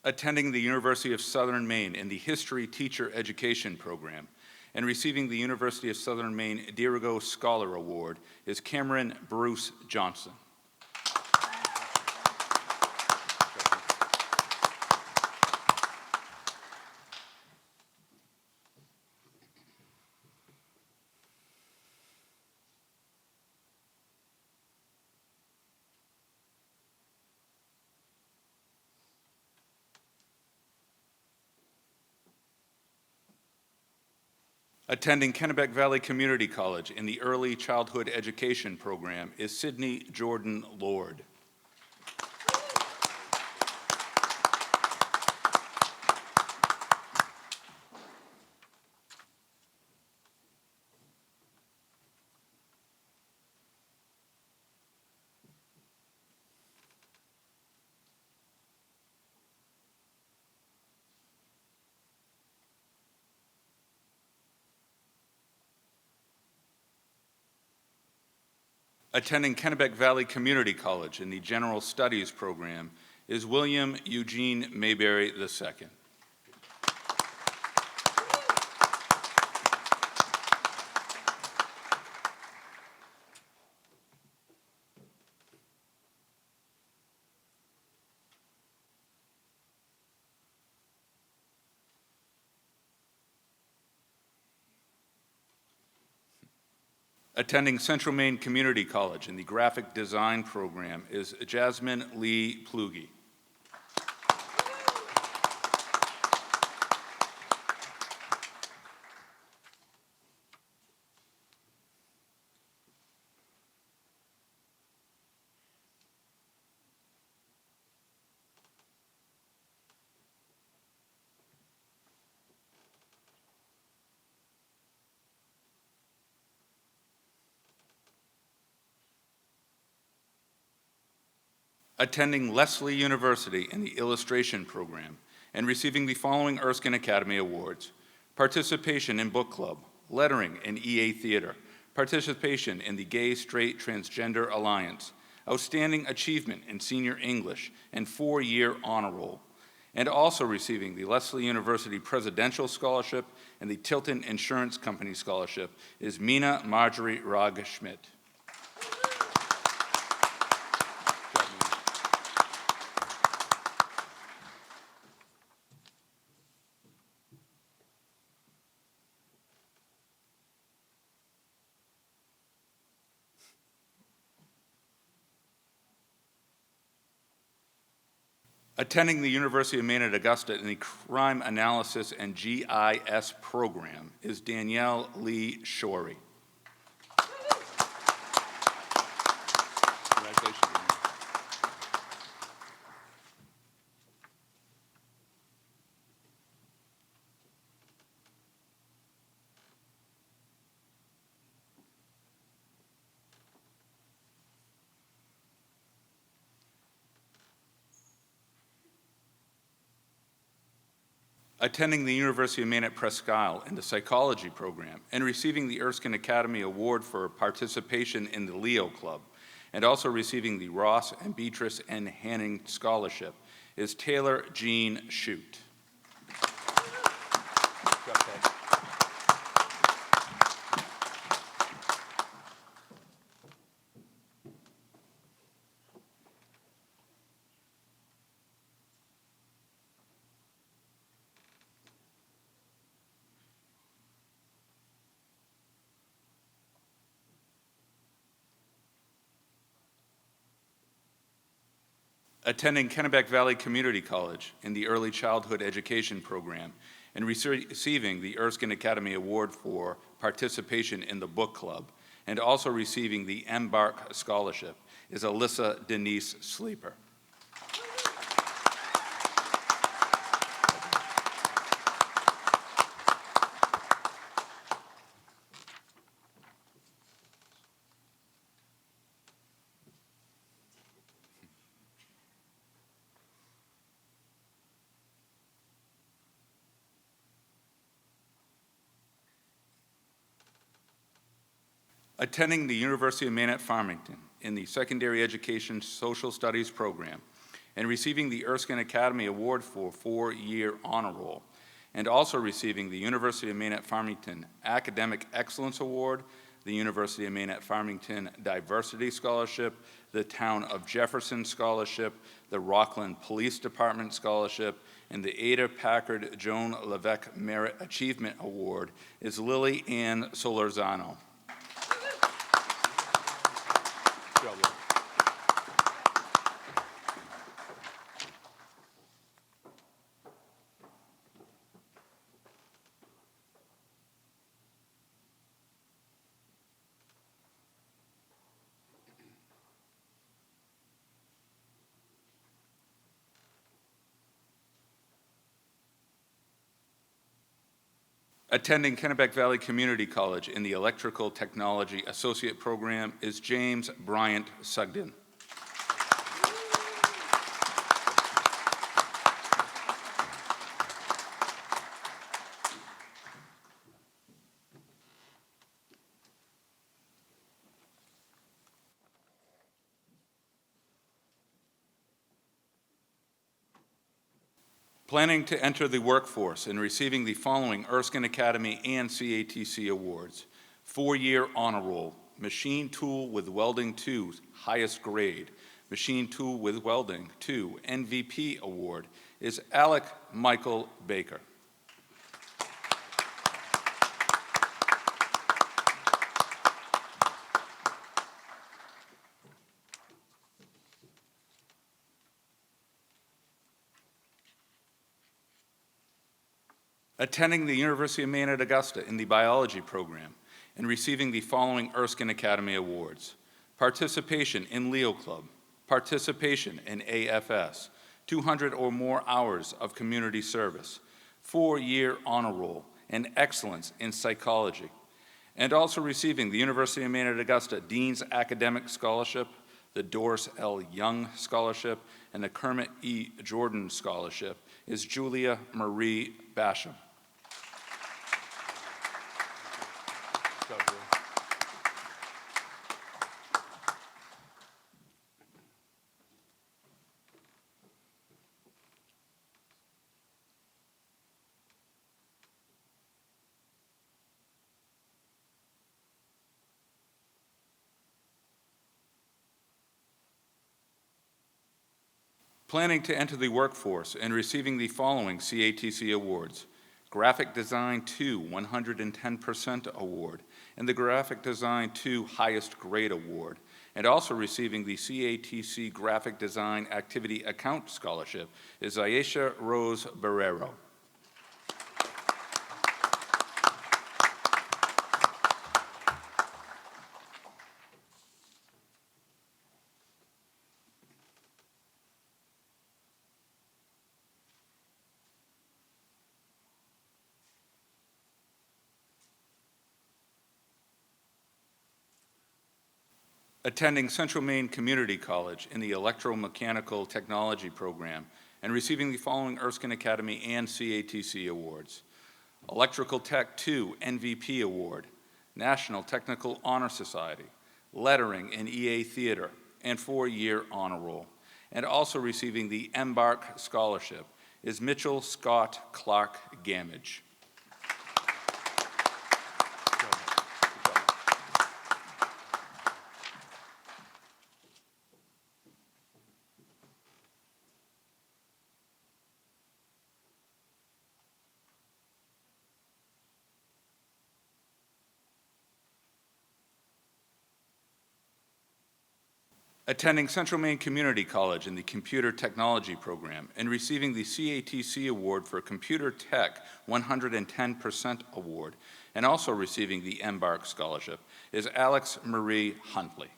Attending the University of Southern Maine in the History Teacher Education Program, and receiving the University of Southern Maine Dirigo Scholar Award is Cameron Bruce Johnson. Attending Kennebec Valley Community College in the Early Childhood Education Program is Sydney Jordan Lord. Attending Kennebec Valley Community College in the General Studies program is William Eugene Mayberry II. Attending Central Maine Community College in the Graphic Design program is Jasmine Lee Plugi. Attending Lesley University in the Illustration program and receiving the following Erskine Academy Awards: participation in book club, lettering in EA Theater, participation in the Gay Straight Transgender Alliance, outstanding achievement in senior English, and 4-year honor roll, and also receiving the Lesley University Presidential Scholarship and the Tilton Insurance Company Scholarship is Mina Marjorie Rogge-Schmidt. Attending the University of Maine at Augusta in the Crime Analysis and GIS program is Danielle Lee Shorey. Congratulations. Attending the University of Maine at Presque Isle in the Psychology program and receiving the Erskine Academy Award for participation in the Leo Club, and also receiving the Ross and Beatrice N. Hanning Scholarship is Taylor Jean Shute. attending Kennebec Valley Community College in the Early Childhood Education Program, and receiving the Erskine Academy Award for participation in the book club, and also receiving the Embark Scholarship, is Alyssa Denise Sleeper. Attending the University of Maine at Farmington in the Secondary Education Social Studies program, and receiving the Erskine Academy Award for 4-year honor roll, and also receiving the University of Maine at Farmington Academic Excellence Award, the University of Maine at Farmington Diversity Scholarship, the Town of Jefferson Scholarship, the Rockland Police Department Scholarship, and the Ada Packard Joan Levesque Merit Achievement Award is Lily Ann Solorzano. Attending Kennebec Valley Community College in the Electrical Technology Associate Program is James Bryant Sugden. Planning to enter the workforce and receiving the following Erskine Academy and CATC awards: 4-year honor roll, Machine Tool with Welding 2, highest grade, Machine Tool with Welding 2, MVP award is Alec Michael Baker. Attending the University of Maine at Augusta in the biology program and receiving the following Erskine Academy awards: participation in Leo Club, participation in AFS, 200 or more hours of community service, 4-year honor roll, and excellence in psychology, and also receiving the University of Maine at Augusta Dean's Academic Scholarship, the Doris L. Young Scholarship, and the Kermit E. Jordan Scholarship is Julia Marie Basham. Planning to enter the workforce and receiving the following CATC awards: Graphic Design 2 110% Award, and the Graphic Design 2 Highest Grade Award, and also receiving the CATC Graphic Design Activity Account Scholarship is Aisha Rose Barrero. Attending Central Maine Community College in the Electromechanical Technology program and receiving the following Erskine Academy and CATC awards: Electrical Tech 2 MVP Award, National Technical Honor Society, Lettering in EA Theater, and 4-year honor roll. And also receiving the Embark Scholarship is Mitchell Scott Clark Gamage. Attending Central Maine Community College in the Computer Technology program and receiving the CATC Award for Computer Tech 110% Award, and also receiving the Embark Scholarship, is Alex Marie Huntley.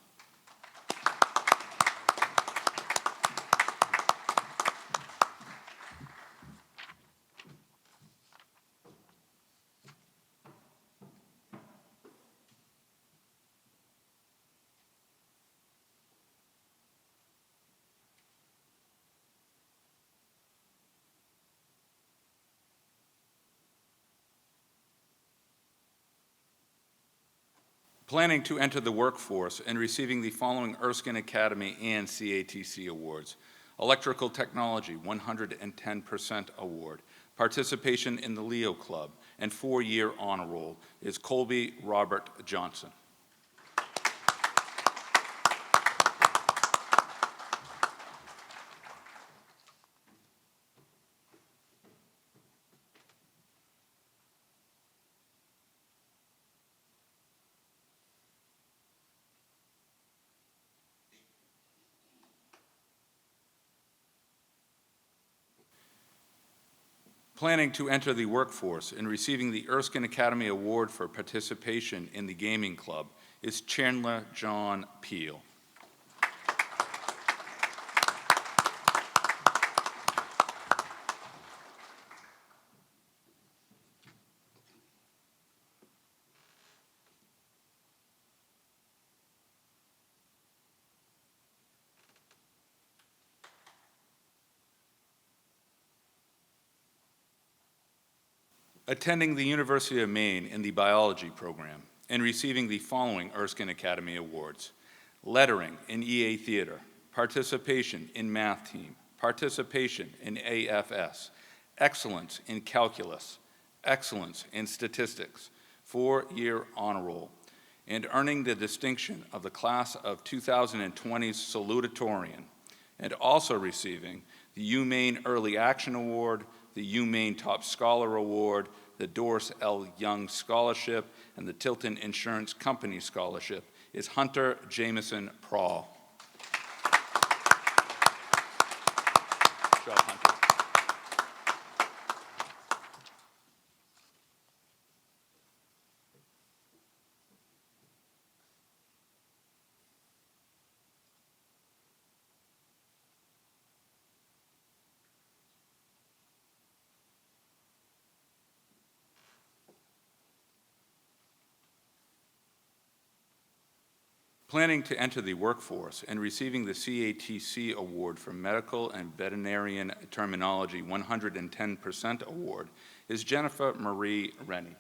Planning to enter the workforce and receiving the following Erskine Academy and CATC awards: Electrical Technology 110% Award, participation in the Leo Club, and 4-year honor roll is Colby Robert Johnson. Planning to enter the workforce and receiving the Erskine Academy Award for participation in the Gaming Club is Chandler John Peel. Attending the University of Maine in the biology program and receiving the following Erskine Academy Awards: lettering in EA Theater, participation in math team, participation in AFS, excellence in calculus, excellence in statistics, 4-year honor roll, and earning the distinction of the class of 2020's salutatorian, and also receiving the UMaine Early Action Award, the UMaine Top Scholar Award, the Doris L. Young Scholarship, and the Tilton Insurance Company Scholarship is Hunter Jameson Prawl. Good job, Hunter. Planning to enter the workforce and receiving the CATC Award for Medical and Veterinarian Terminology 110% Award is Jennifer Marie Rennie.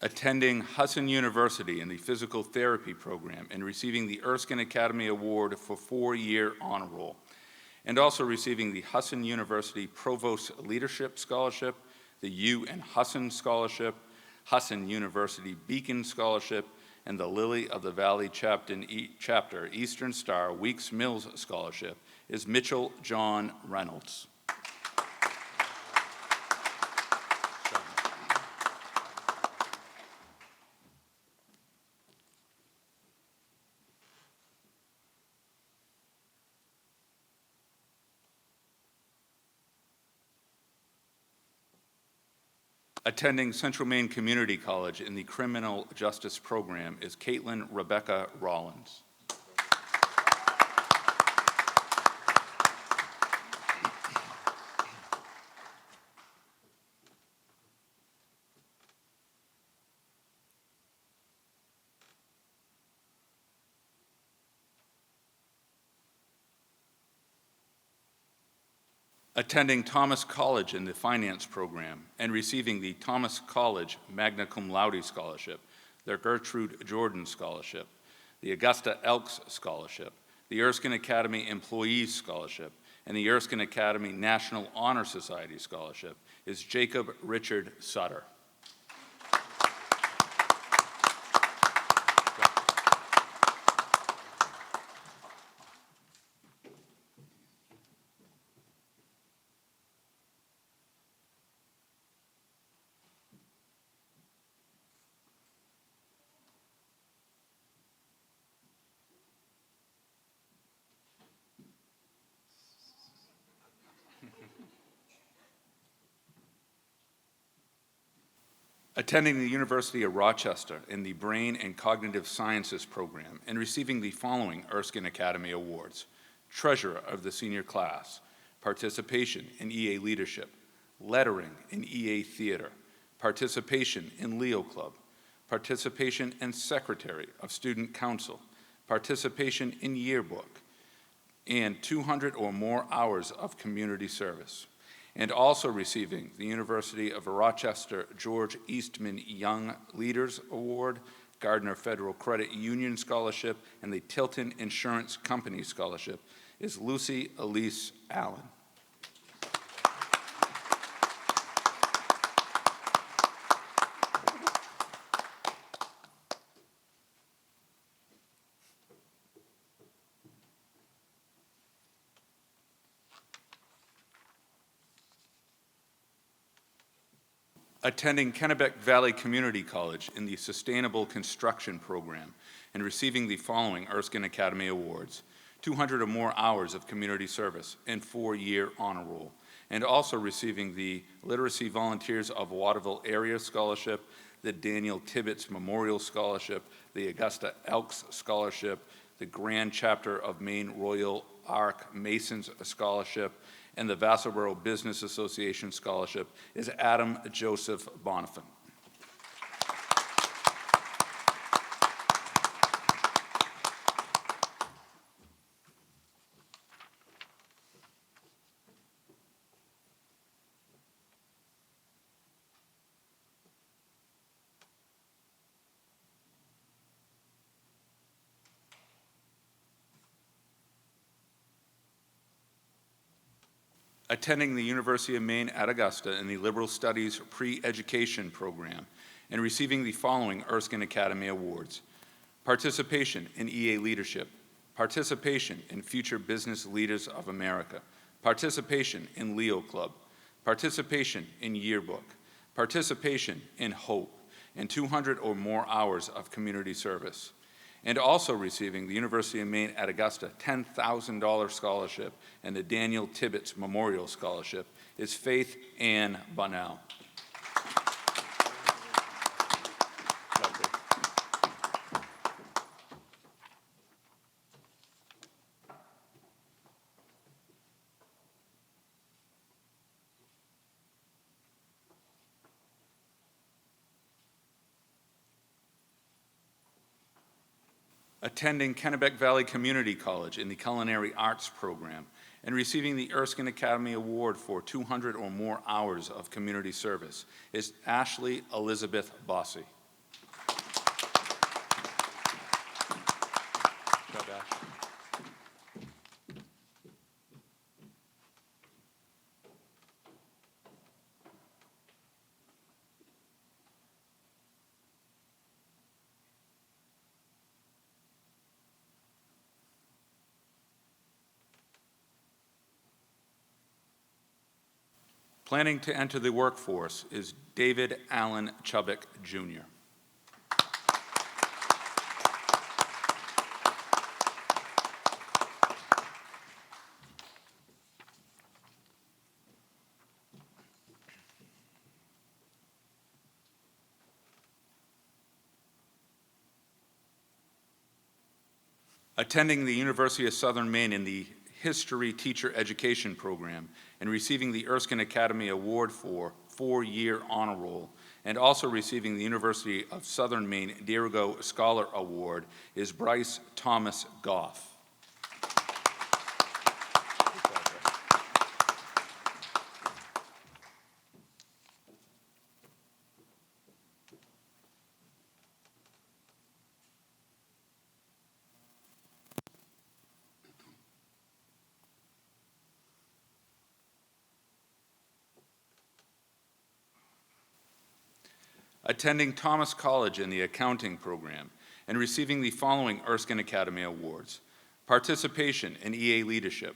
Attending Husson University in the Physical Therapy program and receiving the Erskine Academy Award for 4-year honor roll, and also receiving the Husson University Provost Leadership Scholarship, the U. and Husson Scholarship, Husson University Beacon Scholarship, and the Lily of the Valley Chapter Eastern Star Weeks Mills Scholarship is Mitchell John Reynolds. Attending Central Maine Community College in the Criminal Justice Program is Caitlin Rebecca Rollins. Attending Thomas College in the Finance Program and receiving the Thomas College Magna Cum Laude Scholarship, the Gertrude Jordan Scholarship, the Augusta Elks Scholarship, the Erskine Academy Employees Scholarship, and the Erskine Academy National Honor Society Scholarship is Jacob Richard Sutter. Attending the University of Rochester in the Brain and Cognitive Sciences program and receiving the following Erskine Academy Awards: Treasurer of the Senior Class, Participation in EA Leadership, Lettering in EA Theater, Participation in Leo Club, Participation and Secretary of Student Council, Participation in Yearbook, and 200 or more hours of community service. And also receiving the University of Rochester George Eastman Young Leaders Award, Gardner Federal Credit Union Scholarship, and the Tilton Insurance Company Scholarship is Lucy Elise Allen. Attending Kennebec Valley Community College in the Sustainable Construction Program and receiving the following Erskine Academy Awards: 200 or more hours of community service and 4-year honor roll, and also receiving the Literacy Volunteers of Waterville Area Scholarship, the Daniel Tibbetts Memorial Scholarship, the Augusta Elks Scholarship, the Grand Chapter of Maine Royal Arc Masons Scholarship, and the Vassalboro Business Association Scholarship is Adam Joseph Bonifant. Attending the University of Maine at Augusta in the Liberal Studies Pre-Education Program and receiving the following Erskine Academy Awards: Participation in EA Leadership, Participation in Future Business Leaders of America, Participation in Leo Club, Participation in Yearbook, Participation in Hope, and 200 or more hours of community service. And also receiving the University of Maine at Augusta $10,000 scholarship and the Daniel Tibbetts Memorial Scholarship is Faith Ann Bunnell. Attending Kennebec Valley Community College in the Culinary Arts program and receiving the Erskine Academy Award for 200 or more hours of community service is Ashley Elizabeth Bossy. Good job, Ash. Planning to enter the workforce is David Allen Chubbuck, Jr. Attending the University of Southern Maine in the History Teacher Education Program and receiving the Erskine Academy Award for 4-year honor roll, and also receiving the University of Southern Maine Dirigo Scholar Award is Bryce Thomas Goff. attending Thomas College in the accounting program, and receiving the following Erskine Academy Awards: participation in EA leadership,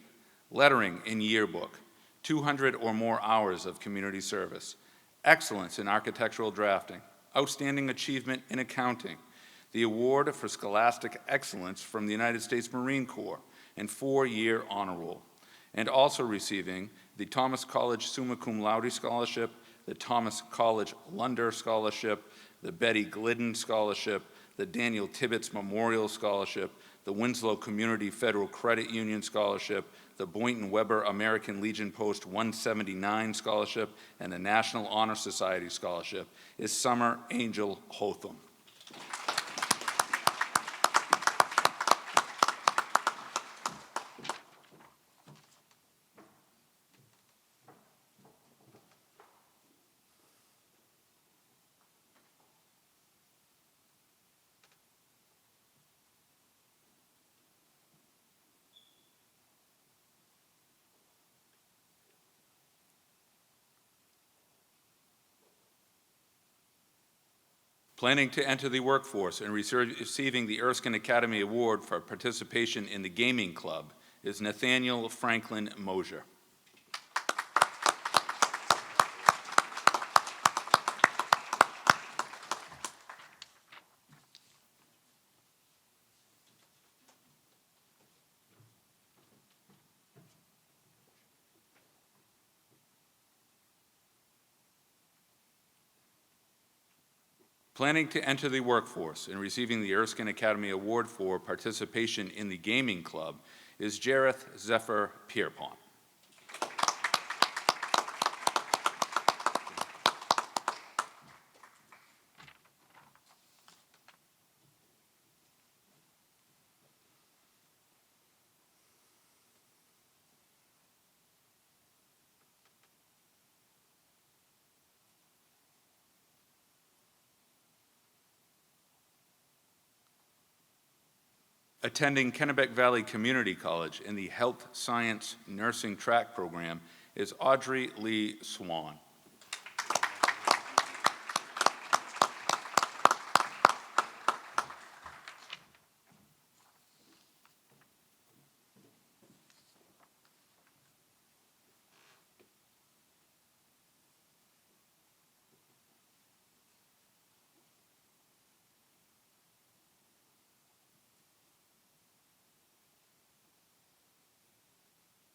lettering in yearbook, 200 or more hours of community service, excellence in architectural drafting, outstanding achievement in accounting, the award for scholastic excellence from the United States Marine Corps, and 4-year honor roll, and also receiving the Thomas College Summa Cum Laude Scholarship, the Thomas College Lunder Scholarship, the Betty Glidden Scholarship, the Daniel Tibbetts Memorial Scholarship, the Winslow Community Federal Credit Union Scholarship, the Boynton Weber American Legion Post 179 Scholarship, and the National Honor Society Scholarship is Summer Angel Hotham. Planning to enter the workforce and receiving the Erskine Academy Award for participation in the gaming club is Nathaniel Franklin Mosier. Planning to enter the workforce and receiving the Erskine Academy Award for participation in the gaming club is Jareth Zephyr Pierpont. Attending Kennebec Valley Community College in the Health Science Nursing Track program is Audrey Lee Swan.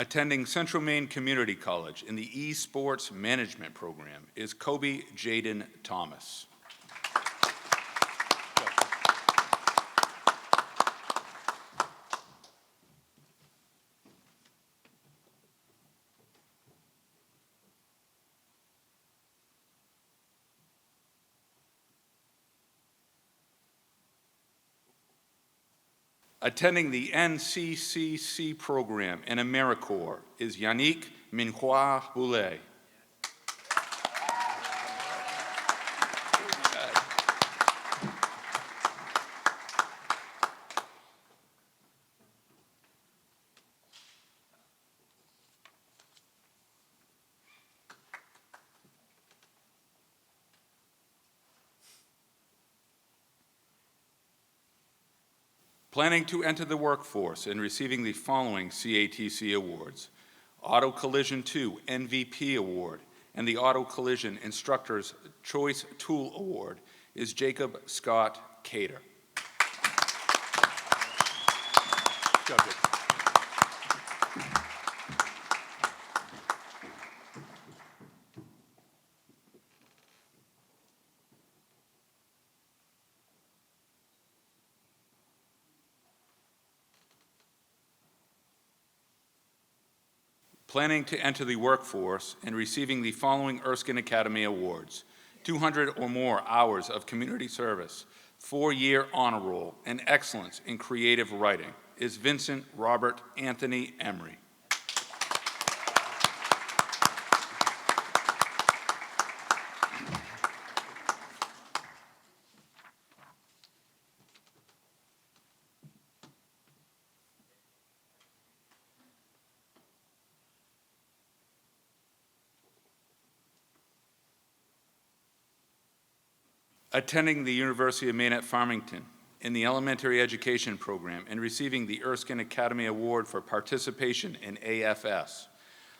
Attending Central Maine Community College in the Esports Management program is Kobe Jaden Thomas. Attending the NCCC program in AmeriCorps is Yannick Minhua Boulay. Planning to enter the workforce and receiving the following CATC awards: Auto Collision 2 MVP Award and the Auto Collision Instructor's Choice Tool Award is Jacob Scott Cater. Planning to enter the workforce and receiving the following Erskine Academy Awards: 200 or more hours of community service, 4-year honor roll, and excellence in creative writing is Vincent Robert Anthony Emery. Attending the University of Maine at Farmington in the elementary education program and receiving the Erskine Academy Award for participation in AFS.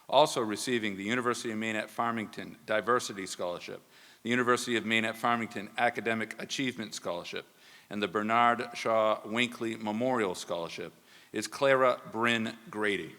Also receiving the University of Maine at Farmington Diversity Scholarship, the University of Maine at Farmington Academic Achievement Scholarship, and the Bernard Shaw Winkley Memorial Scholarship is Clara Bryn Grady.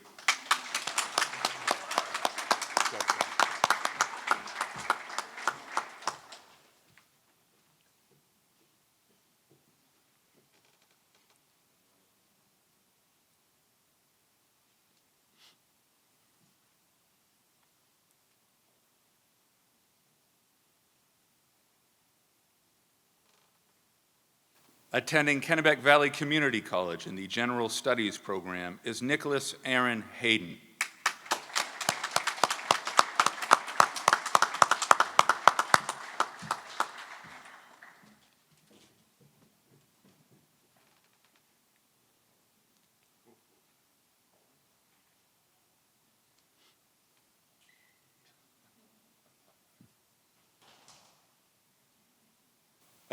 Attending Kennebec Valley Community College in the General Studies program is Nicholas Aaron Hayden.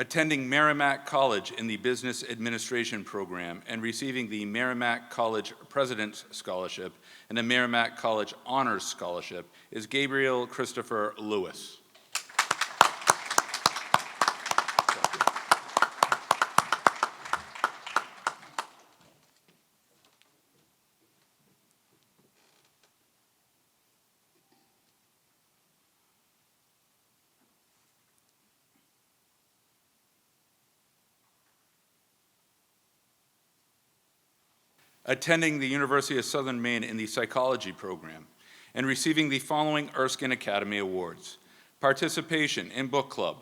Attending Merrimack College in the Business Administration program and receiving the Merrimack College President's Scholarship and the Merrimack College Honors Scholarship is Gabriel Christopher Lewis. Attending the University of Southern Maine in the psychology program and receiving the following Erskine Academy Awards: participation in book club,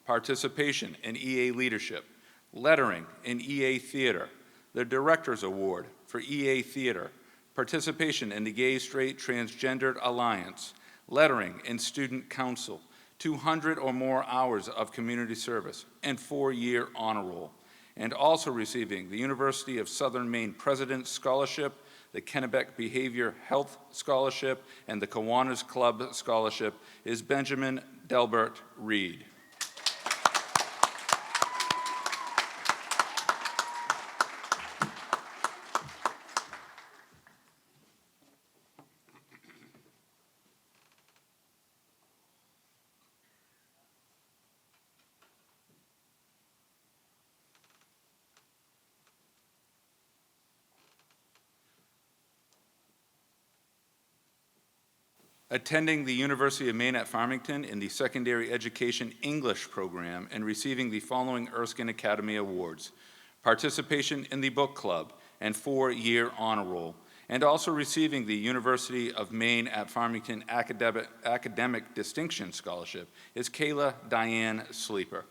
participation in EA leadership, lettering in EA theater, the Director's Award for EA theater, participation in the Gay Straight Transgendered Alliance, lettering in student council, 200 or more hours of community service, and 4-year honor roll. And also receiving the University of Southern Maine President's Scholarship, the Kennebec Behavior Health Scholarship, and the Kiwanis Club Scholarship is Benjamin Delbert Reed. Attending the University of Maine at Farmington in the Secondary Education English program and receiving the following Erskine Academy Awards: participation in the book club and 4-year honor roll, and also receiving the University of Maine at Farmington Academic Distinction Scholarship is Kayla Diane Sleeper.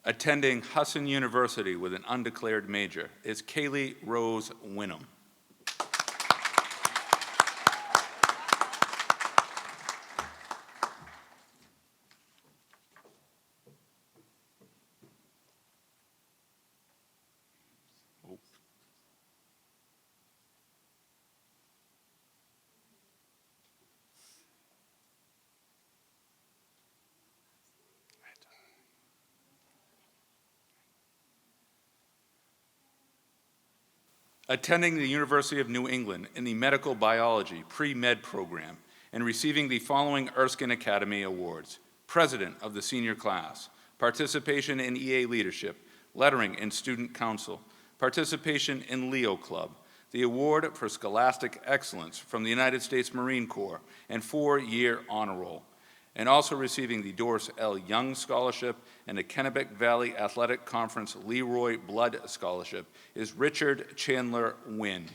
Attending Husson University with an undeclared major is Kaylee Rose Winham. Attending the University of New England in the Medical Biology Pre-Med program and receiving the following Erskine Academy Awards: President of the Senior Class, participation in EA Leadership, lettering in Student Council, participation in Leo Club, the Award for Scholastic Excellence from the United States Marine Corps, and 4-year honor roll. And also receiving the Doris L. Young Scholarship and the Kennebec Valley Athletic Conference Leroy Blood Scholarship is Richard Chandler Wynn.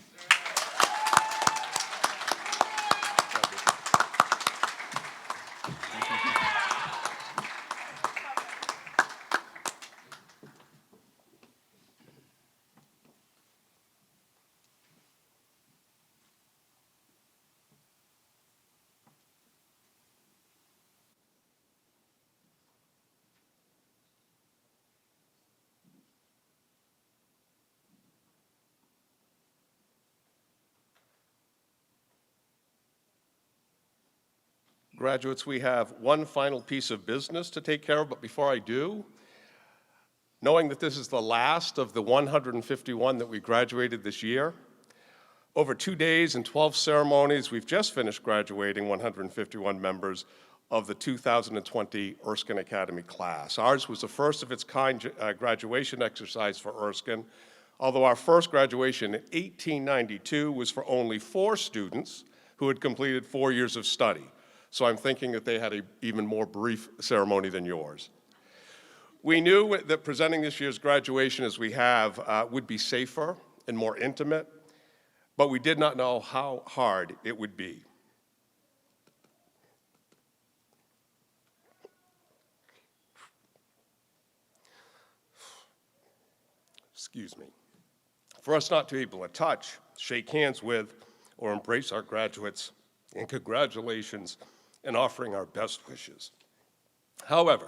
Graduates, we have one final piece of business to take care of, but before I do, knowing that this is the last of the 151 that we graduated this year, over 2 days and 12 ceremonies, we've just finished graduating 151 members of the 2020 Erskine Academy class. Ours was the first of its kind graduation exercise for Erskine, although our first graduation in 1892 was for only 4 students who had completed 4 years of study. So I'm thinking that they had an even more brief ceremony than yours. We knew that presenting this year's graduation as we have would be safer and more intimate, but we did not know how hard it would be. Excuse me. For us not to be able to touch, shake hands with, or embrace our graduates, and congratulations and offering our best wishes. However,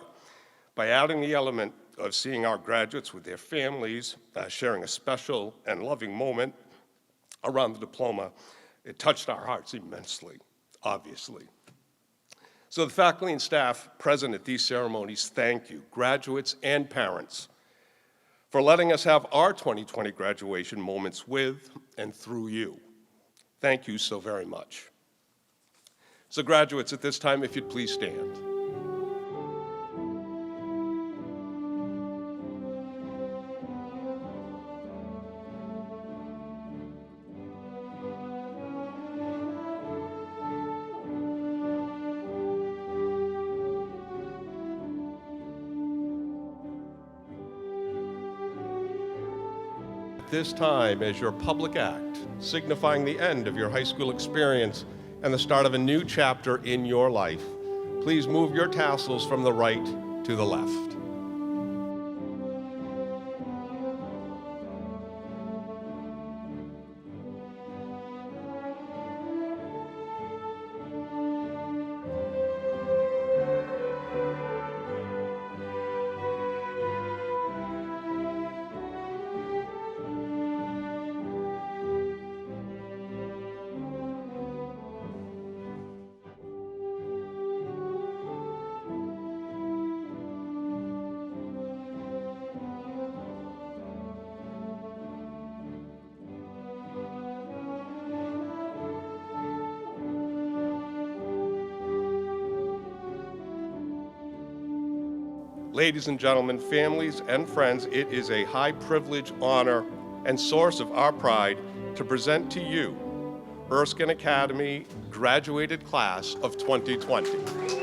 by adding the element of seeing our graduates with their families, sharing a special and loving moment around the diploma, it touched our hearts immensely, obviously. So the faculty and staff present at these ceremonies, thank you, graduates and parents, for letting us have our 2020 graduation moments with and through you. Thank you so very much. So graduates, at this time, if you'd please stand. This time, as your public act, signifying the end of your high school experience and the start of a new chapter in your life, please move your tassels from the right to the left. Ladies and gentlemen, families and friends, it is a high privilege, honor, and source of our pride to present to you Erskine Academy graduated class of 2020.